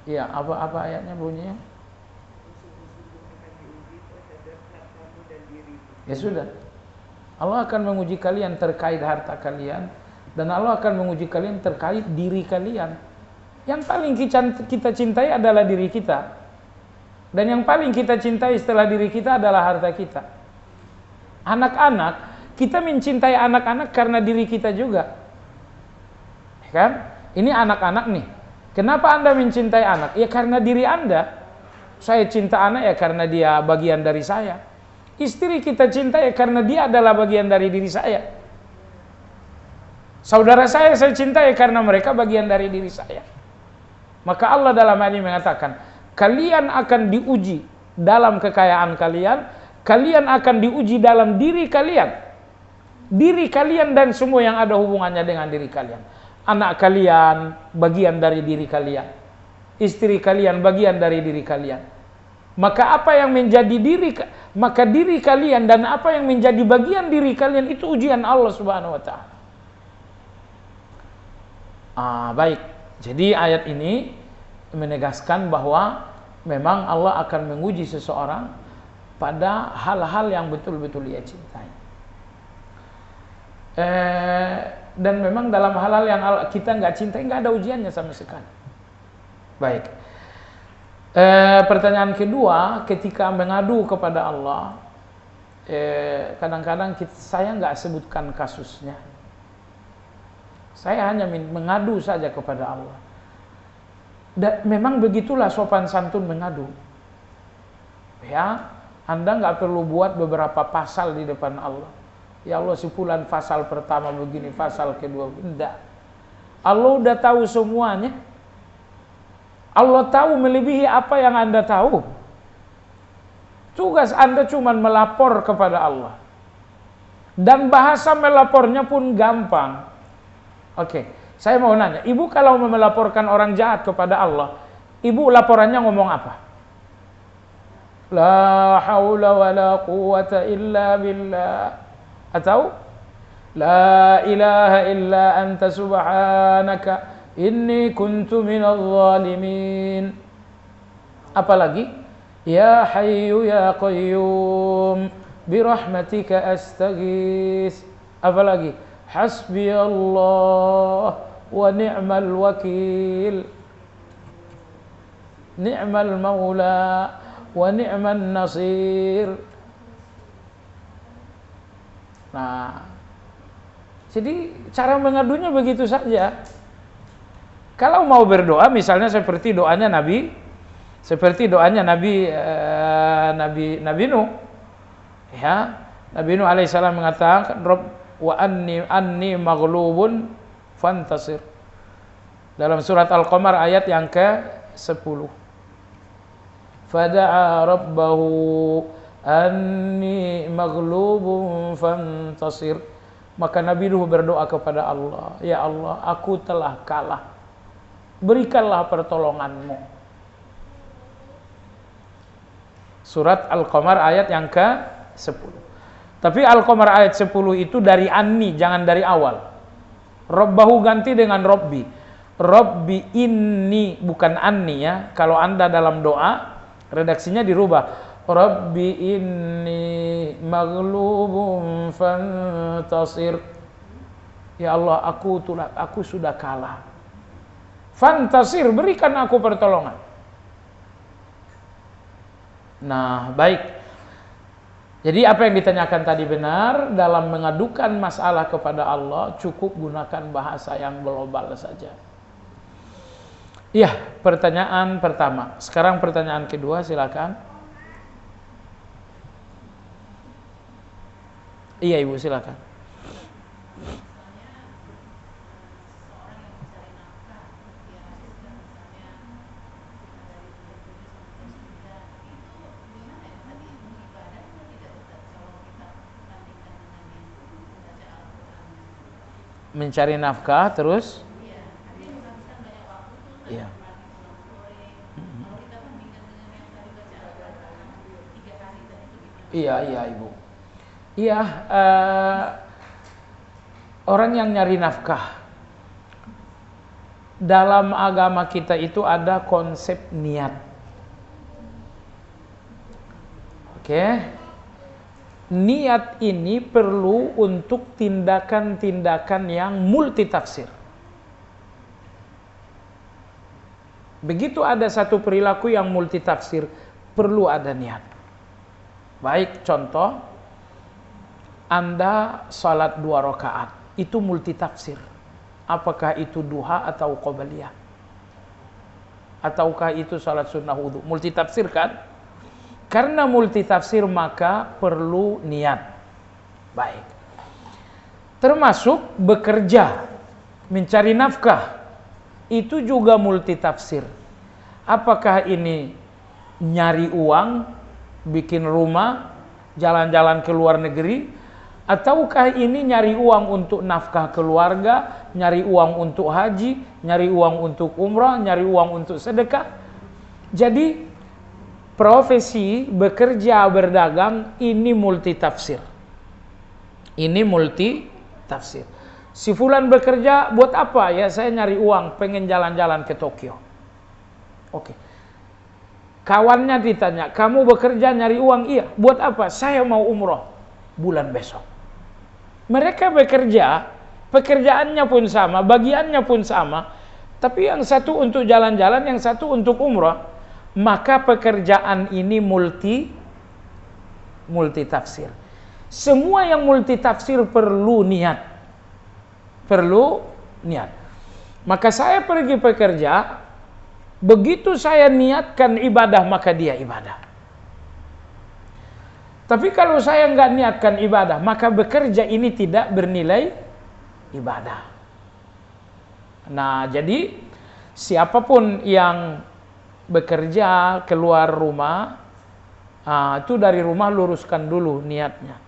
A: Iya, apa ayatnya bunyinya? Ya sudah. Allah akan menguji kalian terkait harta kalian, dan Allah akan menguji kalian terkait diri kalian. Yang paling kita cintai adalah diri kita. Dan yang paling kita cintai setelah diri kita adalah harta kita. Anak-anak, kita mencintai anak-anak karena diri kita juga. Kan? Ini anak-anak nih. Kenapa Anda mencintai anak? Ya karena diri Anda. Saya cinta anak ya karena dia bagian dari saya. Istri kita cinta ya karena dia adalah bagian dari diri saya. Saudara saya cinta ya karena mereka bagian dari diri saya. Maka Allah dalam ayat ini mengatakan, kalian akan diuji dalam kekayaan kalian, kalian akan diuji dalam diri kalian. Diri kalian dan semua yang ada hubungannya dengan diri kalian. Anak kalian bagian dari diri kalian, istri kalian bagian dari diri kalian. Maka apa yang menjadi diri kalian dan apa yang menjadi bagian diri kalian itu ujian Allah Subhanahu wa taala. Baik. Jadi ayat ini menegaskan bahwa memang Allah akan menguji seseorang pada hal-hal yang betul-betul ia cintai. Dan memang dalam hal-hal yang kita nggak cintai nggak ada ujiannya sama sekali. Baik. Pertanyaan kedua, ketika mengadu kepada Allah, kadang-kadang saya nggak sebutkan kasusnya. Saya hanya mengadu saja kepada Allah. Dan memang begitulah sopan santun mengadu. Ya, Anda nggak perlu buat beberapa pasal di depan Allah. Ya Allah si fulan pasal pertama begini, pasal kedua enggak. Allah udah tahu semuanya. Allah tahu melebihi apa yang Anda tahu. Tugas Anda cuma melapor kepada Allah. Dan bahasa melapornya pun gampang. Oke, saya mau nanya, ibu kalau mau melaporkan orang jahat kepada Allah, ibu laporannya ngomong apa? La haula wa la quwata illa billah. Atau la ilaha illa anta subhanaka inni kuntu minadh zalimin. Apalagi ya hayyu ya qayyum birahmatika astaghits. Apalagi hasbiyallah wa ni'mal wakil, ni'mal maula wa ni'man nasir. Nah, jadi cara mengadunya begitu saja. Kalau mau berdoa, misalnya seperti doanya Nabi Nabi Nuh, ya, Nabi Nuh alaihissalam mengatakan, Rabb wa anni maghlubun fantasir. Dalam surat Al-Qamar ayat yang ke-10. Fada'a rabbahu anni maghlubun fantasir. Maka Nabi Nuh berdoa kepada Allah, ya Allah, aku telah kalah, berikanlah pertolonganmu. Surat Al-Qamar ayat yang ke-10. Tapi Al-Qamar ayat 10 itu dari anni, jangan dari awal. Rabbahu ganti dengan Rabbi. Rabbi inni, bukan anni ya. Kalau Anda dalam doa, redaksinya dirubah. Rabbi inni maghlubun fantasir. Ya Allah, aku sudah kalah. Fantasir, berikan aku pertolongan. Nah, baik. Jadi apa yang ditanyakan tadi benar, dalam mengadukan masalah kepada Allah cukup gunakan bahasa yang global saja. Iya, pertanyaan pertama. Sekarang pertanyaan kedua, silakan. Iya, Ibu, silakan. Mencari nafkah terus? Iya. Iya, Ibu. Iya, orang yang nyari nafkah, dalam agama kita itu ada konsep niat. Oke. Niat ini perlu untuk tindakan-tindakan yang multitafsir. Begitu ada satu perilaku yang multitafsir, perlu ada niat. Baik, contoh, Anda salat 2 rakaat, itu multitafsir. Apakah itu duha atau qobliyah? Ataukah itu salat sunnah wudu? Multitafsir kan? Karena multitafsir maka perlu niat. Baik. Termasuk bekerja, mencari nafkah, itu juga multitafsir. Apakah ini nyari uang, bikin rumah, jalan-jalan ke luar negeri, ataukah ini nyari uang untuk nafkah keluarga, nyari uang untuk haji, nyari uang untuk umrah, nyari uang untuk sedekah. Jadi profesi, bekerja, berdagang, ini multitafsir. Ini multitafsir. Si fulan bekerja buat apa? Ya saya nyari uang, pengen jalan-jalan ke Tokyo. Oke. Kawannya ditanya, kamu bekerja nyari uang? Iya. Buat apa? Saya mau umroh bulan besok. Mereka bekerja, pekerjaannya pun sama, bagiannya pun sama, tapi yang satu untuk jalan-jalan, yang satu untuk umroh. Maka pekerjaan ini multitafsir. Semua yang multitafsir perlu niat. Perlu niat. Maka saya pergi bekerja, begitu saya niatkan ibadah, maka dia ibadah. Tapi kalau saya nggak niatkan ibadah, maka bekerja ini tidak bernilai ibadah. Nah, jadi siapapun yang bekerja keluar rumah, itu dari rumah luruskan dulu niatnya.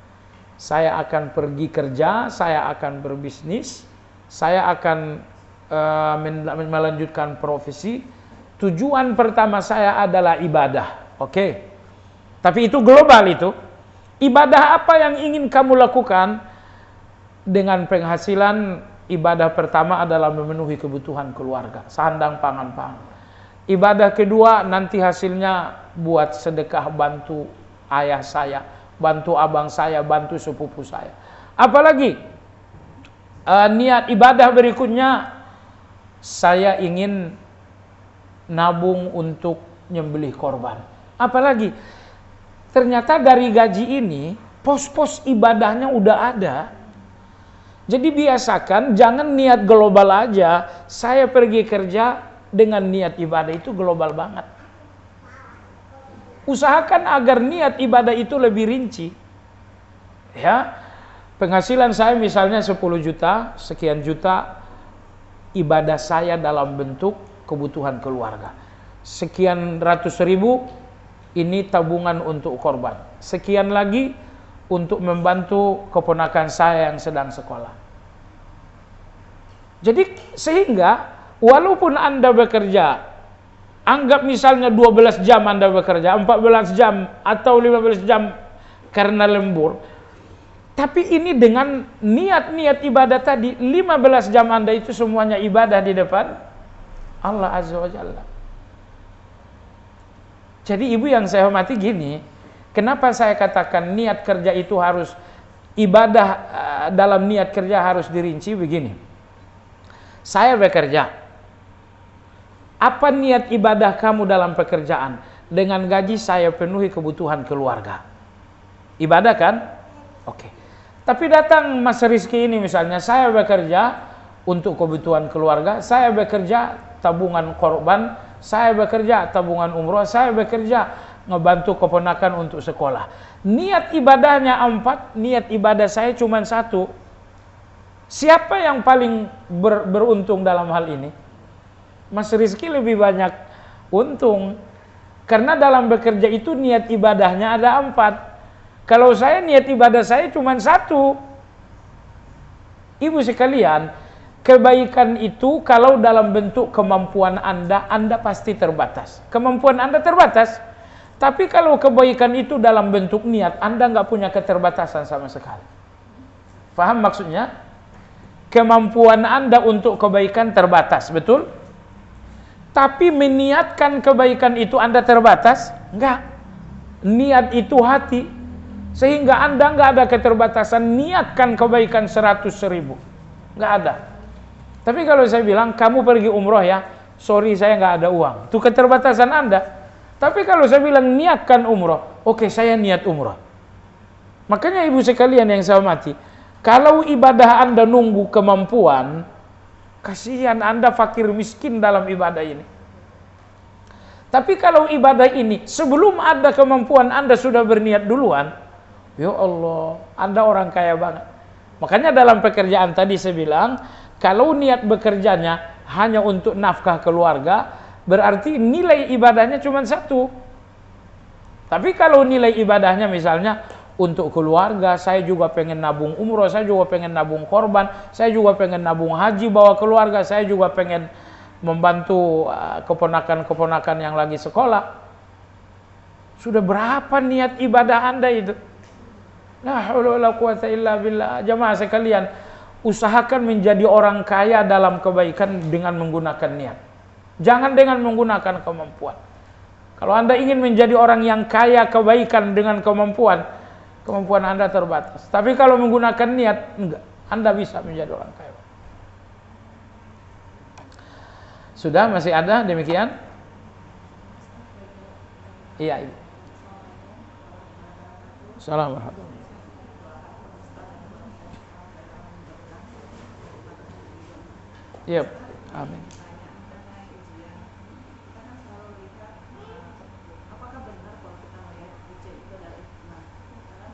A: Saya akan pergi kerja, saya akan berbisnis, saya akan melanjutkan profesi. Tujuan pertama saya adalah ibadah. Oke. Tapi itu global itu. Ibadah apa yang ingin kamu lakukan? Dengan penghasilan, ibadah pertama adalah memenuhi kebutuhan keluarga, sandang pangan pangan. Ibadah kedua nanti hasilnya buat sedekah, bantu ayah saya, bantu abang saya, bantu sepupu saya. Apalagi niat ibadah berikutnya, saya ingin nabung untuk nyembelih korban. Apalagi ternyata dari gaji ini pos-pos ibadahnya udah ada. Jadi biasakan jangan niat global aja. Saya pergi kerja dengan niat ibadah, itu global banget. Usahakan agar niat ibadah itu lebih rinci. Ya, penghasilan saya misalnya 10 juta, sekian juta ibadah saya dalam bentuk kebutuhan keluarga. Sekian ratus ribu ini tabungan untuk korban. Sekian lagi untuk membantu keponakan saya yang sedang sekolah. Jadi sehingga walaupun Anda bekerja, anggap misalnya 12 jam Anda bekerja, 14 jam atau 15 jam karena lembur, tapi ini dengan niat-niat ibadah tadi, 15 jam Anda itu semuanya ibadah di depan Allah Azza wa Jalla. Jadi ibu yang saya hormati gini, kenapa saya katakan niat kerja itu harus ibadah, dalam niat kerja harus dirinci begini. Saya bekerja. Apa niat ibadah kamu dalam pekerjaan? Dengan gaji saya penuhi kebutuhan keluarga. Ibadah kan? Oke. Tapi datang Mas Rizky ini misalnya, saya bekerja untuk kebutuhan keluarga, saya bekerja tabungan korban, saya bekerja tabungan umroh, saya bekerja ngebantu keponakan untuk sekolah. Niat ibadahnya 4, niat ibadah saya cuma 1. Siapa yang paling beruntung dalam hal ini? Mas Rizky lebih banyak untung. Karena dalam bekerja itu niat ibadahnya ada 4. Kalau saya niat ibadah saya cuma 1. Ibu sekalian, kebaikan itu kalau dalam bentuk kemampuan Anda pasti terbatas. Kemampuan Anda terbatas. Tapi kalau kebaikan itu dalam bentuk niat, Anda nggak punya keterbatasan sama sekali. Paham maksudnya? Kemampuan Anda untuk kebaikan terbatas, betul? Tapi meniatkan kebaikan itu Anda terbatas? Enggak. Niat itu hati. Sehingga Anda nggak ada keterbatasan, niatkan kebaikan 100.000. Nggak ada. Tapi kalau saya bilang, kamu pergi umroh ya, sorry saya nggak ada uang. Itu keterbatasan Anda. Tapi kalau saya bilang, niatkan umroh, oke saya niat umroh. Makanya ibu sekalian yang saya hormati, kalau ibadah Anda nunggu kemampuan, kasihan Anda fakir miskin dalam ibadah ini. Tapi kalau ibadah ini, sebelum ada kemampuan Anda sudah berniat duluan, ya Allah, Anda orang kaya banget. Makanya dalam pekerjaan tadi saya bilang, kalau niat bekerjanya hanya untuk nafkah keluarga, berarti nilai ibadahnya cuma 1. Tapi kalau nilai ibadahnya misalnya untuk keluarga, saya juga pengen nabung umroh, saya juga pengen nabung korban, saya juga pengen nabung haji bawa keluarga, saya juga pengen membantu keponakan-keponakan yang lagi sekolah. Sudah berapa niat ibadah Anda itu? La haula wala quwata illa billah. Jamaah sekalian, usahakan menjadi orang kaya dalam kebaikan dengan menggunakan niat. Jangan dengan menggunakan kemampuan. Kalau Anda ingin menjadi orang yang kaya kebaikan dengan kemampuan Anda terbatas. Tapi kalau menggunakan niat, enggak. Anda bisa menjadi orang kaya. Sudah, masih ada demikian? Iya, Ibu. Assalamualaikum. Yep, amin.
B: Apakah benar kalau kita melihat ujian itu adalah hikmah? Karena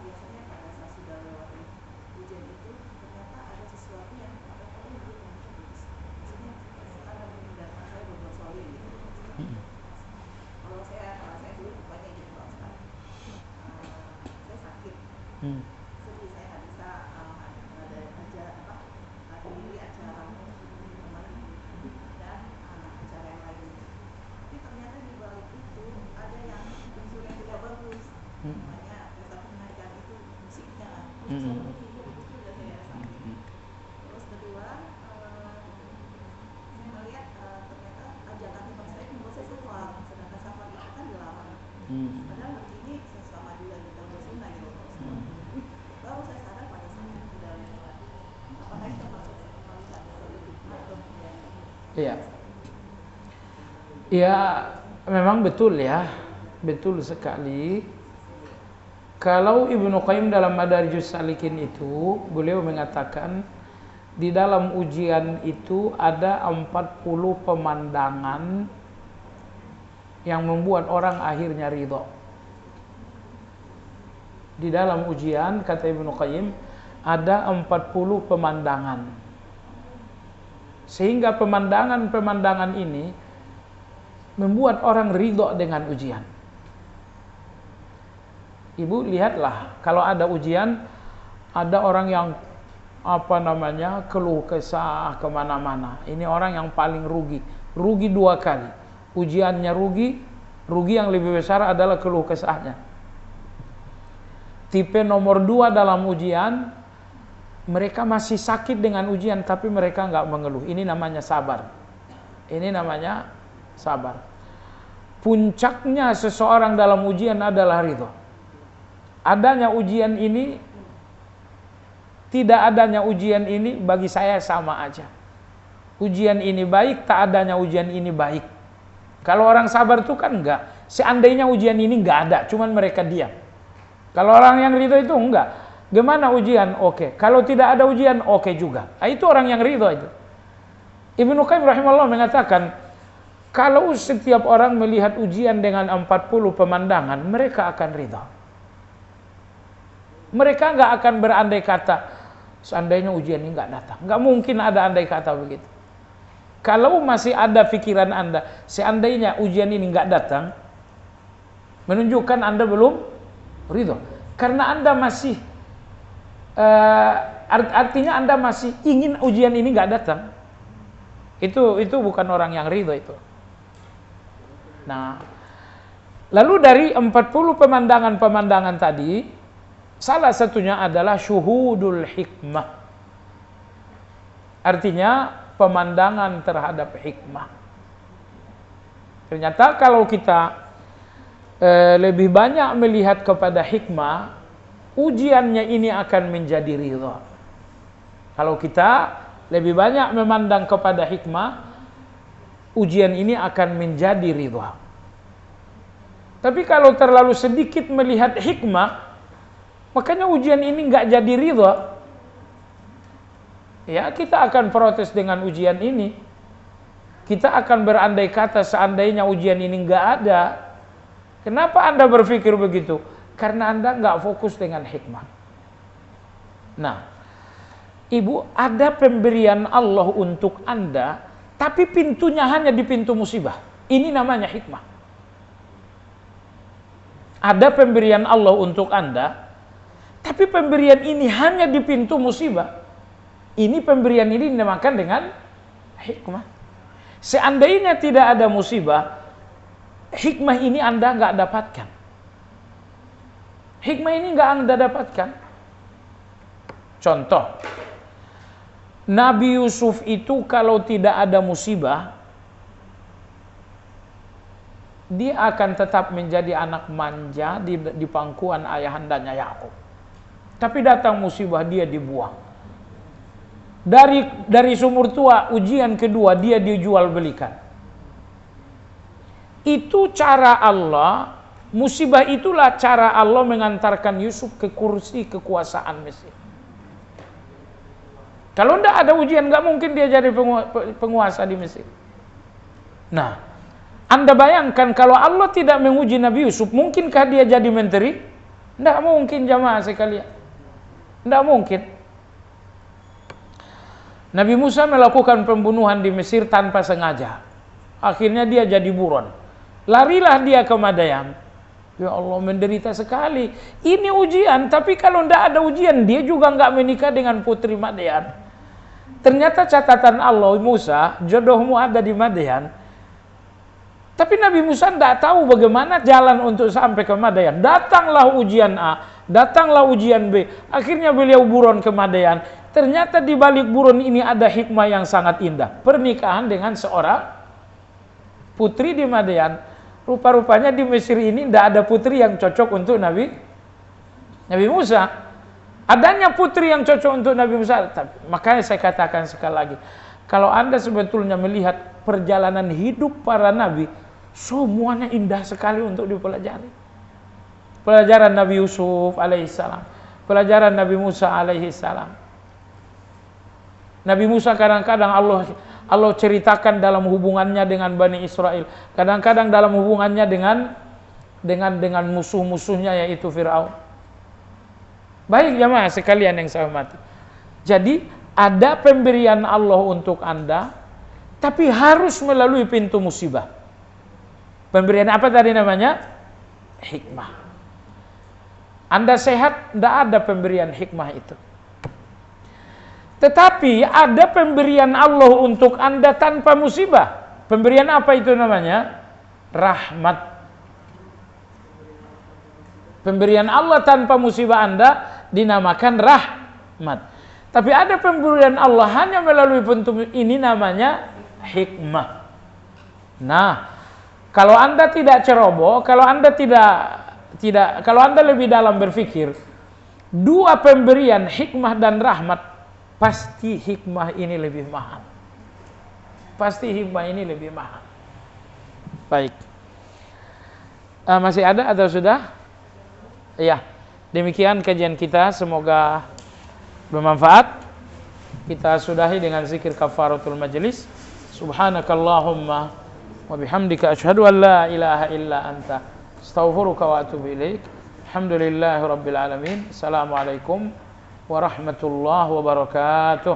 A: Iya. Ya, memang betul ya. Betul sekali. Kalau Ibnu Qayyim dalam Madarijus Salikin itu, beliau mengatakan di dalam ujian itu ada 40 pemandangan yang membuat orang akhirnya ridho. Di dalam ujian, kata Ibnu Qayyim, ada 40 pemandangan. Sehingga pemandangan-pemandangan ini membuat orang ridho dengan ujian. Ibu lihatlah, kalau ada ujian, ada orang yang keluh kesah kemana-mana. Ini orang yang paling rugi 2 kali. Ujiannya rugi yang lebih besar adalah keluh kesahnya. Tipe nomor 2 dalam ujian, mereka masih sakit dengan ujian tapi mereka nggak mengeluh. Ini namanya sabar. Puncaknya seseorang dalam ujian adalah ridho. Adanya ujian ini, tidak adanya ujian ini bagi saya sama aja. Ujian ini baik, tak adanya ujian ini baik. Kalau orang sabar itu kan enggak. Seandainya ujian ini enggak ada, cuman mereka diam. Kalau orang yang ridho itu enggak. Gimana ujian? Oke. Kalau tidak ada ujian, oke juga. Itu orang yang ridho itu. Ibnu Qayyim rahimahullah mengatakan, kalau setiap orang melihat ujian dengan 40 pemandangan, mereka akan ridho. Mereka nggak akan berandai kata, seandainya ujian ini nggak datang. Nggak mungkin ada andai kata begitu. Kalau masih ada pikiran Anda, seandainya ujian ini nggak datang, menunjukkan Anda belum ridho. Karena Anda masih, artinya Anda masih ingin ujian ini nggak datang. Itu bukan orang yang ridho itu. Nah, lalu dari 40 pemandangan-pemandangan tadi, salah satunya adalah syuhudul hikmah. Artinya pemandangan terhadap hikmah. Ternyata kalau kita lebih banyak melihat kepada hikmah, ujiannya ini akan menjadi ridha. Kalau kita lebih banyak memandang kepada hikmah, ujian ini akan menjadi ridha. Tapi kalau terlalu sedikit melihat hikmah, makanya ujian ini nggak jadi ridha. Ya, kita akan protes dengan ujian ini. Kita akan berandai kata seandainya ujian ini nggak ada. Kenapa Anda berpikir begitu? Karena Anda nggak fokus dengan hikmah. Nah, Ibu, ada pemberian Allah untuk Anda, tapi pintunya hanya di pintu musibah. Ini namanya hikmah. Ada pemberian Allah untuk Anda, tapi pemberian ini hanya di pintu musibah. Ini pemberian ini dinamakan dengan hikmah. Seandainya tidak ada musibah, hikmah ini Anda nggak dapatkan. Hikmah ini nggak Anda dapatkan. Contoh, Nabi Yusuf itu kalau tidak ada musibah, dia akan tetap menjadi anak manja di pangkuan ayahandanya Yakub. Tapi datang musibah, dia dibuang. Dari sumur tua, ujian kedua, dia dijual belikan. Itu cara Allah, musibah itulah cara Allah mengantarkan Yusuf ke kursi kekuasaan Mesir. Kalau tidak ada ujian, nggak mungkin dia jadi penguasa di Mesir. Nah, Anda bayangkan kalau Allah tidak menguji Nabi Yusuf, mungkinkah dia jadi menteri? Tidak mungkin, jamaah sekalian. Tidak mungkin. Nabi Musa melakukan pembunuhan di Mesir tanpa sengaja. Akhirnya dia jadi buron. Larilah dia ke Madian. Ya Allah, menderita sekali. Ini ujian, tapi kalau tidak ada ujian, dia juga nggak menikah dengan putri Madian. Ternyata catatan Allah, Musa, jodohmu ada di Madian. Tapi Nabi Musa tidak tahu bagaimana jalan untuk sampai ke Madian. Datanglah ujian A, datanglah ujian B. Akhirnya beliau buron ke Madian. Ternyata di balik buron ini ada hikmah yang sangat indah. Pernikahan dengan seorang putri di Madian. Rupa-rupanya di Mesir ini tidak ada putri yang cocok untuk Nabi Musa. Adanya putri yang cocok untuk Nabi Musa. Makanya saya katakan sekali lagi, Kalau Anda sebetulnya melihat perjalanan hidup para nabi, semuanya indah sekali untuk dipelajari. Pelajaran Nabi Yusuf alaihissalam, pelajaran Nabi Musa alaihissalam. Nabi Musa kadang-kadang Allah ceritakan dalam hubungannya dengan Bani Israel, kadang-kadang dalam hubungannya dengan musuh-musuhnya yaitu Fir'aun. Baik jamaah sekalian yang saya hormati. Jadi ada pemberian Allah untuk Anda, tapi harus melalui pintu musibah. Pemberian apa tadi namanya? Hikmah. Anda sehat, tidak ada pemberian hikmah itu. Tetapi ada pemberian Allah untuk Anda tanpa musibah. Pemberian apa itu namanya? Rahmat. Pemberian Allah tanpa musibah Anda dinamakan rahmat. Tapi ada pemberian Allah hanya melalui pintu ini, namanya hikmah. Nah, kalau Anda tidak ceroboh, kalau Anda kalau Anda lebih dalam berpikir, dua pemberian hikmah dan rahmat, pasti hikmah ini lebih mahal. Pasti hikmah ini lebih mahal. Baik. Masih ada atau sudah? Iya. Demikian kajian kita, semoga bermanfaat. Kita sudahi dengan zikir kafaratul majlis. Subhanakallahumma wa bihamdika asyhadu an la ilaha illa anta astaghfiruka wa atubu ilaik. Alhamdulillahirabbil alamin. Assalamualaikum warahmatullahi wabarakatuh.